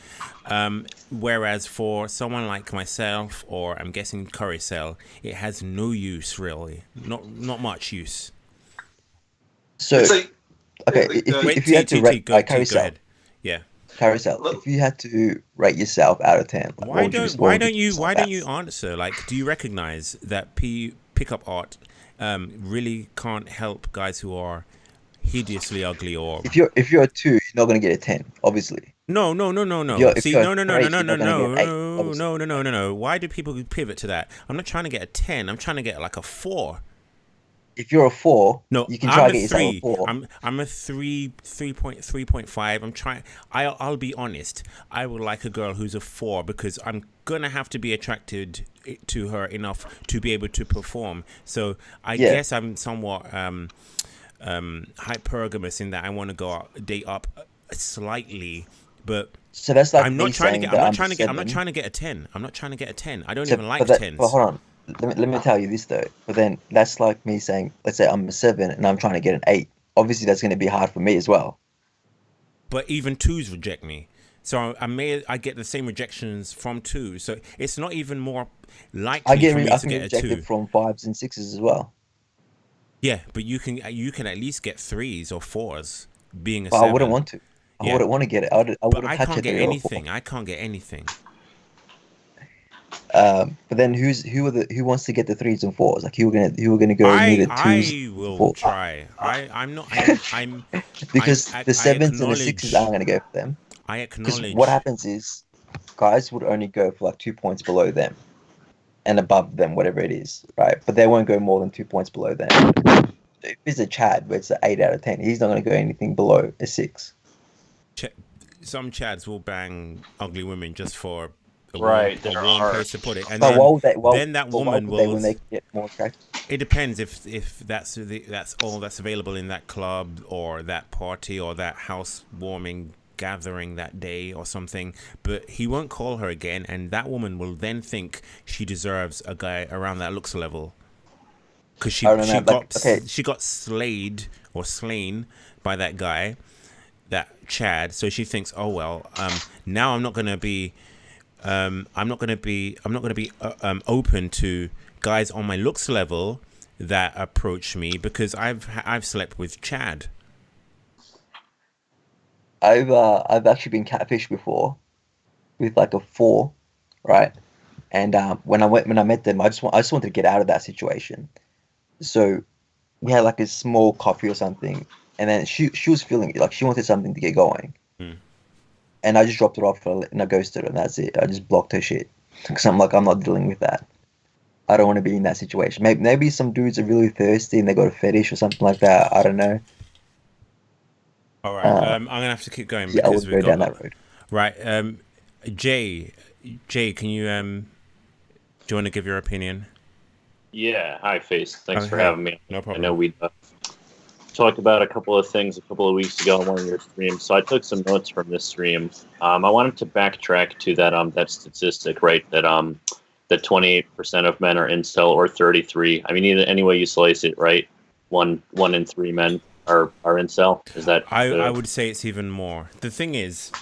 whereas for someone like myself, or I'm guessing Carousel, it has no use really, not much use. So it's like, okay, if you had to rate Carousel, Carousel, if you had to rate yourself out of 10, like, why don't you answer? Like, do you recognize that pickup art really can't help guys who are hideously ugly? Or if you're a 2, you're not going to get a 10, obviously. No. If See, you're no. three, you're not gonna get 8, obviously. No. Why do people pivot to that? I'm not trying to get a 10. I'm trying to get like a 4. If you're a 4, No, you can I'm try a to get yourself a 3. 4. I'm a 3.5. I'm trying. I'll be honest. I would like a girl who's a 4 because I'm gonna have to be attracted to her enough to be able to perform. So I guess I'm somewhat hypergamous in that I want to go out, date up slightly, but So that's like I'm not me trying to saying get. that I'm I'm not trying to get. I'm not 7. trying to get a 10. I'm not trying to get a 10. I don't So, even like but 10s. hold on. Let me tell you this though. But then that's like me saying, let's say I'm a 7 and I'm trying to get an 8. Obviously, that's going to be hard for me as well. But even 2s reject me, so I get the same rejections from 2. So it's not even more likely for me I to can get get a rejected 2. from 5s and 6s as well. Yeah, but you can at least get 3s or 4s being a But 7. I wouldn't want to. I Yeah. wouldn't want to get it. I But wouldn't I touch can't a get 3 or a 4. anything. I can't get anything. But then who wants to get the 3s and 4s? Like who are gonna go near the 2s I will 4? try. I'm not. Because the I 7s and the 6s aren't gonna go for them. I Because what acknowledge. happens is guys would only go for like 2 points below them and above them, whatever it is, right? But they won't go more than 2 points below them. If it's a Chad, where it's an 8 out of 10, he's not going to go anything below a 6. Some Chads will bang ugly women just for a warm place to put it, and But then that woman will. when they get more attractive? It depends if that's all that's available in that club or that party or that housewarming gathering that day or something. But he won't call her again, and that woman will then think she deserves a guy around that looks level because she got slayed or slain by that guy, that Chad. So she thinks, oh well, now I'm not gonna be open to guys on my looks level that approach me because I've slept with Chad. I've actually been catfished before with like a 4, right? And when I met them, I just wanted to get out of that situation. So we had like a small coffee or something, and then she was feeling it, like she wanted something to get going. And I just dropped it off and I ghosted her, and that's it. I just blocked her shit because I'm like, I'm not dealing with that. I don't want to be in that situation. Maybe some dudes are really thirsty and they got a fetish or something like that. I don't know. All right, I'm gonna have to keep going Yeah, I because would go down that road. Right, Jay, can you do you want to give your opinion? Yeah, hi, Face. Thanks for having me. No problem. I know we talked about a couple of things a couple of weeks ago on one of your streams, so I took some notes from this stream. I wanted to backtrack to that statistic, right? That 28% of men are incel, or 33. I mean, any way you slice it, right? One in 3 men are incel. Is that? I would say it's even more. The thing is,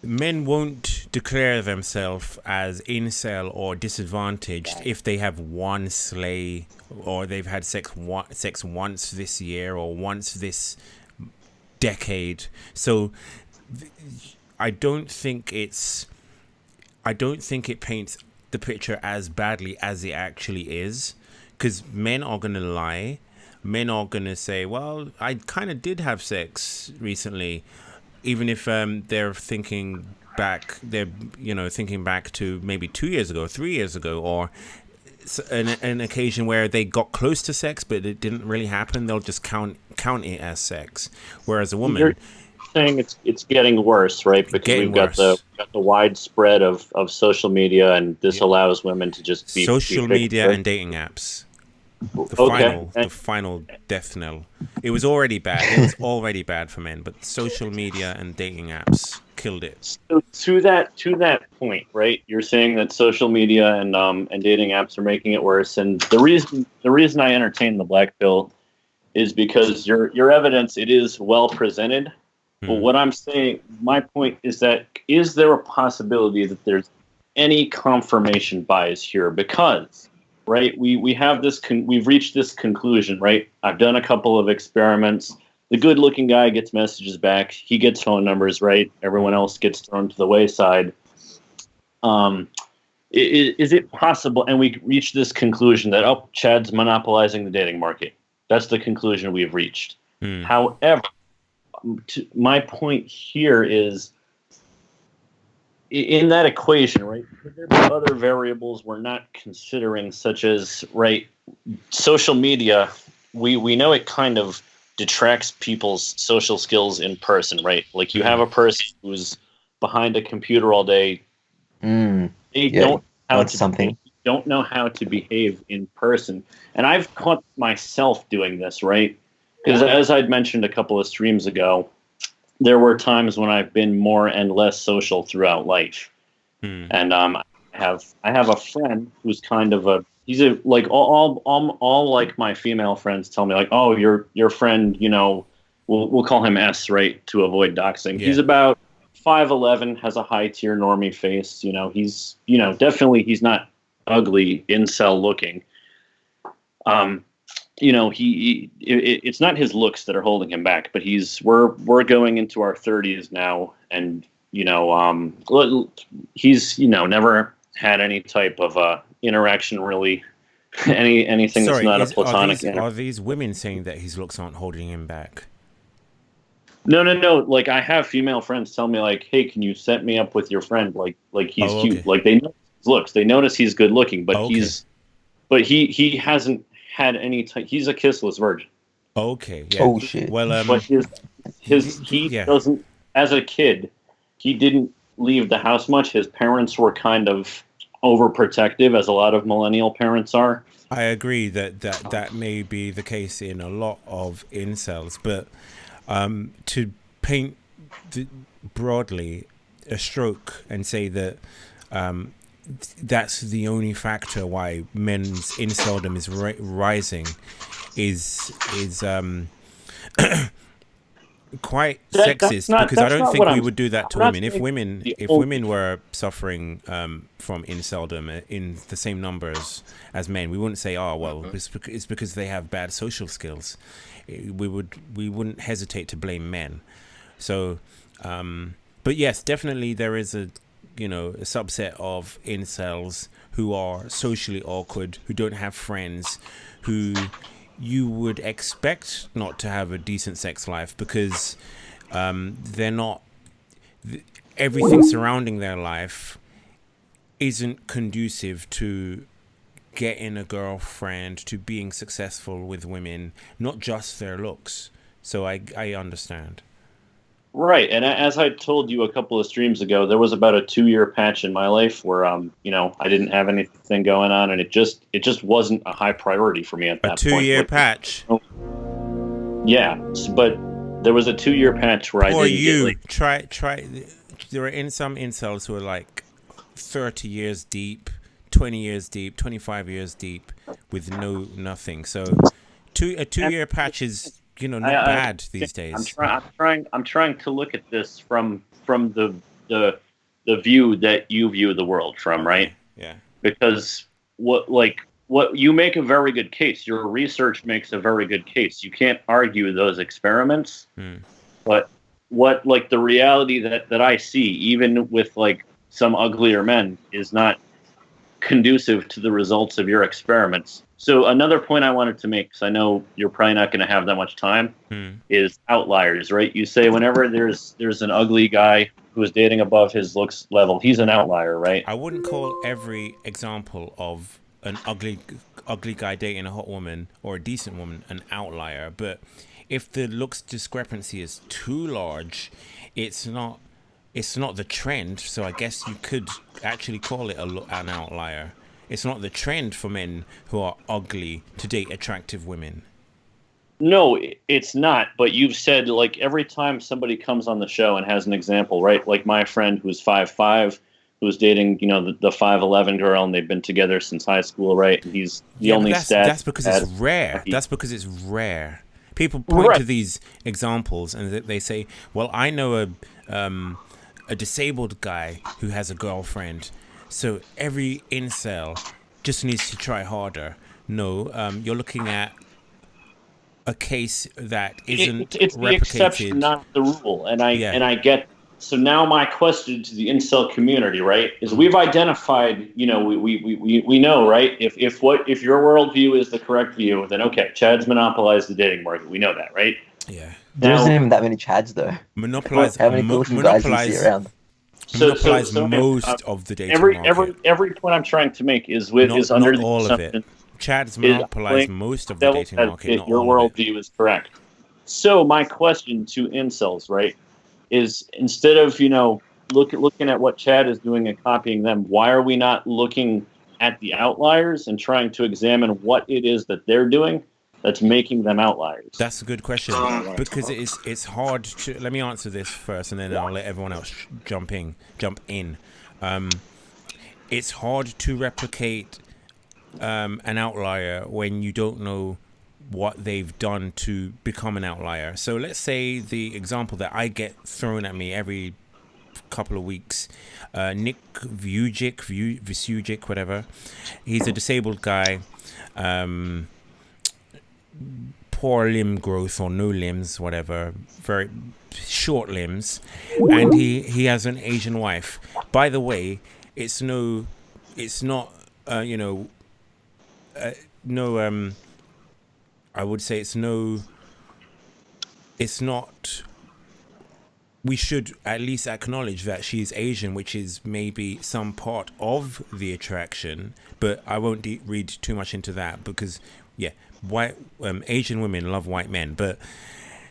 men won't declare themselves as incel or disadvantaged if they have one slay or they've had sex once this year or once this decade. So I don't think it paints the picture as badly as it actually is, because men are going to lie. Men are going to say, well, I kind of did have sex recently, even if they're thinking back to maybe 2 years ago, 3 years ago, or an occasion where they got close to sex but it didn't really happen. They'll just count it as sex. Whereas a woman, you're saying it's getting worse, right? Because we've got the widespread of social media, and this allows women to just be social media and dating apps. The final death knell. It was already bad. It was already bad for men, but social media and dating apps killed it. So to that point, right? You're saying that social media and dating apps are making it worse, and the reason I entertain the black pill is because your evidence, it is well presented. But what I'm saying, my point is that, is there a possibility that there's any confirmation bias here? Because, right, we have this, we've reached this conclusion, right? I've done a couple of experiments. The good-looking guy gets messages back. He gets phone numbers, right? Everyone else gets thrown to the wayside. Is it possible, and we reach this conclusion that, Chad's monopolizing the dating market. That's the conclusion we've reached. However, my point here is, in that equation, right, could there be other variables we're not considering, such as, right, social media? We know it kind of detracts people's social skills in person, right? Like, you have a person who's behind a computer all day. They don't know how to behave in person. And I've caught myself doing this, right? Because as I'd mentioned a couple of streams ago, there were times when I've been more and less social throughout life. And I have a friend who's kind of like all like my female friends tell me, like, oh, your friend, you know, we'll call him S, right, to avoid doxing. Yeah. He's about 5'11", has a high tier normie face. You know, he's, you know, definitely he's not ugly, incel looking. You know, it's not his looks that are holding him back, but we're going into our 30s now, and, you know, he's, you know, never had any type of interaction, really, anything that's not a platonic. Are these women saying that his looks aren't holding him back? No. Like, I have female friends tell me, like, hey, can you set me up with your friend? Like he's cute. Like, they notice his looks. They notice he's good looking, but he hasn't had any he's a kissless virgin. Okay. Yeah. Oh shit. Well, but he doesn't, as a kid, he didn't leave the house much. His parents were kind of overprotective, as a lot of millennial parents are. I agree that may be the case in a lot of incels, but to paint broadly a stroke and say that that's the only factor why men's inceldom is rising is quite sexist, because I don't think we would do that to women. If women were suffering from inceldom in the same numbers as men, we wouldn't say, oh well, it's because they have bad social skills. We wouldn't hesitate to blame men. So but yes, definitely there is a subset of incels who are socially awkward, who don't have friends, who you would expect not to have a decent sex life because they're not, everything surrounding their life isn't conducive to getting a girlfriend, to being successful with women, not just their looks. So I understand. Right, and as I told you a couple of streams ago, there was about a 2-year patch in my life where I didn't have anything going on, and it just wasn't a high priority for me at that point. A 2-year patch. Yeah, but there was a 2-year patch where I didn't try. There are some incels who are like 30 years deep, 20 years deep, 25 years deep with nothing. So a 2-year patch is not bad these days. I'm trying to look at this from the view that you view the world from, right? Yeah. Because what you make a very good case. Your research makes a very good case. You can't argue those experiments. But the reality that I see, even with some uglier men, is not conducive to the results of your experiments. So another point I wanted to make, because I know you're probably not going to have that much time, is outliers, right? You say whenever there's an ugly guy who is dating above his looks level, he's an outlier, right? I wouldn't call every example of an ugly guy dating a hot woman or a decent woman an outlier, but if the looks discrepancy is too large, it's not the trend. So I guess you could actually call it an outlier. It's not the trend for men who are ugly to date attractive women. No, it's not. But you've said, every time somebody comes on the show and has an example, right? Like my friend who's 5'5", who's dating, the 5'11" girl, and they've been together since high school, right? And he's the only stat. That's because it's rare. That's because it's rare. People point to these examples and they say, well, I know a disabled guy who has a girlfriend, so every incel just needs to try harder. No, you're looking at a case that isn't it's replicated. The exception, not the rule. And I get. So now my question to the incel community, right, is we've identified. We know, right? If your worldview is the correct view, then okay, Chad's monopolized the dating market. We know that, right? Yeah. There Now- isn't even that many Chads though. Monopolize. How many cool guys do you see around? Monopolize most of the dating market. Every point I'm trying to make is with is under not the all of assumption it. Chad's monopolized most of the dating market. Not your all of it. worldview is correct. So my question to incels, right, is instead of looking at what Chad is doing and copying them, why are we not looking at the outliers and trying to examine what it is that they're doing that's making them outliers? That's a good question, because it's hard to. Let me answer this first, and then I'll let everyone else jump in. It's hard to replicate an outlier when you don't know what they've done to become an outlier. So let's say the example that I get thrown at me every couple of weeks, Nick Vujic, whatever. He's a disabled guy. Poor limb growth or no limbs, whatever, very short limbs, and he has an Asian wife. By the way, it's not I would say it's not. We should at least acknowledge that she's Asian, which is maybe some part of the attraction, but I won't read too much into that because, yeah, Asian women love white men, but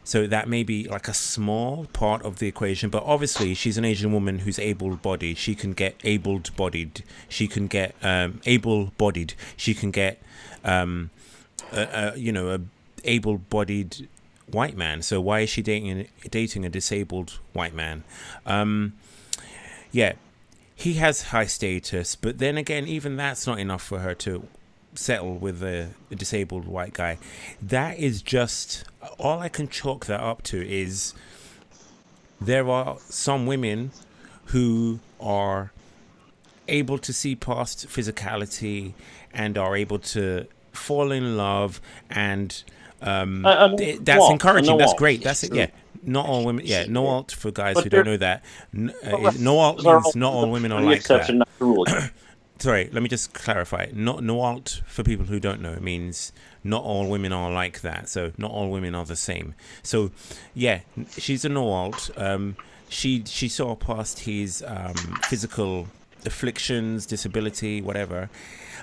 so that may be like a small part of the equation. But obviously, she's an Asian woman who's able-bodied. She can get able-bodied. She can get able-bodied. She can get a able-bodied white man. So why is she dating a disabled white man? Yeah, he has high status, but then again, even that's not enough for her to settle with a disabled white guy. That is just all I can chalk that up to. Is there are some women who are able to see past physicality and are able to fall in love, and that's encouraging. That's great. That's it. Yeah, not all women. Yeah, no alt for guys who don't know that. No alt means not all women are like that. Sorry, let me just clarify. No alt for people who don't know. It means not all women are like that. So not all women are the same. So yeah, she's a no alt. She saw past his physical afflictions, disability, whatever.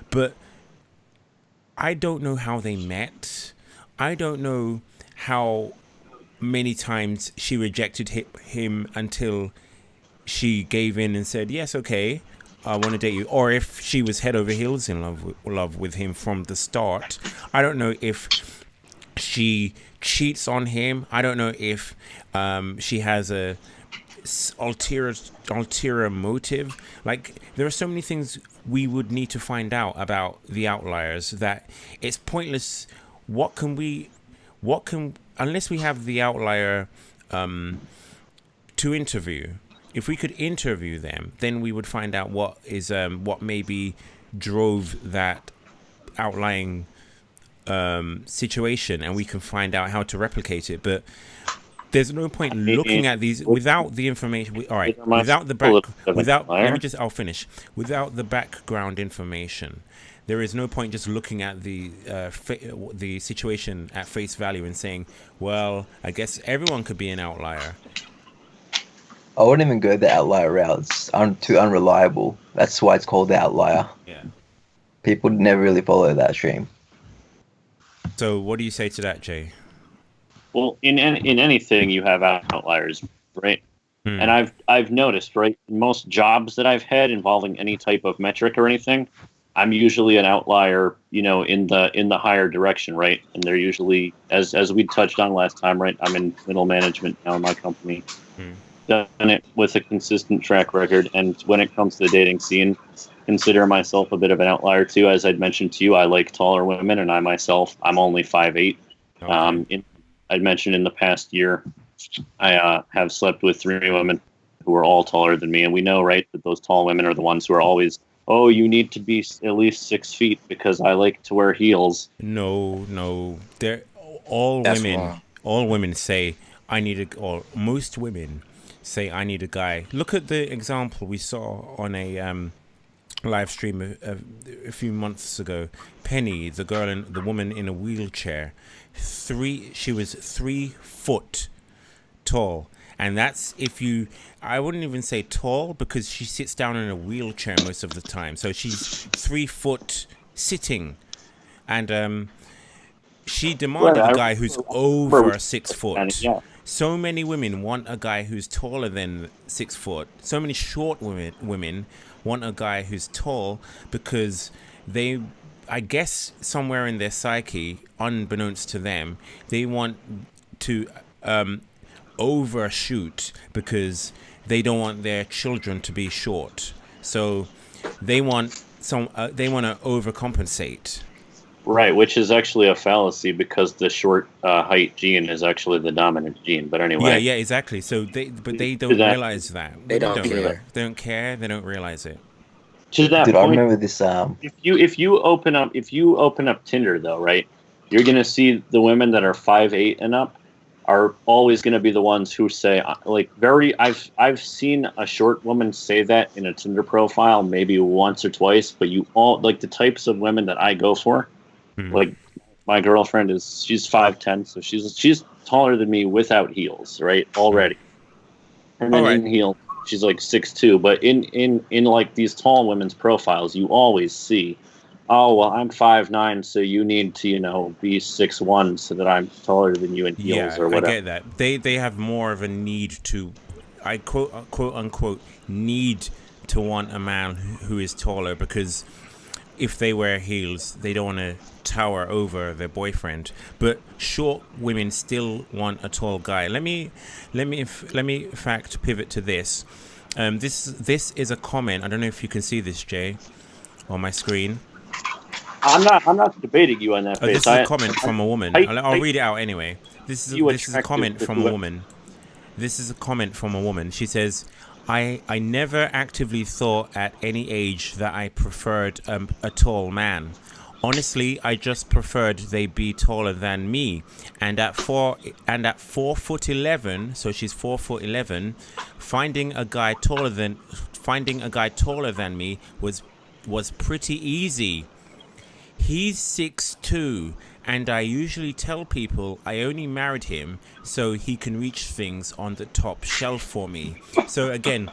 But I don't know how they met. I don't know how many times she rejected him until she gave in and said, yes, okay, I want to date you. Or if she was head over heels in love with him from the start. I don't know if she cheats on him. I don't know if she has a ulterior motive. Like, there are so many things we would need to find out about the outliers that it's pointless. Unless we have the outlier to interview. If we could interview them, then we would find out what maybe drove that outlying situation, and we can find out how to replicate it. But there's no point looking at these without the information. All right, I'll finish. Without the background information, there is no point just looking at the situation at face value and saying, well, I guess everyone could be an outlier. I wouldn't even go the outlier route. It's too unreliable. That's why it's called the outlier. Yeah. People never really follow that stream. So what do you say to that, Jay? Well, in anything you have outliers, right? And I've noticed, right, most jobs that I've had involving any type of metric or anything, I'm usually an outlier, in the higher direction, right? And they're usually, as we touched on last time, right? I'm in middle management now in my company. Done it with a consistent track record, and when it comes to the dating scene, consider myself a bit of an outlier too. As I'd mentioned to you, I like taller women, and I'm only 5'8". Okay. I'd mentioned in the past year, I have slept with 3 women who are all taller than me, and we know, right, that those tall women are the ones who are always, oh, you need to be at least 6 feet because I like to wear heels. No, they're all women. All women say most women say I need a guy. Look at the example we saw on a live stream a few months ago. Penny, the woman in a wheelchair, she was 3 foot tall. And that's if you, I wouldn't even say tall, because she sits down in a wheelchair most of the time. So she's 3 foot sitting. And she demanded a guy who's over 6 foot. Yeah. So many women want a guy who's taller than 6 foot. So many short women want a guy who's tall, because they, I guess somewhere in their psyche, unbeknownst to them, they want to overshoot, because they don't want their children to be short. So they want they want to overcompensate. Right, which is actually a fallacy, because the short height gene is actually the dominant gene. But anyway. Yeah, exactly. So they don't realize that. They don't care. They don't care. They don't realize it. To that Dude, point, I remember this. If you open up Tinder though, right, you're gonna see the women that are 5'8" and up are always gonna be the ones who say I've seen a short woman say that in a Tinder profile maybe once or twice, but you all like the types of women that I go for. Like my girlfriend she's 5'10", so she's taller than me without heels, right? Already. And then in heels, she's like 6'2". But in like these tall women's profiles, you always see, oh well, I'm 5'9", so you need to be 6'1", so that I'm taller than you in heels or whatever. I get that. They have more of a need to, I quote unquote need to want a man who is taller, because if they wear heels, they don't want to tower over their boyfriend. But short women still want a tall guy. Let me in fact pivot to this. This is a comment. I don't know if you can see this, Jay, on my screen. I'm not debating you on that. This is a comment from a woman. I'll read it out anyway. This is a comment from a woman. This is a comment from a woman. She says, I never actively thought at any age that I preferred a tall man. Honestly, I just preferred they be taller than me. And at 4'11", so she's 4'11", finding a guy taller than me was pretty easy. He's 6'2", and I usually tell people I only married him so he can reach things on the top shelf for me. So again,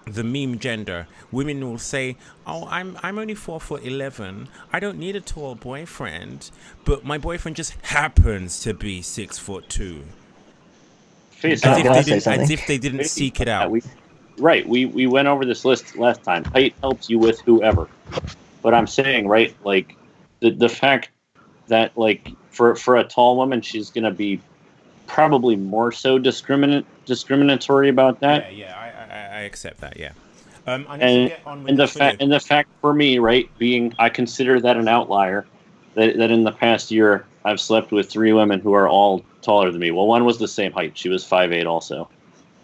the meme gender. Women will say, oh, I'm only 4'11". I don't need a tall boyfriend, but my boyfriend just happens to be 6'2". As if they didn't seek it out. We went over this list last time. Height helps you with whoever. But I'm saying, right, like the fact that like for a tall woman, she's gonna be probably more so discriminatory about that. I accept that. Yeah. And the fact for me, right, I consider that an outlier. That in the past year I've slept with 3 women who are all taller than me. Well, one was the same height; she was 5'8" also.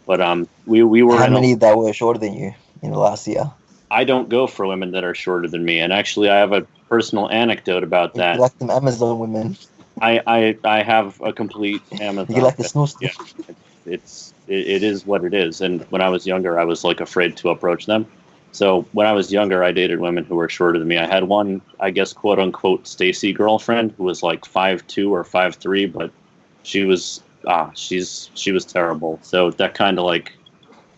But we were. How many that were shorter than you in the last year? I don't go for women that are shorter than me, and actually, I have a personal anecdote about that. You like them Amazon women? I have a complete Amazon. You like the snow stuff? Yeah, it is what it is. And when I was younger, I was like afraid to approach them. So when I was younger, I dated women who were shorter than me. I had one, I guess, quote unquote, Stacy girlfriend who was like 5'2" or 5'3", but she was she was terrible. So that kind of like,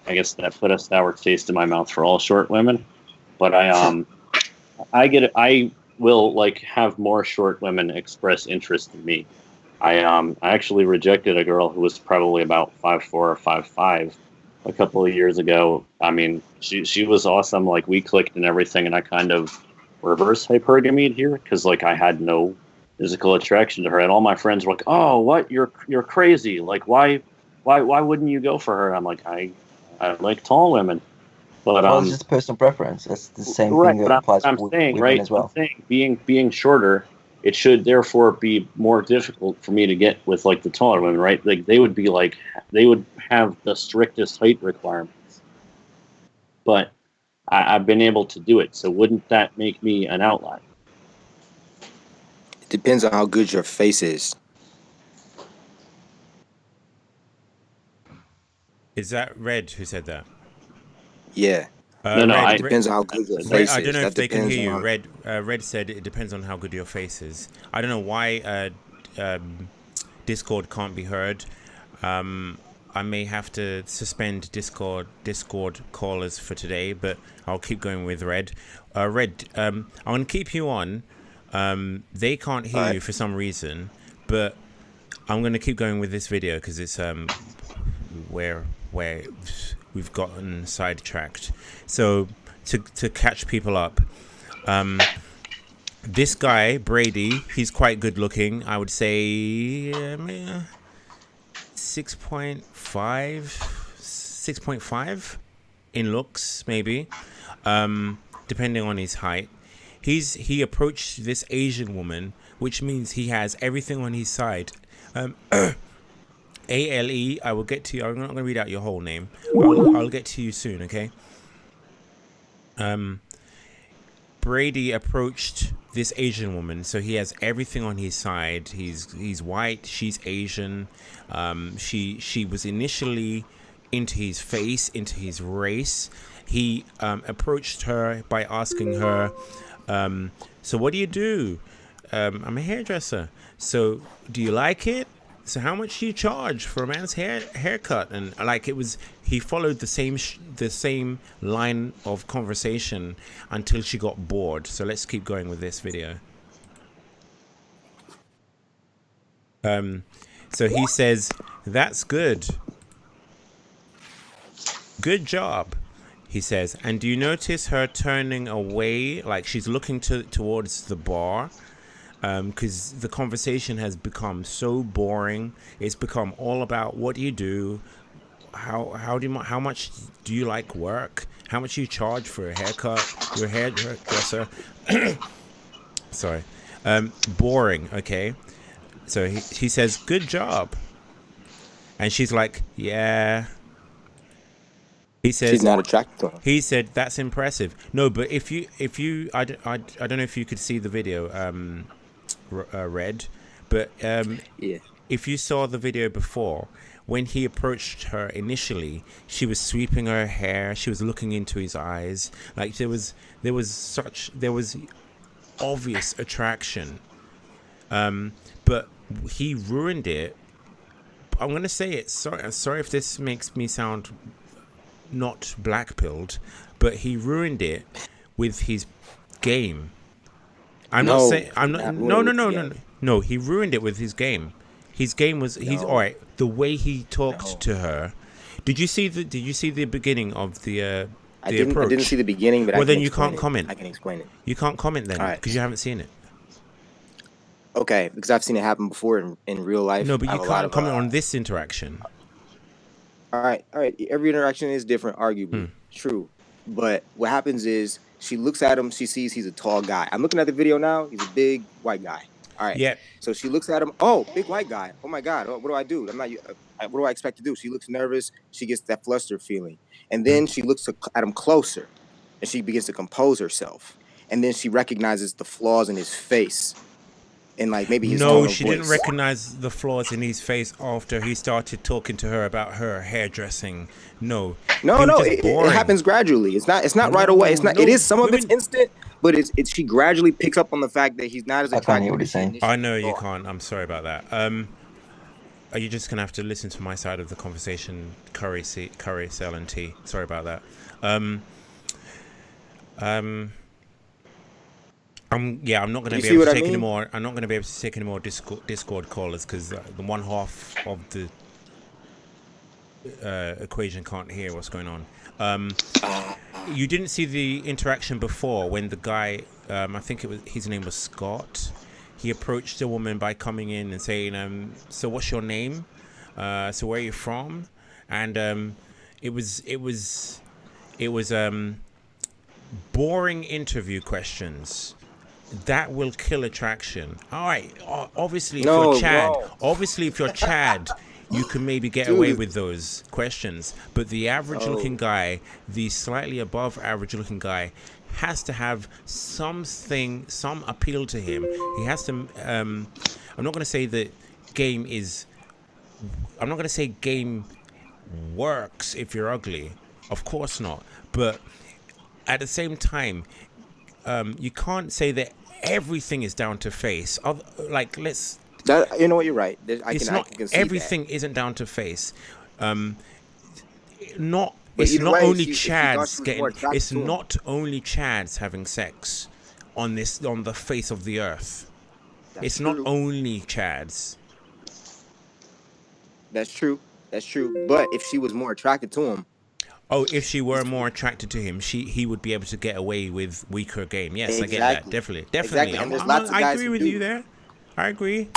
I guess that put a sour taste in my mouth for all short women. But I will like have more short women express interest in me. I actually rejected a girl who was probably about 5'4" or 5'5" a couple of years ago. I mean, she was awesome. Like we clicked and everything, and I kind of reverse hypergamied here because like I had no physical attraction to her, and all my friends were like, "Oh, what? You're crazy! Like why wouldn't you go for her?" I'm like, I like tall women. But it's just personal preference. That's the same thing that applies for women as well. I'm saying being shorter, it should therefore be more difficult for me to get with like the taller women, right? Like they would have the strictest height requirements. But I've been able to do it, so wouldn't that make me an outlier? It depends on how good your face is. Is that Red who said that? Yeah. It depends on how good your face is. I don't know if they can hear you. Red said it depends on how good your face is. I don't know why Discord can't be heard. I may have to suspend Discord callers for today, but I'll keep going with Red. Red, I'm gonna keep you on. They can't hear you for some reason, but I'm gonna keep going with this video because it's where we've gotten sidetracked. So to catch people up, this guy Brady, he's quite good looking. I would say 6.5 in looks, maybe, depending on his height. He approached this Asian woman, which means he has everything on his side. ALE, I will get to you. I'm not going to read out your whole name. I'll get to you soon, okay? Brady approached this Asian woman, so he has everything on his side. He's white, she's Asian. She was initially into his face, into his race. He approached her by asking her, so what do you do? I'm a hairdresser. So do you like it? So how much do you charge for a man's haircut? And like he followed the same line of conversation until she got bored. So let's keep going with this video. So he says, "That's good. Good job," he says. "And do you notice her turning away, like she's looking towards the bar? Because the conversation has become so boring. It's become all about what do you do, how much do you like work, how much you charge for a haircut, your hairdresser." Sorry, boring. Okay, so he says, "Good job," and she's like, "Yeah." He says she's not attracted to him. He said, "That's impressive." No, but if you I don't know if you could see the video, Red, but yeah. If you saw the video before, when he approached her initially, she was sweeping her hair, she was looking into his eyes, like there was obvious attraction, but he ruined it. I'm gonna say it. Sorry if this makes me sound not black-pilled, but he ruined it with his game. No, he ruined it with his game. His game was all right. The way he talked to her. Did you see the beginning of the approach? I didn't see the beginning, but then you can't comment. I can explain it. You can't comment then because you haven't seen it. Okay, because I've seen it happen before in real life. No, but you can't comment on this interaction. All right. Every interaction is different, arguably. True. But what happens is she looks at him. She sees he's a tall guy. I'm looking at the video now. He's a big white guy. All right. Yeah. So she looks at him. Oh, big white guy. Oh, my God. What do I do? What do I expect to do? She looks nervous. She gets that flustered feeling. And then she looks at him closer. And she begins to compose herself. And then she recognizes the flaws in his face. And like maybe his tone of she voice. didn't recognize the flaws in his face after he started talking to her about her hairdressing. No, it happens gradually. It's not right away. It's not. It is some of it's instant, but it's she gradually picks up on the fact that he's not as attractive. I can't hear what he's saying. I know you can't. I'm sorry about that. Are you just gonna have to listen to my side of the conversation? Curry, Cell, and Tea. Sorry about that. I'm not going to be able to take any more. I'm not going to be able to take any more Discord callers because the one half of the equation can't hear what's going on. You didn't see the interaction before when the guy, I think his name was Scott. He approached the woman by coming in and saying, "So what's your name? So where are you from?" And it was boring interview questions. That will kill attraction. All right. Obviously, if you're Chad, you can maybe get away with those questions. But the average-looking guy, the slightly above average-looking guy, has to have some appeal to him. He has to. I'm not going to say that game is. I'm not going to say game works if you're ugly. Of course not. But at the same time, you can't say that everything is down to face. You know what? You're right. I can see everything isn't down to face. not. But It's either not way, only if she thought Chads she was getting. more attracted It's to him. not only Chads having sex on the face of the earth. That's It's true. not only Chads. That's true. That's true. But if she was more attracted to him, Oh, if she were more attracted to him, he would be able to get away with weaker game. Yes, I get that. Definitely. Exactly. And there's lots of I guys agree who with do. you there. I agree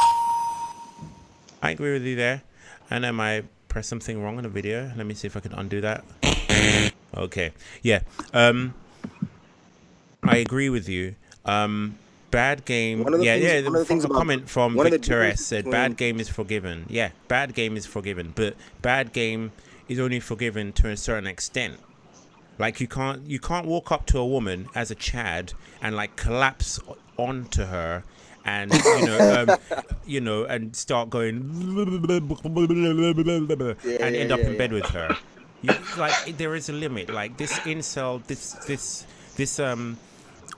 with you there. And I pressed something wrong on the video. Let me see if I can undo that. Okay. Yeah. I agree with you. Bad game. A comment from Victor S said bad game is forgiven. Yeah, bad game is forgiven, but bad game is only forgiven to a certain extent. Like you can't walk up to a woman as a Chad and like collapse onto her and and start going and end up in bed with her. Like there is a limit. Like this incel, this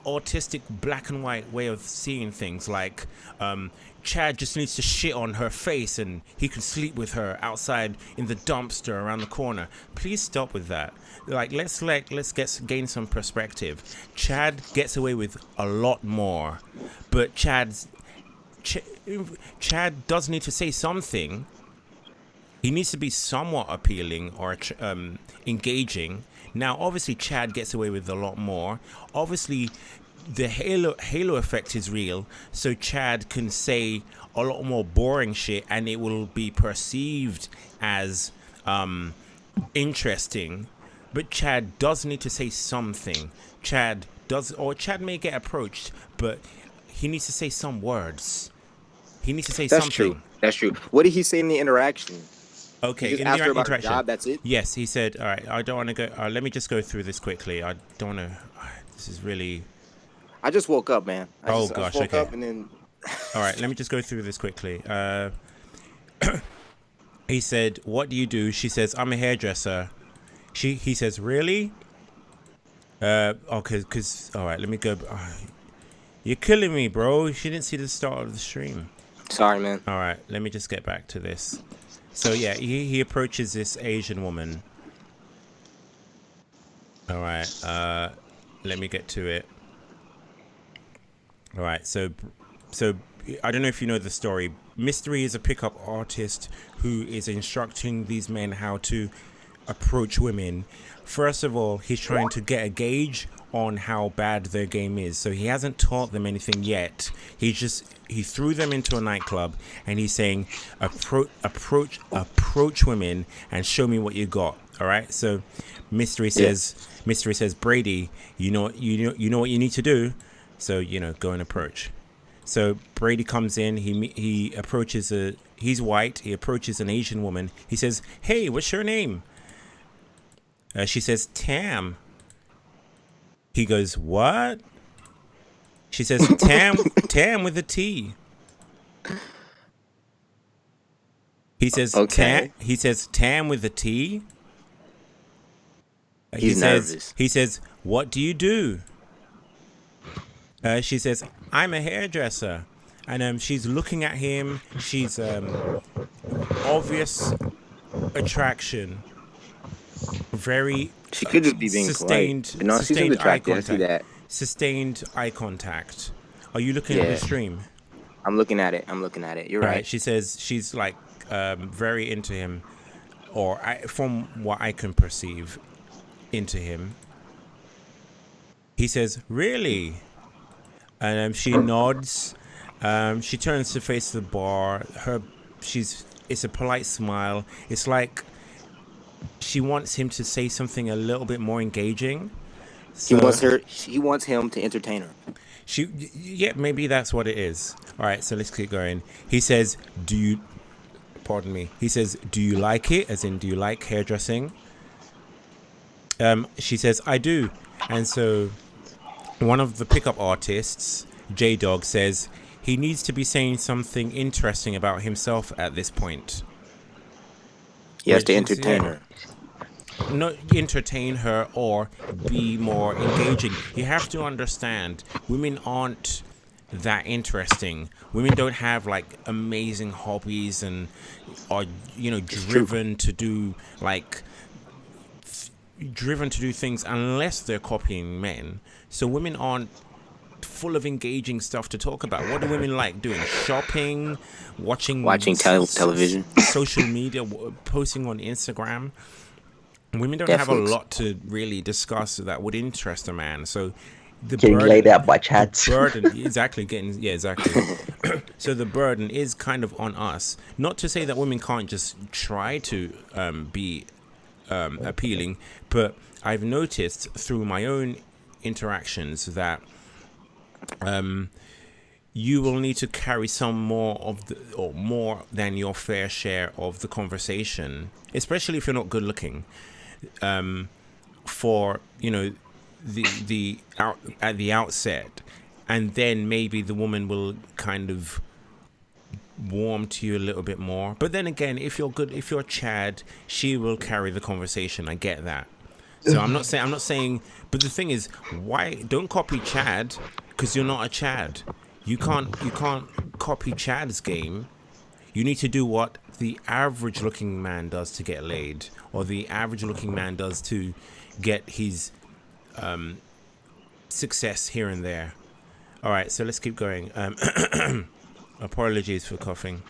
autistic black and white way of seeing things, like Chad just needs to shit on her face and he can sleep with her outside in the dumpster around the corner. Please stop with that. Like let's gain some perspective. Chad gets away with a lot more, but Chad does need to say something. He needs to be somewhat appealing or engaging. Now, obviously, Chad gets away with a lot more. Obviously, the halo effect is real, so Chad can say a lot more boring shit, and it will be perceived as interesting. But Chad does need to say something. Chad may get approached, but he needs to say some words. He needs to say something. That's true. What did he say in the interaction? Okay, He just in asked the her about her interaction. job, that's it? Yes, he said, all right, I don't want to go. Let me just go through this quickly. I don't want to. This is really. I just woke up, man. I gosh, just woke okay. up and then. All right, let me just go through this quickly. He said, what do you do? She says, I'm a hairdresser. He says, really? Okay, because, all right, let me go. You're killing me, bro. She didn't see the start of the stream. Sorry, man. All right, let me just get back to this. So, yeah, he approaches this Asian woman. All right, let me get to it. All right, so I don't know if you know the story. Mystery is a pickup artist who is instructing these men how to approach women. First of all, he's trying to get a gauge on how bad their game is. So he hasn't taught them anything yet. He threw them into a nightclub and he's saying, approach women and show me what you got. All right. So Mystery says, Brady, you know what you need to do. So, go and approach. So Brady comes in, he approaches he's white, he approaches an Asian woman. He says, hey, what's your name? She says, Tam. He goes, what? She says, Tam with a T. He says, okay. He says, Tam with a T. He's nervous. He says, what do you do? She says, I'm a hairdresser. And she's looking at him. She's obvious attraction. Very she could just be being sustained, polite. No, she's attractive. I see that. Sustained eye contact. Are you looking at the stream? I'm looking at it. You're right. She says she's like very into him, or from what I can perceive, into him. He says, really? And she nods. She turns to face the bar. It's a polite smile. It's like she wants him to say something a little bit more engaging. So He wants him to entertain her. Yeah, maybe that's what it is. All right, so let's keep going. He says, pardon me. He says, do you like it? As in, do you like hairdressing? She says, I do. And so one of the pickup artists, J-Dog, says he needs to be saying something interesting about himself at this point. He has to entertain her. Not entertain her or be more engaging. You have to understand, women aren't that interesting. Women don't have like amazing hobbies and are, you know, driven to do things unless they're copying men. So women aren't full of engaging stuff to talk about. What do women like doing? Shopping, watching television, social media, posting on Instagram. Women don't have a lot to really discuss that would interest a man. So getting laid out by chats. Exactly. So the burden is kind of on us. Not to say that women can't just try to be appealing, but I've noticed through my own interactions that you will need to carry some more than your fair share of the conversation, especially if you're not good looking, for, you know, at the outset, and then maybe the woman will kind of warm to you a little bit more. But then again, if you're Chad, she will carry the conversation. I get that. So I'm not saying, but the thing is, why don't copy Chad? Because you're not a Chad. You can't copy Chad's game. You need to do what the average looking man does to get laid, or the average looking man does to get his success here and there. All right, so let's keep going. Apologies for coughing.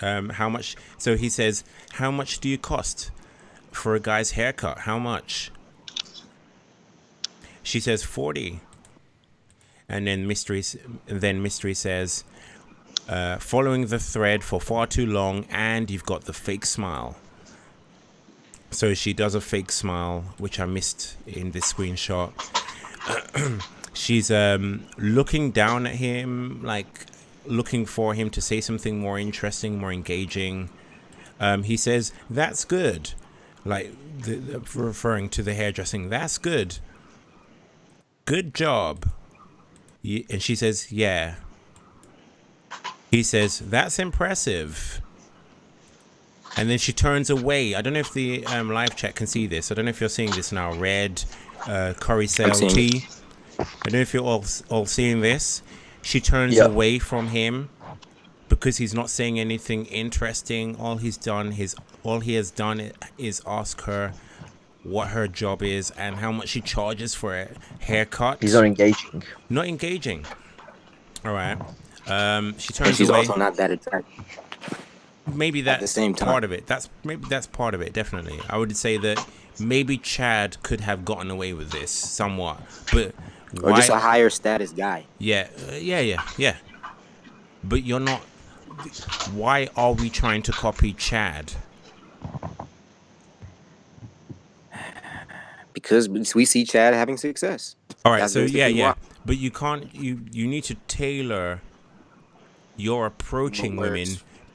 How much? So he says, how much do you cost for a guy's haircut? How much? She says 40. And then Mystery says, following the thread for far too long, and you've got the fake smile. So she does a fake smile, which I missed in this screenshot. She's looking down at him, like looking for him to say something more interesting, more engaging. He says, that's good. Like referring to the hairdressing, that's good. Good job. And she says, yeah. He says, that's impressive. And then she turns away. I don't know if the live chat can see this. I don't know if you're seeing this now. Red, Curry Sale T. I don't know if you're all seeing this. She turns away from him because he's not saying anything interesting. All he has done is ask her what her job is and how much she charges for a haircut. He's not engaging. Not engaging. All right. She turns and she's away. also not that attractive. Maybe that's at the same time. part of it. That's part of it. Definitely, I would say that maybe Chad could have gotten away with this somewhat, but or just a higher status guy. Yeah. But you're not. Why are we trying to copy Chad? Because we see Chad having success. All right, so yeah. But you can't. You need to tailor your approaching women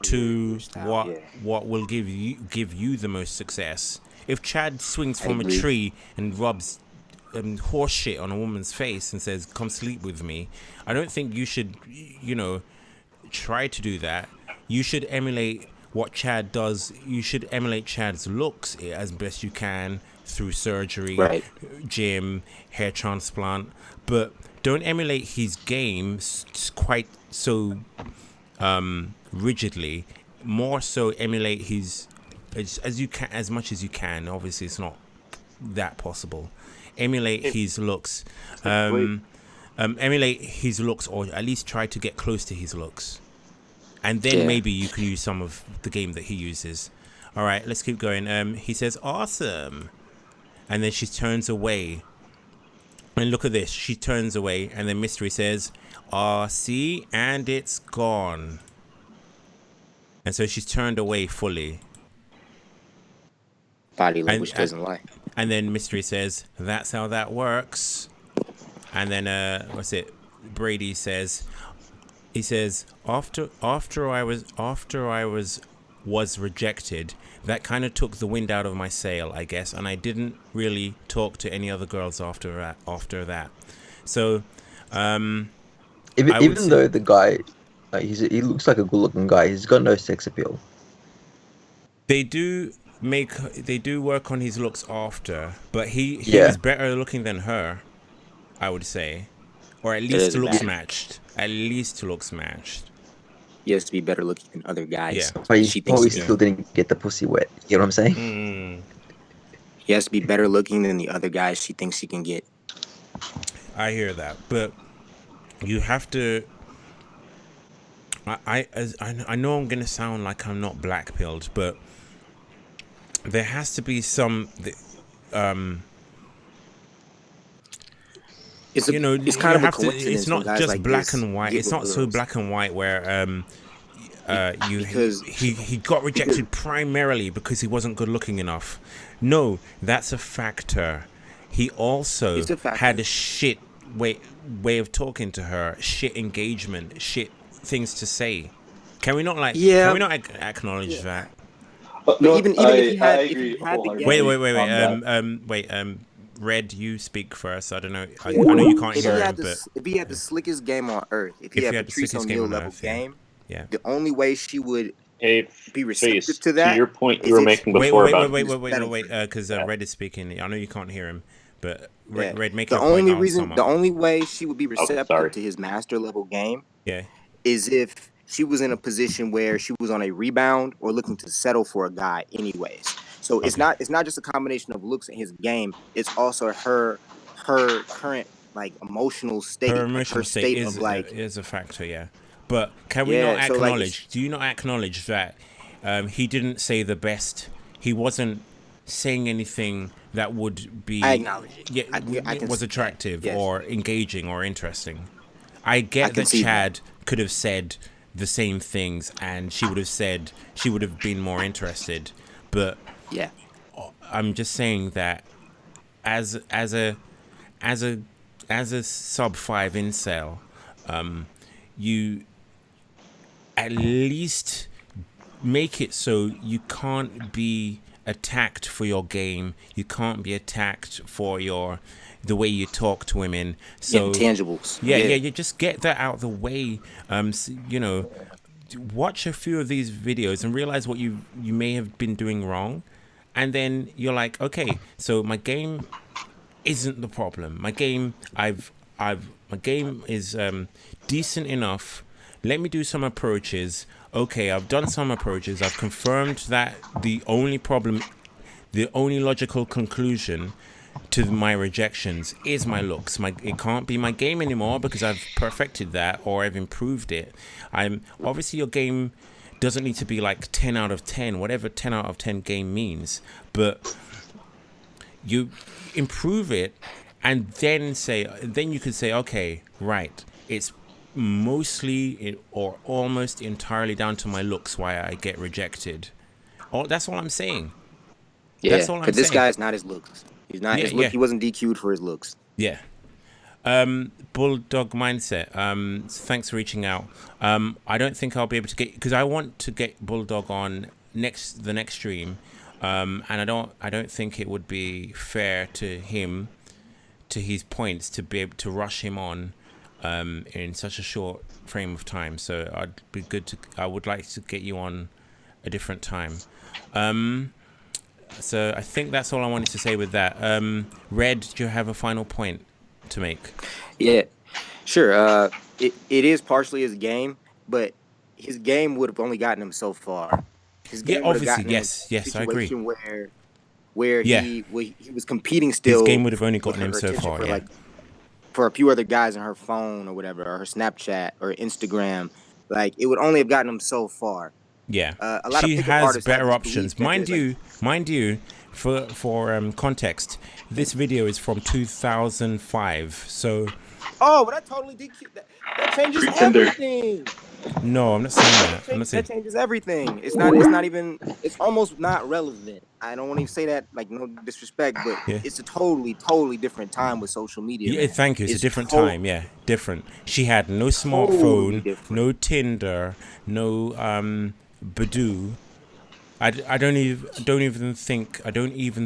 to what will give you the most success. If Chad swings from a tree and rubs horse shit on a woman's face and says, "Come sleep with me," I don't think you should, try to do that. You should emulate what Chad does. You should emulate Chad's looks as best you can through surgery, gym, hair transplant, but don't emulate his game quite so rigidly. More so emulate his as much as you can. Obviously it's not that possible. Emulate his looks, emulate his looks, or at least try to get close to his looks, and then maybe you can use some of the game that he uses. All right, let's keep going. He says, awesome. And then she turns away. And look at this. She turns away. And then Mystery says, see, and it's gone. And so she's turned away fully. Body language doesn't lie. And then Mystery says, that's how that works. And then, Brady says, he says, after I was rejected, that kind of took the wind out of my sail, I guess, and I didn't really talk to any other girls after that. So even though the guy, he looks like a good-looking guy, he's got no sex appeal. They do work on his looks after, but he is better looking than her, I would say. or at least to look smashed. At least to look smashed. He has to be better looking than other guys. Yeah. But She you thinks probably he still didn't get the pussy wet. You know what I'm saying? He has to be better looking than the other guys she thinks she can get. I hear that, but you have to. I know I'm gonna sound like I'm not black-pilled, but there has to be some. It's kind of a coincidence. It's not just like black and white. It's not so black and white where he got rejected primarily because he wasn't good looking enough. No, that's a factor. He also had a shit way of talking to her, shit engagement, shit things to say. Can we not acknowledge that? No, even if he had the game, wait. Red, you speak first. I don't know. I know you can't hear him, but if he had the slickest game on earth, if he had Patrice O'Neal level game, the only way she would be receptive to that. To your point you were making before about wait, because Red is speaking. I know you can't hear him, but Red, make the only way she would be receptive to his master level game, is if she was in a position where she was on a rebound or looking to settle for a guy, anyways. So it's not just a combination of looks and his game. It's also her current like emotional state. Her emotional state is a factor, yeah. But can we not acknowledge? Do you not acknowledge that he didn't say the best? He wasn't saying anything that would be. I acknowledge it. Yeah, was attractive or engaging or interesting. I get that Chad could have said the same things, and she would have been more interested, but. Yeah, I'm just saying that as a sub 5 incel, you at least make it so you can't be attacked for your game. You can't be attacked for the way you talk to women. So intangibles. Yeah. You just get that out of the way. Watch a few of these videos and realize what you may have been doing wrong. And then you're like, okay, so my game isn't the problem. My game, my game is decent enough. Let me do some approaches. Okay, I've done some approaches. I've confirmed that the only logical conclusion to my rejections is my looks. It can't be my game anymore because I've perfected that or I've improved it. Obviously your game doesn't need to be like 10 out of 10, whatever 10 out of 10 game means, but you improve it and then you could say, okay, right, it's mostly or almost entirely down to my looks why I get rejected. That's all I'm saying. Yeah, that's all I'm saying. Because this guy's not his looks. He's not his look. He wasn't DQ'd for his looks. Yeah. Bulldog Mindset, thanks for reaching out. I don't think I'll be able to get, because I want to get Bulldog on the next stream, and I don't think it would be fair to him, to his points, to be able to rush him on in such a short frame of time. So I would like to get you on a different time. So I think that's all I wanted to say with that. Red, do you have a final point to make? Yeah, sure. It is partially his game, but his game would have only gotten him so far. His game obviously, yes, I agree. Where he was competing still. His game would have only gotten him so far. Like, for a few other guys on her phone or whatever, or her Snapchat or Instagram, like it would only have gotten him so far. Yeah, a lot she of has better options. Mind you, for context, this video is from 2005. So. Oh, but that totally that changes everything. No, I'm not saying that. That changes everything. It's not even. It's almost not relevant. I don't want to even say that like no disrespect, but it's a totally different time with social media. Yeah, thank you. It's a different time. Yeah, different. She had no smartphone, no Tinder, no Badoo. I don't even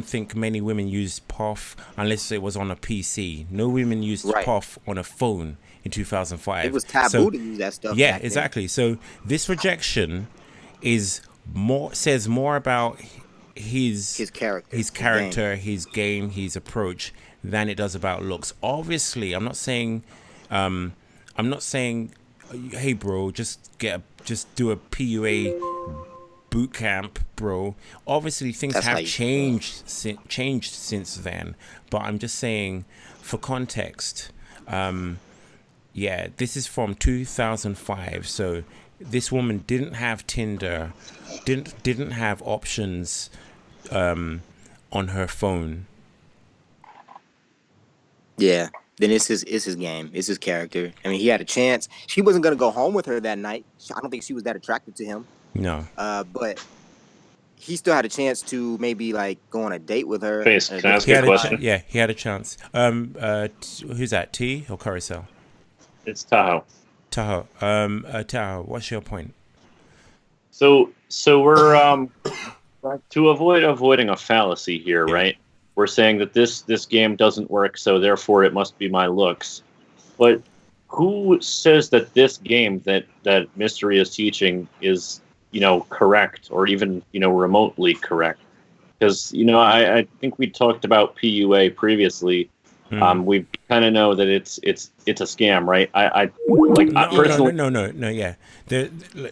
think many women used POF unless it was on a PC. No women used POF on a phone in 2005. It was taboo to use that stuff. Yeah, exactly. So this rejection says more about his character, his game, his approach than it does about looks. Obviously, I'm not saying I'm not saying, hey bro, just do a PUA boot camp, bro. Obviously things have changed since then, but I'm just saying for context, yeah, this is from 2005, so this woman didn't have Tinder, didn't have options on her phone. Yeah. Then it's his game. It's his character. I mean, he had a chance. She wasn't gonna go home with her that night. I don't think she was that attracted to him. No. But he still had a chance to maybe like go on a date with her. Face, can I ask you a question? Yeah, he had a chance. Who's that? T or Carousel? It's Tahoe. Tahoe. Tahoe, what's your point? So we're to avoiding a fallacy here, right? We're saying that this game doesn't work, so therefore it must be my looks. But who says that this game that Mystery is teaching is, correct or even, remotely correct? Because, I think we talked about PUA previously. We kind of know that it's a scam, right? No, yeah.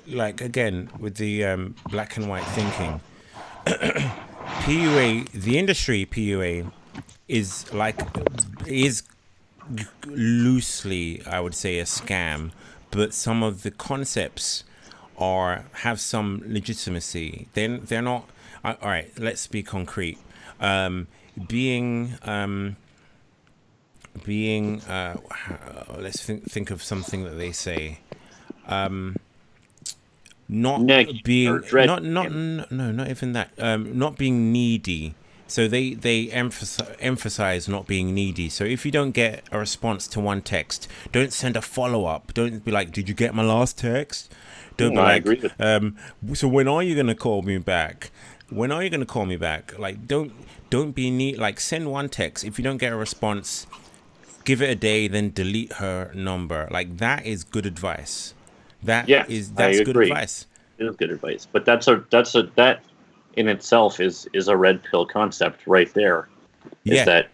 Like again with the black and white thinking. PUA, the industry PUA is loosely, I would say, a scam, but some of the concepts have some legitimacy. They're not. All right, let's be concrete. Let's think of something that they say. Not being not even that. Not being needy. So they emphasize not being needy. So if you don't get a response to one text, don't send a follow-up. Don't be like, did you get my last text? Don't be like, I agree with so when are you gonna call me back? When are you gonna call me back? Like don't be neat. Like send one text. If you don't get a response, give it a day, then delete her number. Like that is good advice. That's good advice. It is good advice, but that in itself is a red pill concept right there. Is that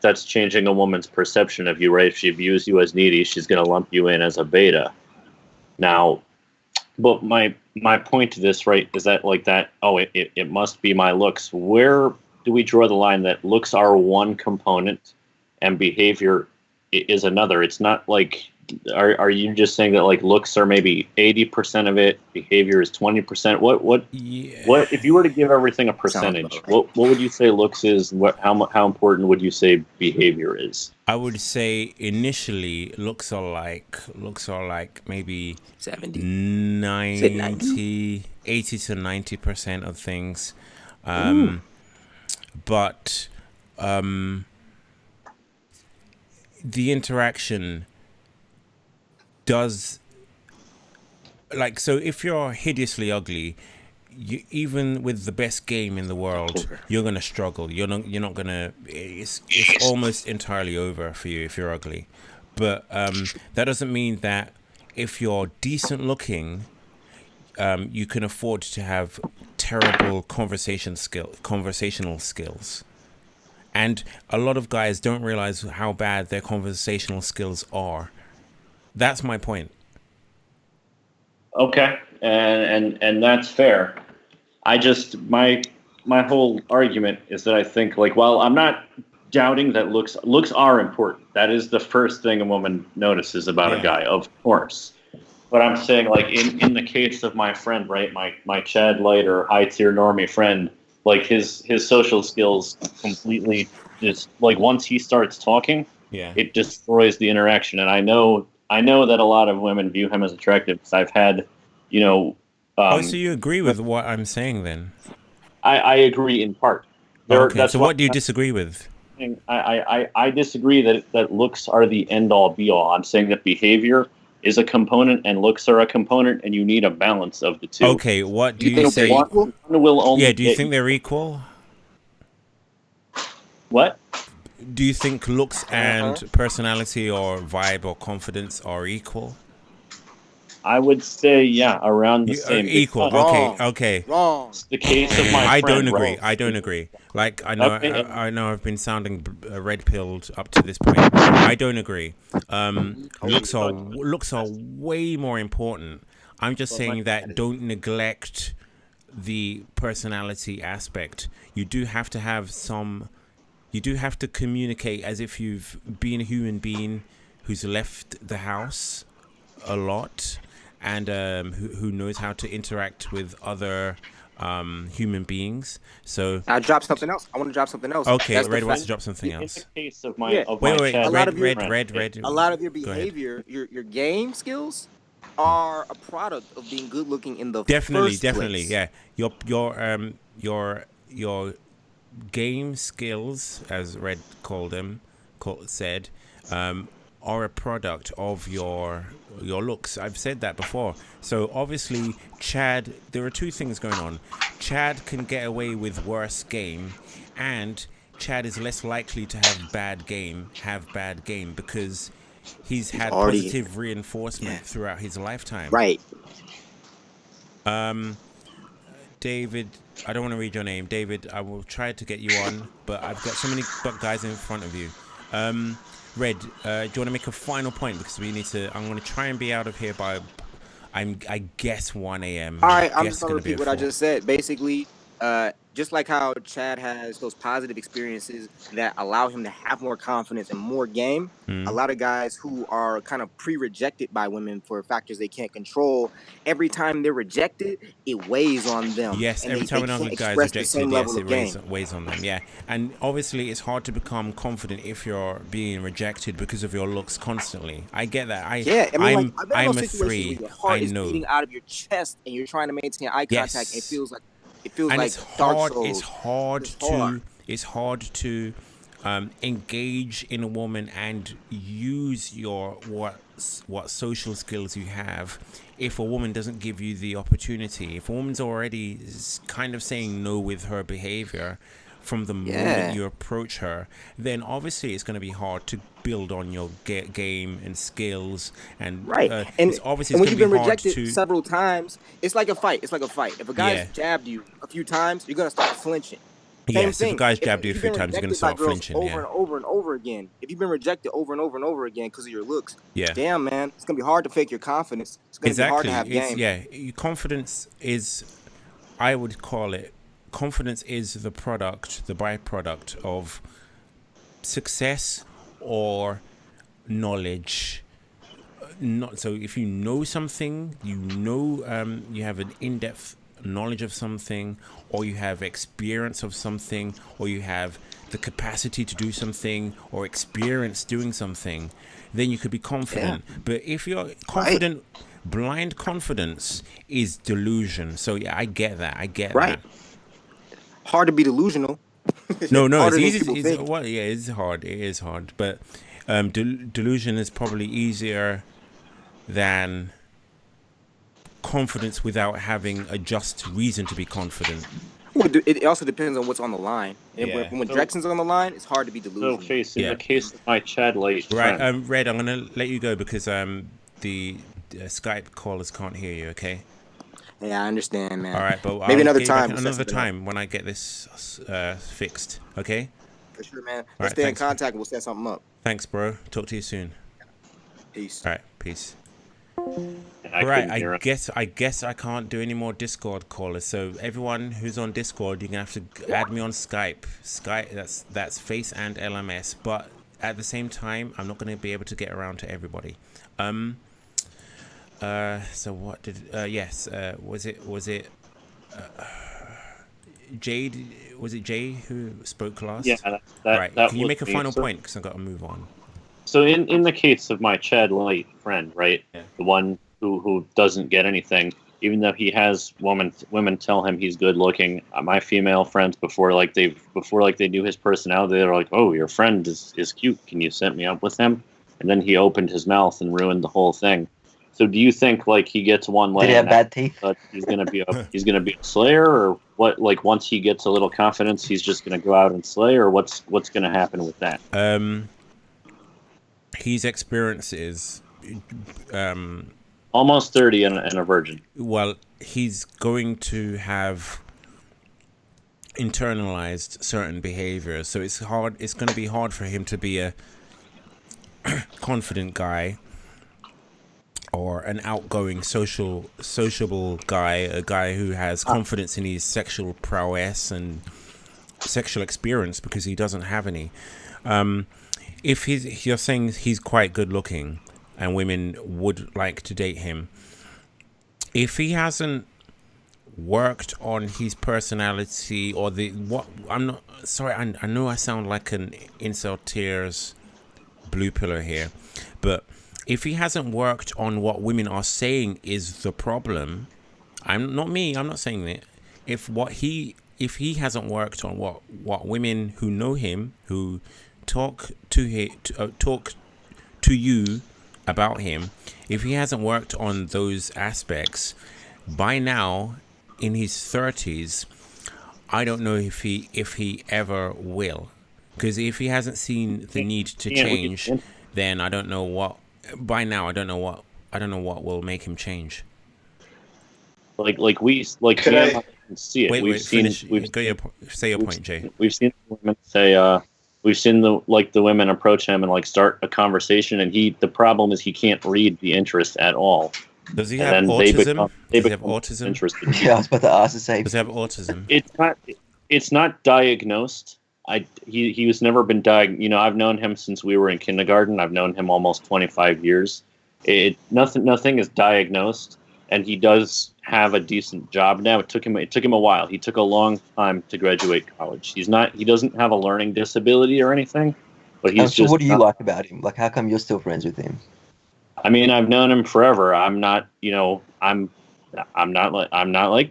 that's changing a woman's perception of you, right? If she views you as needy, she's going to lump you in as a beta. Now, but my point to this, right, is that like that. Oh, it must be my looks. Where do we draw the line that looks are one component and behavior is another? It's not like. Are you just saying that like looks are maybe 80% of it, behavior is 20%? What if you were to give everything a percentage? What would you say looks is? How important would you say behavior is? I would say initially looks are like maybe 70, 90, 80 to 90% of things, but the interaction does, like, so if you're hideously ugly, even with the best game in the world, you're gonna struggle. You're not gonna. It's almost entirely over for you if you're ugly. But that doesn't mean that if you're decent looking, you can afford to have terrible conversational skills. And a lot of guys don't realize how bad their conversational skills are. That's my point. Okay, and that's fair. I just my whole argument is that I think like, while I'm not doubting that looks are important. That is the first thing a woman notices about a guy, of course. But I'm saying like in the case of my friend, right, my Chad Light or high tier normie friend, like his social skills completely just like once he starts talking, it destroys the interaction. And I know that a lot of women view him as attractive because I've had, so you agree with what I'm saying then? I agree in part. So what do you disagree with? I disagree that looks are the end all be all. I'm saying that behavior is a component and looks are a component, and you need a balance of the two. Okay, what do you say? Will only do you think they're equal? What? Do you think looks and personality or vibe or confidence are equal? I would say, yeah, around the same. Equal. Okay. Wrong. It's the case of my I friend don't agree. Rose. I don't agree. Like I know, Okay. I know, I've been sounding red pilled up to this point. I don't agree. Looks are way more important. I'm just saying that don't neglect the personality aspect. You do have to have some. You do have to communicate as if you've been a human being who's left the house a lot, and who knows how to interact with other human beings. So I dropped something else. I want to drop something else. Okay, That's Red the wants to fact- drop something else. In the case of my, Wait, a lot of your Red. a lot of your Go ahead. behavior, your game skills are a product of being good looking in the Definitely, first definitely, place. yeah. Your game skills, as Red said, are a product of your looks. I've said that before. So obviously, Chad, there are two things going on. Chad can get away with worse game, and Chad is less likely to have bad game because he's had already- positive reinforcement throughout his lifetime. Right. David, I don't want to read your name. David, I will try to get you on, but I've got so many guys in front of you. Red, do you want to make a final point? Because we need to, I'm going to try and be out of here by, I guess 1 a.m. All right, I'm just going to repeat what I just said. Basically, just like how Chad has those positive experiences that allow him to have more confidence and more game, a lot of guys who are kind of pre-rejected by women for factors they can't control, every time they're rejected, it weighs on them. Yes, and every they time another can't guy is express the rejected, same yes, level it of game. weighs on them, yeah. And obviously, it's hard to become confident if you're being rejected because of your looks constantly. I get that. I've been in I'm those a situations 3. where your heart I is know. beating out of your chest and you're trying to maintain eye contact. Yes. It feels like And like it's Dark hard. Souls. It's hard to engage in a woman and use your what social skills you have if a woman doesn't give you the opportunity. If a woman's already kind of saying no with her behavior from the moment you approach her, then obviously it's going to be hard to build on your game and skills. And and it's obviously and when it's you've going to been be hard rejected to. several times, it's like a fight. If a guy's jabbed you a few times, you're gonna start flinching. Yes, if a guy's jabbed you a few times, you're going to start flinching. Over and over and over again. If you've been rejected over and over and over again because of your looks, Yeah. damn man, it's gonna be hard to fake your confidence. It's gonna be hard to have game. Your confidence is, I would call it, confidence is the byproduct of success or knowledge. Not so. If you know something, you have an in-depth knowledge of something, or you have experience of something, or you have the capacity to do something, or experience doing something, then you could be confident. But if you're confident, blind confidence is delusion. So yeah, I get that. That. Hard to be delusional. No, it's easy. It's It is hard. But delusion is probably easier than confidence without having a just reason to be confident. Well, it also depends on what's on the line. And when Drexen's on the line, it's hard to be delusional. So, Face, in the case of my Chad late friend. Red, I'm gonna let you go because the Skype callers can't hear you. Okay. Yeah, I understand, man. All right, but maybe I'll another get time. back another time when I get this fixed. Okay. For sure, man. All Let's right, stay in contact. We'll set something up. Thanks, bro. Talk to you soon. Peace. All right, peace. Right, I guess I can't do any more Discord callers. So everyone who's on Discord, you're gonna have to add me on Skype. That's FACEandLMS. But at the same time, I'm not gonna be able to get around to everybody. So what did? Yes. Was it? Jade? Was it Jay who spoke last? Yeah. Right. That Can you make a me. final point? Because I've got to move on. So in the case of my Chad late friend, right, the one who doesn't get anything, even though he has women tell him he's good looking. My female friends before they knew his personality, they're like, "Oh, your friend is cute. Can you set me up with him?" And then he opened his mouth and ruined the whole thing. So do you think like he gets one leg? Did he have bad teeth? He's gonna be a slayer, or what? Like once he gets a little confidence, he's just gonna go out and slay, or what's gonna happen with that? His experiences Almost 30 and a virgin. Well, he's going to have internalized certain behaviors, so it's going to be hard for him to be a confident guy or an outgoing sociable guy, a guy who has confidence in his sexual prowess and sexual experience, because he doesn't have any. If you're saying he's quite good looking and women would like to date him, if he hasn't worked on his personality or I'm not sorry, I know I sound like an incel tears blue pillar here, but if he hasn't worked on what women are saying is the problem, I'm not saying that. If he hasn't worked on what women who know him, who talk to you about him, if he hasn't worked on those aspects by now in his 30s, I don't know if he ever will. Because if he hasn't seen the need to change, then I don't know what. By now, I don't know what will make him change. See it. Say your point, Jay. We've seen women say, we've seen the women approach him and start a conversation, and the problem is he can't read the interest at all. Does he have autism? Does he have autism? Interested. Yeah, I was about to ask the same. Does he have autism? It's not diagnosed. He was never been diagnosed. I've known him since we were in kindergarten. I've known him almost 25 years. Nothing is diagnosed, and he does have a decent job now. It took him a while. He took a long time to graduate college. He doesn't have a learning disability or anything, but he's so what do you like about him? Like, how come you're still friends with him? I mean, I've known him forever. I'm not like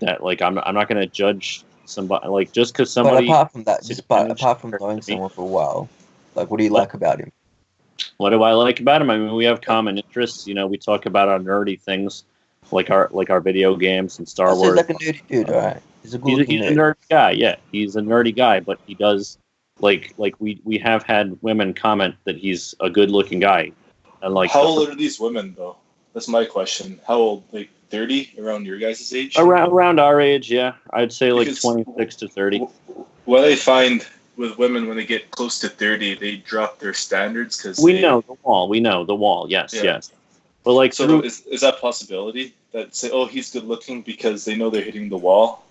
that. Like, I'm not going to judge somebody, like, just because somebody. But apart from that, apart from knowing someone for a while, like, what do you like about him? What do I like about him? I mean, we have common interests. We talk about our nerdy things, like our video games and Star Wars. He's like a nerdy dude, all right? He's a nerdy guy. Yeah, he's a nerdy guy, but he does like we have had women comment that he's a good-looking guy. And how old are these women though? That's my question. How old? Like 30, around your guys' age? Around our age, yeah. I'd say like 26 to 30. What I find with women when they get close to 30, they drop their standards because we know the wall. Yes, yeah. Yes. But like, so is that a possibility that say, oh, he's good looking because they know they're hitting the wall?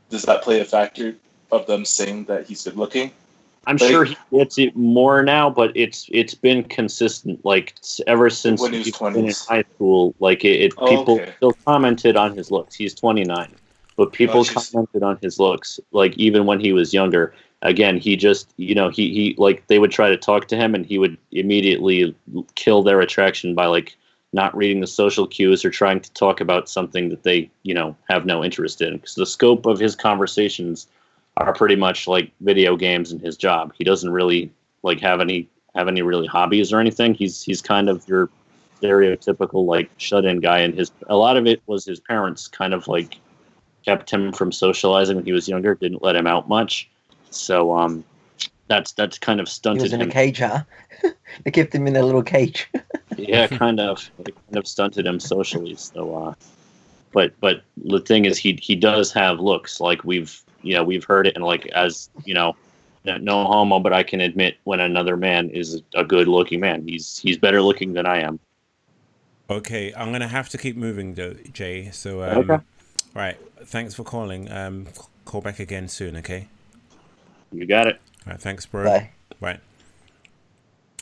Does that play a factor of them saying that he's good looking? I'm sure he gets it more now, but it's been consistent, like ever since when he was been in high school. Like people still commented on his looks. He's 29, but people commented on his looks, like even when he was younger. Again, he just he like they would try to talk to him, and he would immediately kill their attraction by like not reading the social cues or trying to talk about something that they have no interest in. Because the scope of his conversations are pretty much like video games and his job. He doesn't really like have any really hobbies or anything. He's kind of your stereotypical like shut-in guy, and a lot of it was his parents kind of like kept him from socializing when he was younger, didn't let him out much. So that's kind of stunted him. He was in a cage, huh? They kept him in a little cage. Yeah, kind of stunted him socially. So but the thing is he does have looks. Like we've heard it, and like, as no homo, but I can admit when another man is a good looking man, he's better looking than I am. Okay, I'm gonna have to keep moving though, Jay. So okay. Right, thanks for calling. Call back again soon, okay? You got it. All right, thanks, bro. Bye. Right.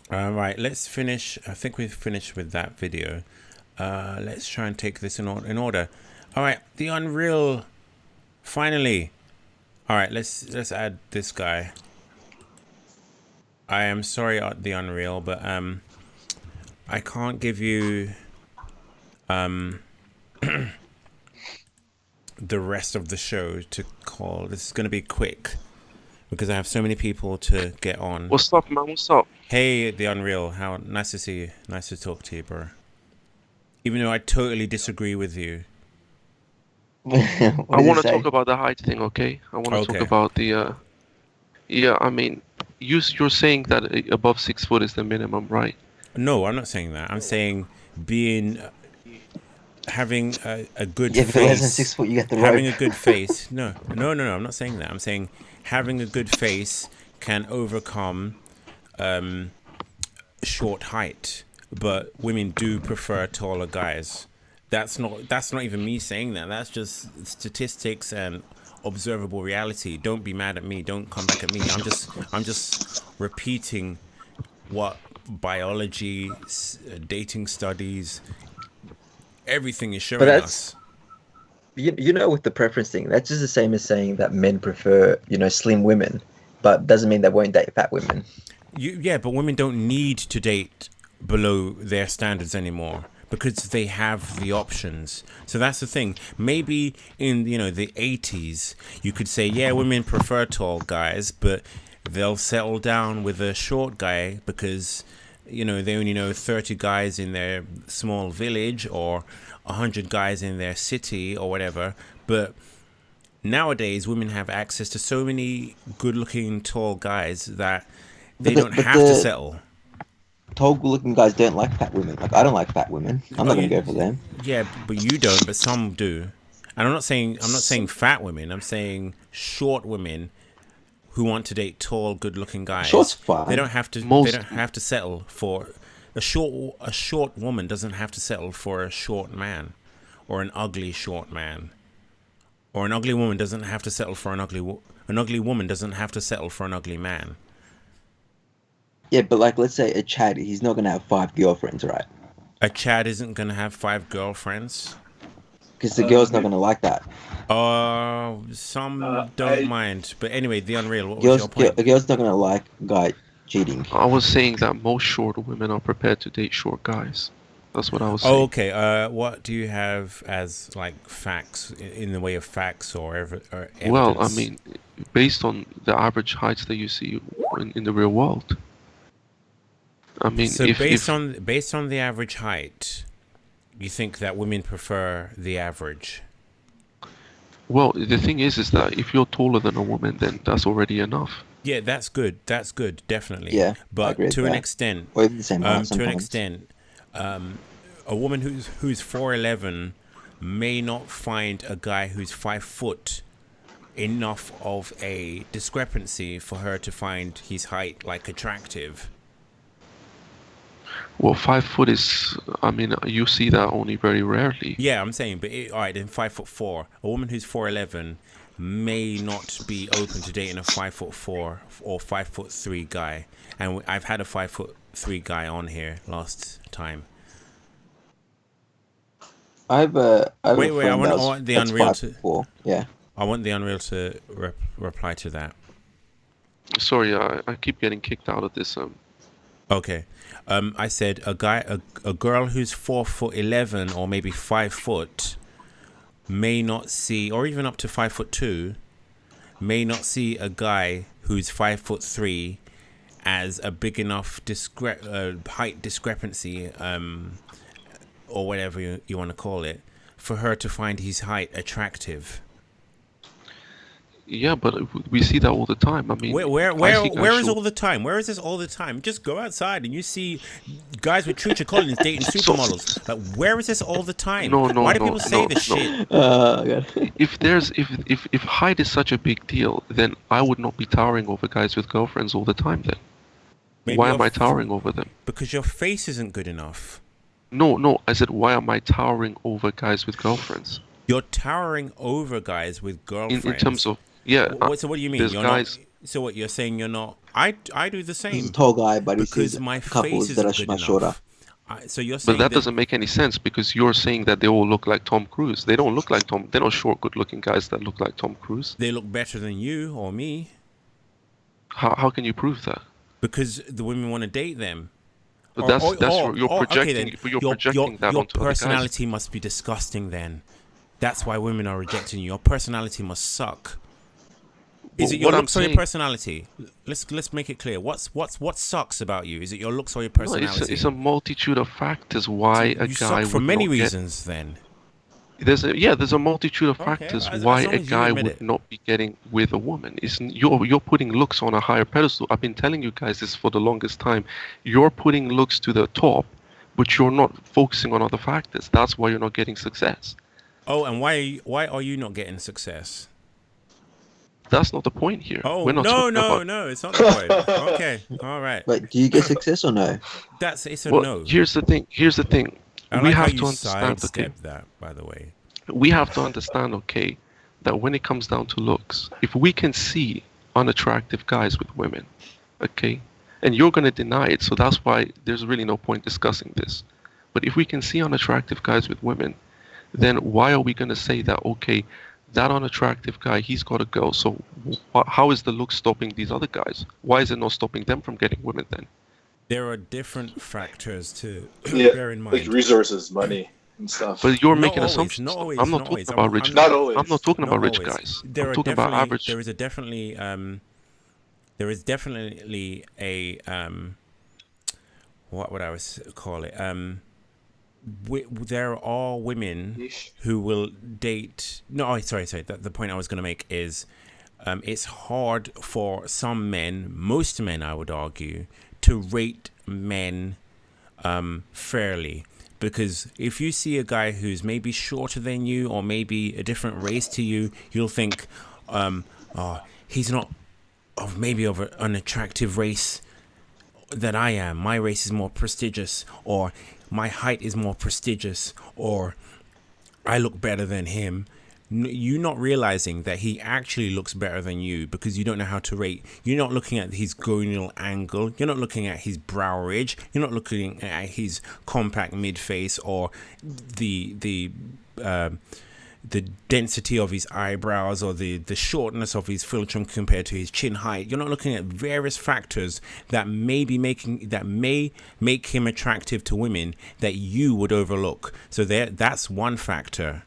Right, let's finish. I think we've finished with that video. Let's try and take this in order. All right, the Unreal, finally. All right, let's add this guy. I am sorry, the Unreal, but I can't give you the rest of the show to call. This is going to be quick because I have so many people to get on. What's up, man? What's up? Hey, the Unreal. How nice to see you. Nice to talk to you, bro. Even though I totally disagree with you. I want to talk about the height thing, okay? I want to talk about the... yeah, I mean, you're saying that above 6 foot is the minimum, right? No, I'm not saying that. I'm saying being having a good Yeah, if you're less than face. 6 foot, you get the Having rope. a good face. No. I'm not saying that. I'm saying having a good face can overcome short height, but women do prefer taller guys. That's not even me saying that. That's just statistics and observable reality. Don't be mad at me. Don't come back at me. I'm just repeating what biology, dating studies, everything is showing us. You know, with the preference thing, that's just the same as saying that men prefer, slim women, but doesn't mean they won't date fat women. Yeah, but women don't need to date below their standards anymore because they have the options. So that's the thing. Maybe in the 80s, you could say, yeah, women prefer tall guys, but they'll settle down with a short guy because they only know 30 guys in their small village or 100 guys in their city or whatever. But nowadays, women have access to so many good-looking tall guys that they don't have to settle. Tall, good-looking guys don't like fat women. Like, I don't like fat women. I'm not gonna go for them. Yeah, but you don't. But some do. And I'm not saying fat women. I'm saying short women who want to date tall, good-looking guys. Short's fine. They don't have to. They don't have to settle for a short woman. Doesn't have to settle for a short man, or an ugly short man, or an ugly woman doesn't have to settle for an ugly woman doesn't have to settle for an ugly man. Yeah, but like, let's say a Chad, he's not gonna have 5 girlfriends, right? A Chad isn't gonna have 5 girlfriends. Because the girl's not gonna like that. Some don't mind. But anyway, the Unreal, what was your point? A girl's not gonna like a guy cheating. I was saying that most short women are prepared to date short guys. That's what I was saying. Oh, okay. What do you have as like facts in the way of facts or evidence? Well, I mean, based on the average heights that you see in the real world. I mean, so based on the average height, you think that women prefer the average? Well, the thing is that if you're taller than a woman, then that's already enough. Yeah, that's good. That's good, definitely. Yeah, but to an extent, or even the same height to an extent, a woman who's 4'11" may not find a guy who's 5 foot enough of a discrepancy for her to find his height like attractive. Well, 5 foot is, I mean, you see that only very rarely. Yeah, I'm saying, but all right, then 5'4", a woman who's 4'11" may not be open to dating a 5'4" or 5'3" guy. And I've had a 5'3" guy on here last time. I want the Unreal to. Yeah. I want the Unreal to reply to that. Sorry, I keep getting kicked out of this. Okay. I said a girl who's 4'11" or maybe 5 foot may not see, or even up to 5'2", may not see a guy who's 5'3" as a big enough height discrepancy, or whatever you want to call it, for her to find his height attractive. Yeah, but we see that all the time. I mean, where is all the time? Where is this all the time? Just go outside and you see guys with Trucha Collins dating supermodels. Like, where is this all the time? Why do people say this shit? If height is such a big deal, then I would not be towering over guys with girlfriends all the time. Then why am I towering over them? Because your face isn't good enough. No. I said, why am I towering over guys with girlfriends? You're towering over guys with girlfriends. In terms of. Yeah. So what do you mean? You're guys... not, so what you're saying? You're not. I do the same. He's a tall guy, but because my face is much shorter. So you're saying. But that doesn't make any sense because you're saying that they all look like Tom Cruise. They don't look like Tom. They're not short, good-looking guys that look like Tom Cruise. They look better than you or me. How can you prove that? Because the women want to date them. But you're projecting. Okay, you're projecting that onto your personality other guys. Must be disgusting. Then that's why women are rejecting you. Your personality must suck. Is it your looks or your personality? Let's make it clear. What sucks about you? Is it your looks or your personality? No, it's a multitude of factors why a guy for many reasons. Then there's a multitude of factors why a guy would not be getting with a woman. You're putting looks on a higher pedestal. I've been telling you guys this for the longest time. You're putting looks to the top, but you're not focusing on other factors. That's why you're not getting success. Oh, and why are you not getting success? That's not the point here. Oh, We're not talking about... no, it's not the point. Okay, all right. But do you get success or no? It's a well, no. Here's the thing. I We like have how to you understand, okay? sidestep that, by the way. We have to understand, okay, that when it comes down to looks, if we can see unattractive guys with women, okay, and you're going to deny it, so that's why there's really no point discussing this. But if we can see unattractive guys with women, then why are we going to say that, okay, that unattractive guy, he's got a girl, so how is the look stopping these other guys? Why is it not stopping them from getting women then? There are different factors to bear in mind. Like resources, money, and stuff. But you're Not making always, assumptions. not always, I'm not not talking always. about rich Not guys. always. I'm not talking Not about rich always. guys. There I'm are talking about average. There is definitely a what would I call it? There are women who will date. No, sorry. The point I was going to make is, it's hard for some men, most men, I would argue, to rate men fairly. Because if you see a guy who's maybe shorter than you or maybe a different race to you, you'll think, he's not maybe of an attractive race that I am. My race is more prestigious, or my height is more prestigious, or I look better than him. You're not realizing that he actually looks better than you because you don't know how to rate. You're not looking at his gonal angle. You're not looking at his brow ridge. You're not looking at his compact mid-face or the density of his eyebrows or the shortness of his philtrum compared to his chin height. You're not looking at various factors that may make him attractive to women that you would overlook. So that's one factor.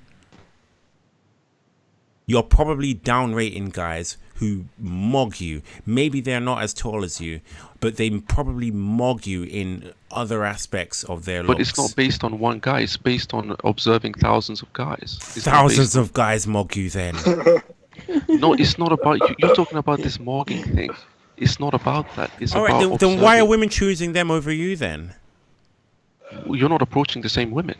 You're probably downrating guys who mog you. Maybe they're not as tall as you, but they probably mog you in other aspects of their looks. But it's not based on one guy. It's based on observing thousands of guys. Thousands of guys mog you then. No, it's not about... You're talking about this mogging thing. It's not about that. It's all about right, then why are women choosing them over you then? You're not approaching the same women.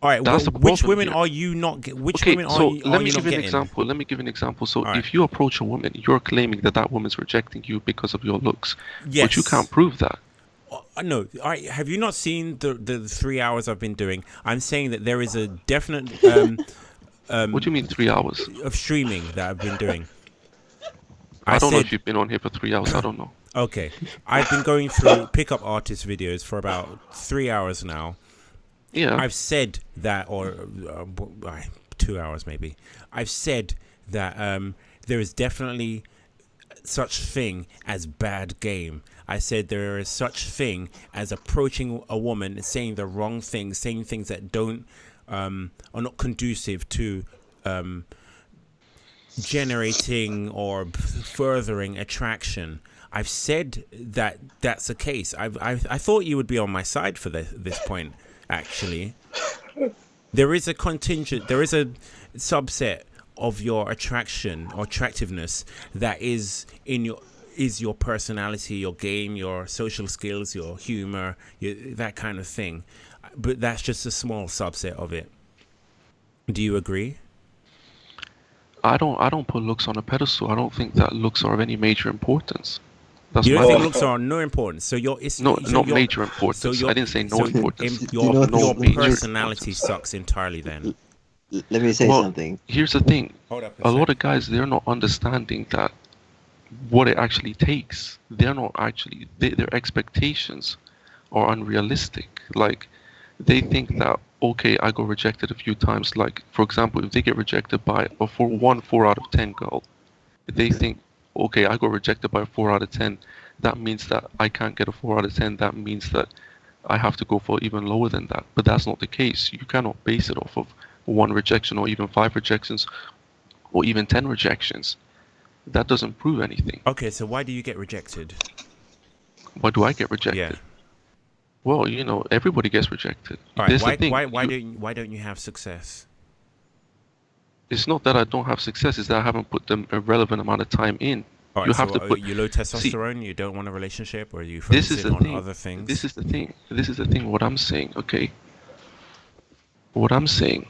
All right, which women are you not getting? Which women are you not getting? Let me give you an example. So if you approach a woman, you're claiming that woman's rejecting you because of your looks. Yes. But you can't prove that. No. All right, have you not seen the 3 hours I've been doing? I'm saying that there is a definite... what do you mean 3 hours? Of streaming that I've been doing. I don't know if you've been on here for 3 hours. I don't know. Okay. I've been going through pickup artist videos for about 3 hours now. Yeah. I've said that, or 2 hours maybe. I've said that there is definitely such thing as bad game. I said there is such thing as approaching a woman and saying the wrong things, saying things that are not conducive to generating or furthering attraction. I've said that that's the case. I thought you would be on my side for this point. Actually, there is a contingent, there is a subset of your attraction or attractiveness that is your personality, your game, your social skills, your humor, that kind of thing. But that's just a small subset of it. Do you agree? I don't put looks on a pedestal. I don't think that looks are of any major importance. That's you don't think looks are no importance. So not major importance. I didn't say no importance. Your personality sucks entirely then. Let me say something. Here's the thing. A lot of guys, they're not understanding that what it actually takes. They're not actually, their expectations are unrealistic. Like, they think that, okay, I got rejected a few times. Like, for example, if they get rejected by a 4 out of 10 girl, they think, okay, I got rejected by a 4 out of 10. That means that I can't get a 4 out of 10. That means that I have to go for even lower than that. But that's not the case. You cannot base it off of 1 rejection or even 5 rejections or even 10 rejections. That doesn't prove anything. Okay, so why do you get rejected? Why do I get rejected? Yeah. Well, everybody gets rejected. All right, why don't you have success? It's not that I don't have success, it's that I haven't put a relevant amount of time in All right, You so have to put. you low See, testosterone, you don't want a relationship, or are you this is focusing the on thing. other things? This is the thing. This is the thing. What I'm saying, okay. What I'm saying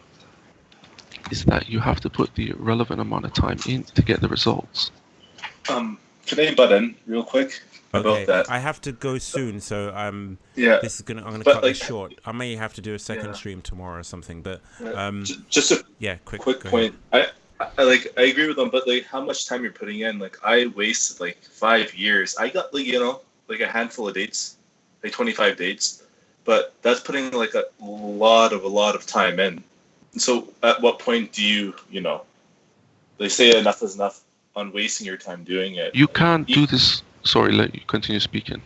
is that you have to put the relevant amount of time in to get the results. Can I butt in real quick about Okay, that? I have to go soon, so Yeah, this is I'm gonna but cut like, this short. I may have to do a second yeah. stream tomorrow or something, but Just a yeah, quick go point. I agree with them, but like how much time you're putting in. Like I wasted like 5 years. I got like like a handful of dates, like 25 dates, but that's putting like a lot of time in. And so at what point do you they say enough is enough on wasting your time doing it. You can't do this. Sorry, let you continue speaking.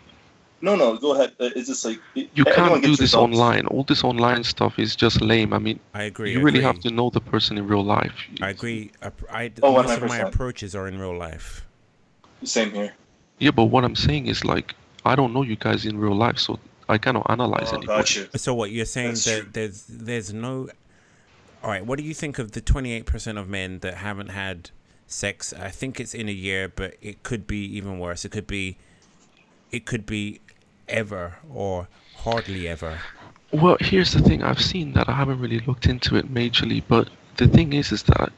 No, go ahead. It's just like You can't do gets this results. online. All this online stuff is just lame. I mean, I agree. you really have to know the person in real life. I agree. Oh, most of my 100%. approaches are in real life. Same here. Yeah, but what I'm saying is like, I don't know you guys in real life, so I cannot analyze anybody. Gotcha. So what you're saying That's that true. there's no. All right. What do you think of the 28% of men that haven't had sex? I think it's in a year, but it could be even worse. It could be ever or hardly ever. Well, here's the thing. I've seen that. I haven't really looked into it majorly, but the thing is that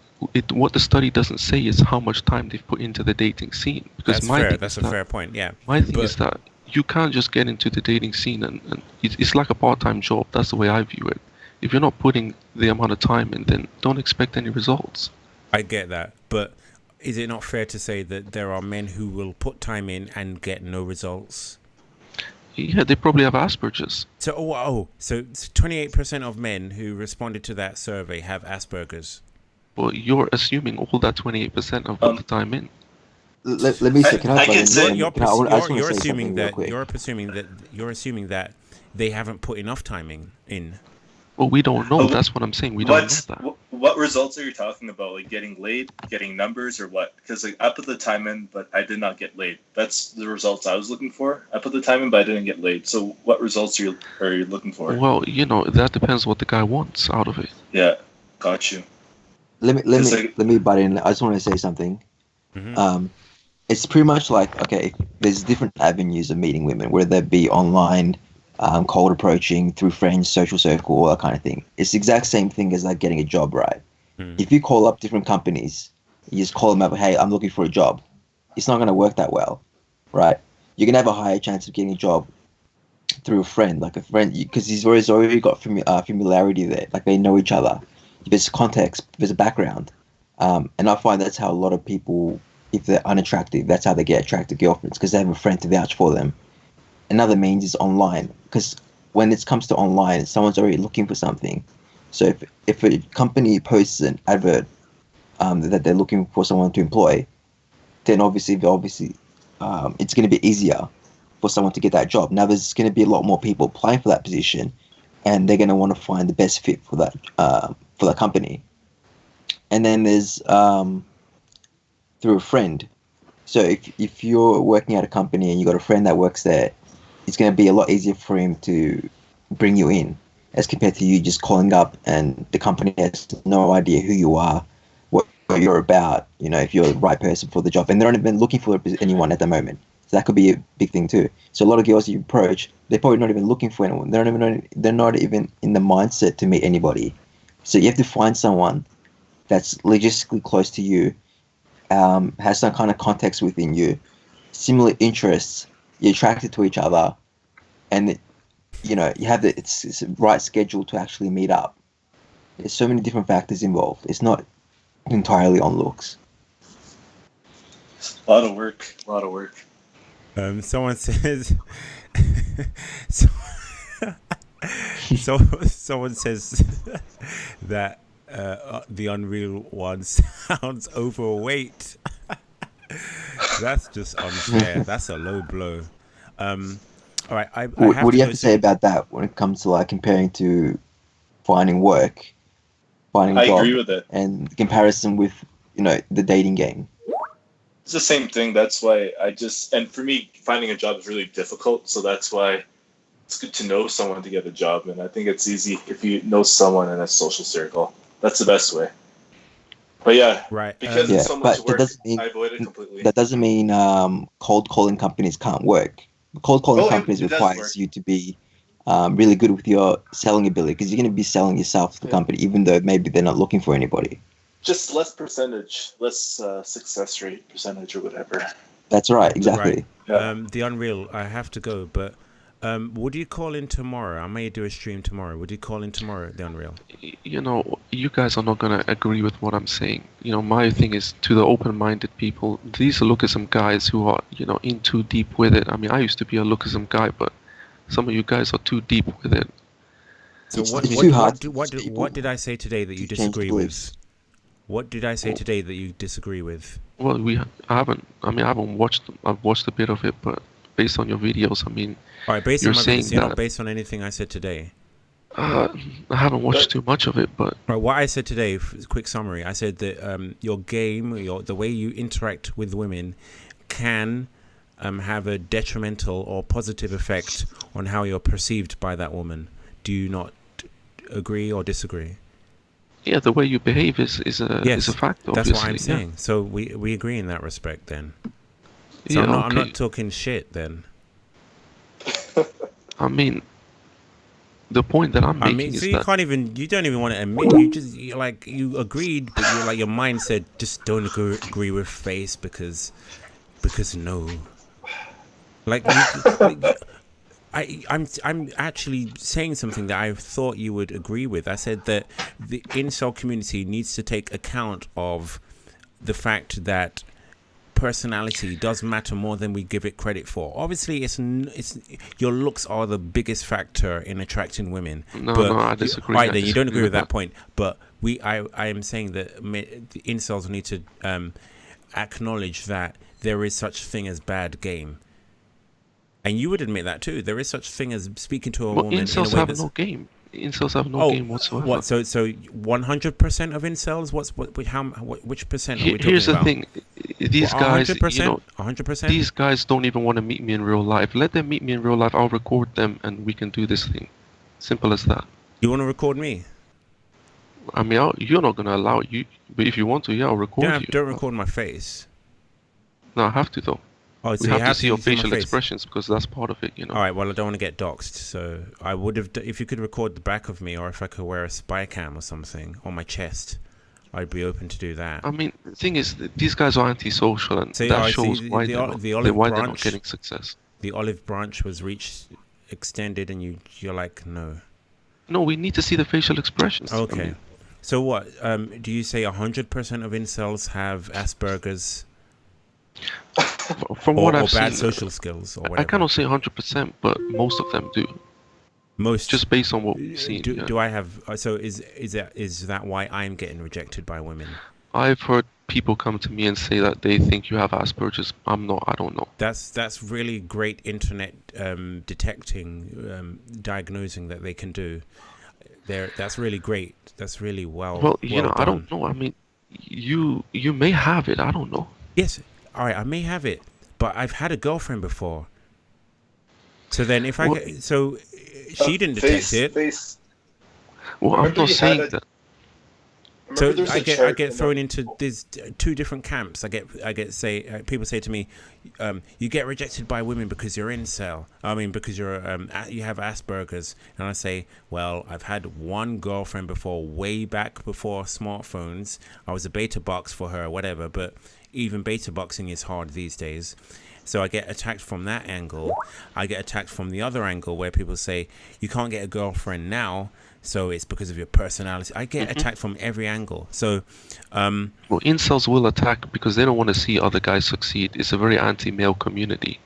what the study doesn't say is how much time they've put into the dating scene. Because That's fair. That's a fair point. Yeah. My thing is that you can't just get into the dating scene and it's like a part-time job. That's the way I view it. If you're not putting the amount of time in, then don't expect any results. I get that, but is it not fair to say that there are men who will put time in and get no results? Yeah, they probably have Asperger's. So 28% of men who responded to that survey have Asperger's. Well, you're assuming all that 28% have put the time in. Let me say, can I You're assuming that they haven't put enough timing in. Well, we don't know. That's what I'm saying. We don't know that. What results are you talking about? Like getting laid, getting numbers, or what? Because like I put the time in, but I did not get laid. That's the results I was looking for. I put the time in, but I didn't get laid. So what results are you looking for? Well, that depends what the guy wants out of it. Yeah, got you. Let me butt in. I just want to say something. Mm-hmm. It's pretty much like, okay, there's different avenues of meeting women, whether it be online, cold approaching, through friends, social circle, all that kind of thing. It's the exact same thing as like getting a job, right? If you call up different companies, you just call them up, hey, I'm looking for a job. It's not going to work that well, right? You're going to have a higher chance of getting a job through a friend, because he's already got familiarity there. Like they know each other. There's context, there's a background. And I find that's how a lot of people, if they're unattractive, that's how they get attractive girlfriends, because they have a friend to vouch for them. Another means is online, because when it comes to online, someone's already looking for something. So if a company posts an advert that they're looking for someone to employ, then obviously it's going to be easier for someone to get that job. Now there's going to be a lot more people applying for that position, and they're going to want to find the best fit for that company. And then there's through a friend. So if you're working at a company and you got a friend that works there, it's going to be a lot easier for him to bring you in as compared to you just calling up and the company has no idea who you are, what you're about, if you're the right person for the job. And they're not even looking for anyone at the moment. So that could be a big thing too. So a lot of girls you approach, they're probably not even looking for anyone. They're not even in the mindset to meet anybody. So you have to find someone that's logistically close to you, has some kind of context within you, similar interests, you're attracted to each other, and you have it's the right schedule to actually meet up. There's so many different factors involved. It's not entirely on looks. A lot of work. Someone says someone says that the Unreal One sounds overweight. That's just unfair. That's a low blow. All right. What do you have to say about that when it comes to like comparing to finding work, finding a job? I agree with it. And comparison with the dating game. It's the same thing. That's why and for me, finding a job is really difficult. So that's why it's good to know someone to get a job. And I think it's easy if you know someone in a social circle. That's the best way. But yeah, right. because Yeah, it's so much but work, that doesn't mean I avoid it completely. that doesn't mean cold calling companies can't work. Cold calling Oh, companies it does requires work. you to be really good with your selling ability, because you're going to be selling yourself to the company, even though maybe they're not looking for anybody. Just less percentage, less success rate percentage or whatever. That's right, exactly. Right. The Unreal, I have to go, but would you call in tomorrow? I may do a stream tomorrow. Would you call in tomorrow, the Unreal? You know, you guys are not gonna agree with what I'm saying. You know, my thing is to the open-minded people. These are lookism guys who are, you know, in too deep with it. I mean, I used to be a lookism guy, but some of you guys are too deep with it. So what did I say today that you disagree with? What did I say today that you disagree with? Well, I haven't watched them. I've watched a bit of it, but based on your videos, I mean, all right, based you're on my saying videos, that, not based on anything I said today. I haven't watched too much of it, but right, what I said today, quick summary. I said that your game, the way you interact with women, can have a detrimental or positive effect on how you're perceived by that woman. Do you not agree or disagree? Yeah, the way you behave is a fact. Obviously. That's what I'm saying. Yeah. So we agree in that respect then. So yeah, I'm not talking shit then. I mean, the point that I'm making is so that you don't even want to admit. You agreed, but you're like, your mind said just don't agree with Face because no. I'm actually saying something that I thought you would agree with. I said that the incel community needs to take account of the fact that personality does matter more than we give it credit for. Obviously, it's your looks are the biggest factor in attracting women. No, I disagree. Right, then you don't agree with that point. But I am saying that the incels need to acknowledge that there is such thing as bad game. And you would admit that too. There is such thing as speaking to a woman. Incels have no game. Incels have no game whatsoever. What? So 100% of incels? Which percent are we talking about? Here's the thing. These guys, 100%? you know, 100%? These guys don't even want to meet me in real life. Let them meet me in real life. I'll record them, and we can do this thing. Simple as that. You want to record me? I mean, you're not gonna allow you, but if you want to, yeah, I'll record you. Don't record my face. No, I have to though. Oh, so we you have to see your facial expressions because that's part of it, you know. All right, well, I don't want to get doxxed, so I would have, if you could record the back of me, or if I could wear a spy cam or something on my chest, I'd be open to do that. I mean, the thing is, these guys are antisocial, and that shows why they're not getting success. The olive branch was extended, and you're like, no. No, we need to see the facial expressions. Okay. I mean, so what? Do you say 100% of incels have Asperger's? From what I've seen, bad social skills, or whatever. I cannot say 100%, but most of them do. Most, just based on what we've seen. Do I have? So is that why I'm getting rejected by women? I've heard people come to me and say that they think you have Asperger's. I'm not. I don't know. That's really great internet detecting, diagnosing that they can do. That's really great. That's really well. Well, you know, done. I don't know. I mean, you may have it. I don't know. Yes. All right, I may have it, but I've had a girlfriend before. So then, if she didn't detect it. Well, I'm not saying that. So I get thrown into these two different camps. People say to me, you get rejected by women because you're incel. I mean, because you have Asperger's. And I say, well, I've had one girlfriend before, way back before smartphones. I was a beta box for her, whatever. But even beta boxing is hard these days. So I get attacked from that angle. I get attacked from the other angle where people say, you can't get a girlfriend now, so it's because of your personality. I get attacked from every angle. So, well, incels will attack because they don't want to see other guys succeed. It's a very anti-male community.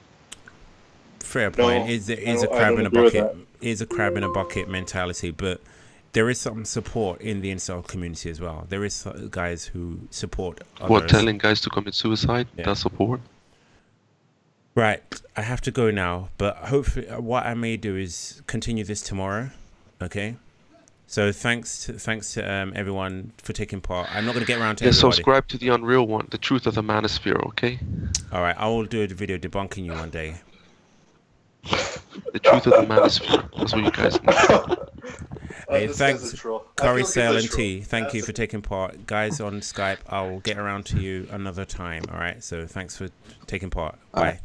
Fair point. Is a crab in a bucket. Is a crab in a bucket mentality, but there is some support in the incel community as well. There is guys who support others. What, telling guys to commit suicide? Yeah. That's support? Right. I have to go now, but hopefully what I may do is continue this tomorrow. Okay? So thanks to everyone for taking part. I'm not going to get around to everybody. Subscribe to the Unreal one, the truth of the manosphere, okay? All right. I will do a video debunking you one day. The truth of the manosphere. That's what you guys need. Hey, thanks. Curry, like Sale, it's and a T, trope. thank you That's for taking part. Guys on Skype, I'll get around to you another time. All right. So thanks for taking part. All Bye. right.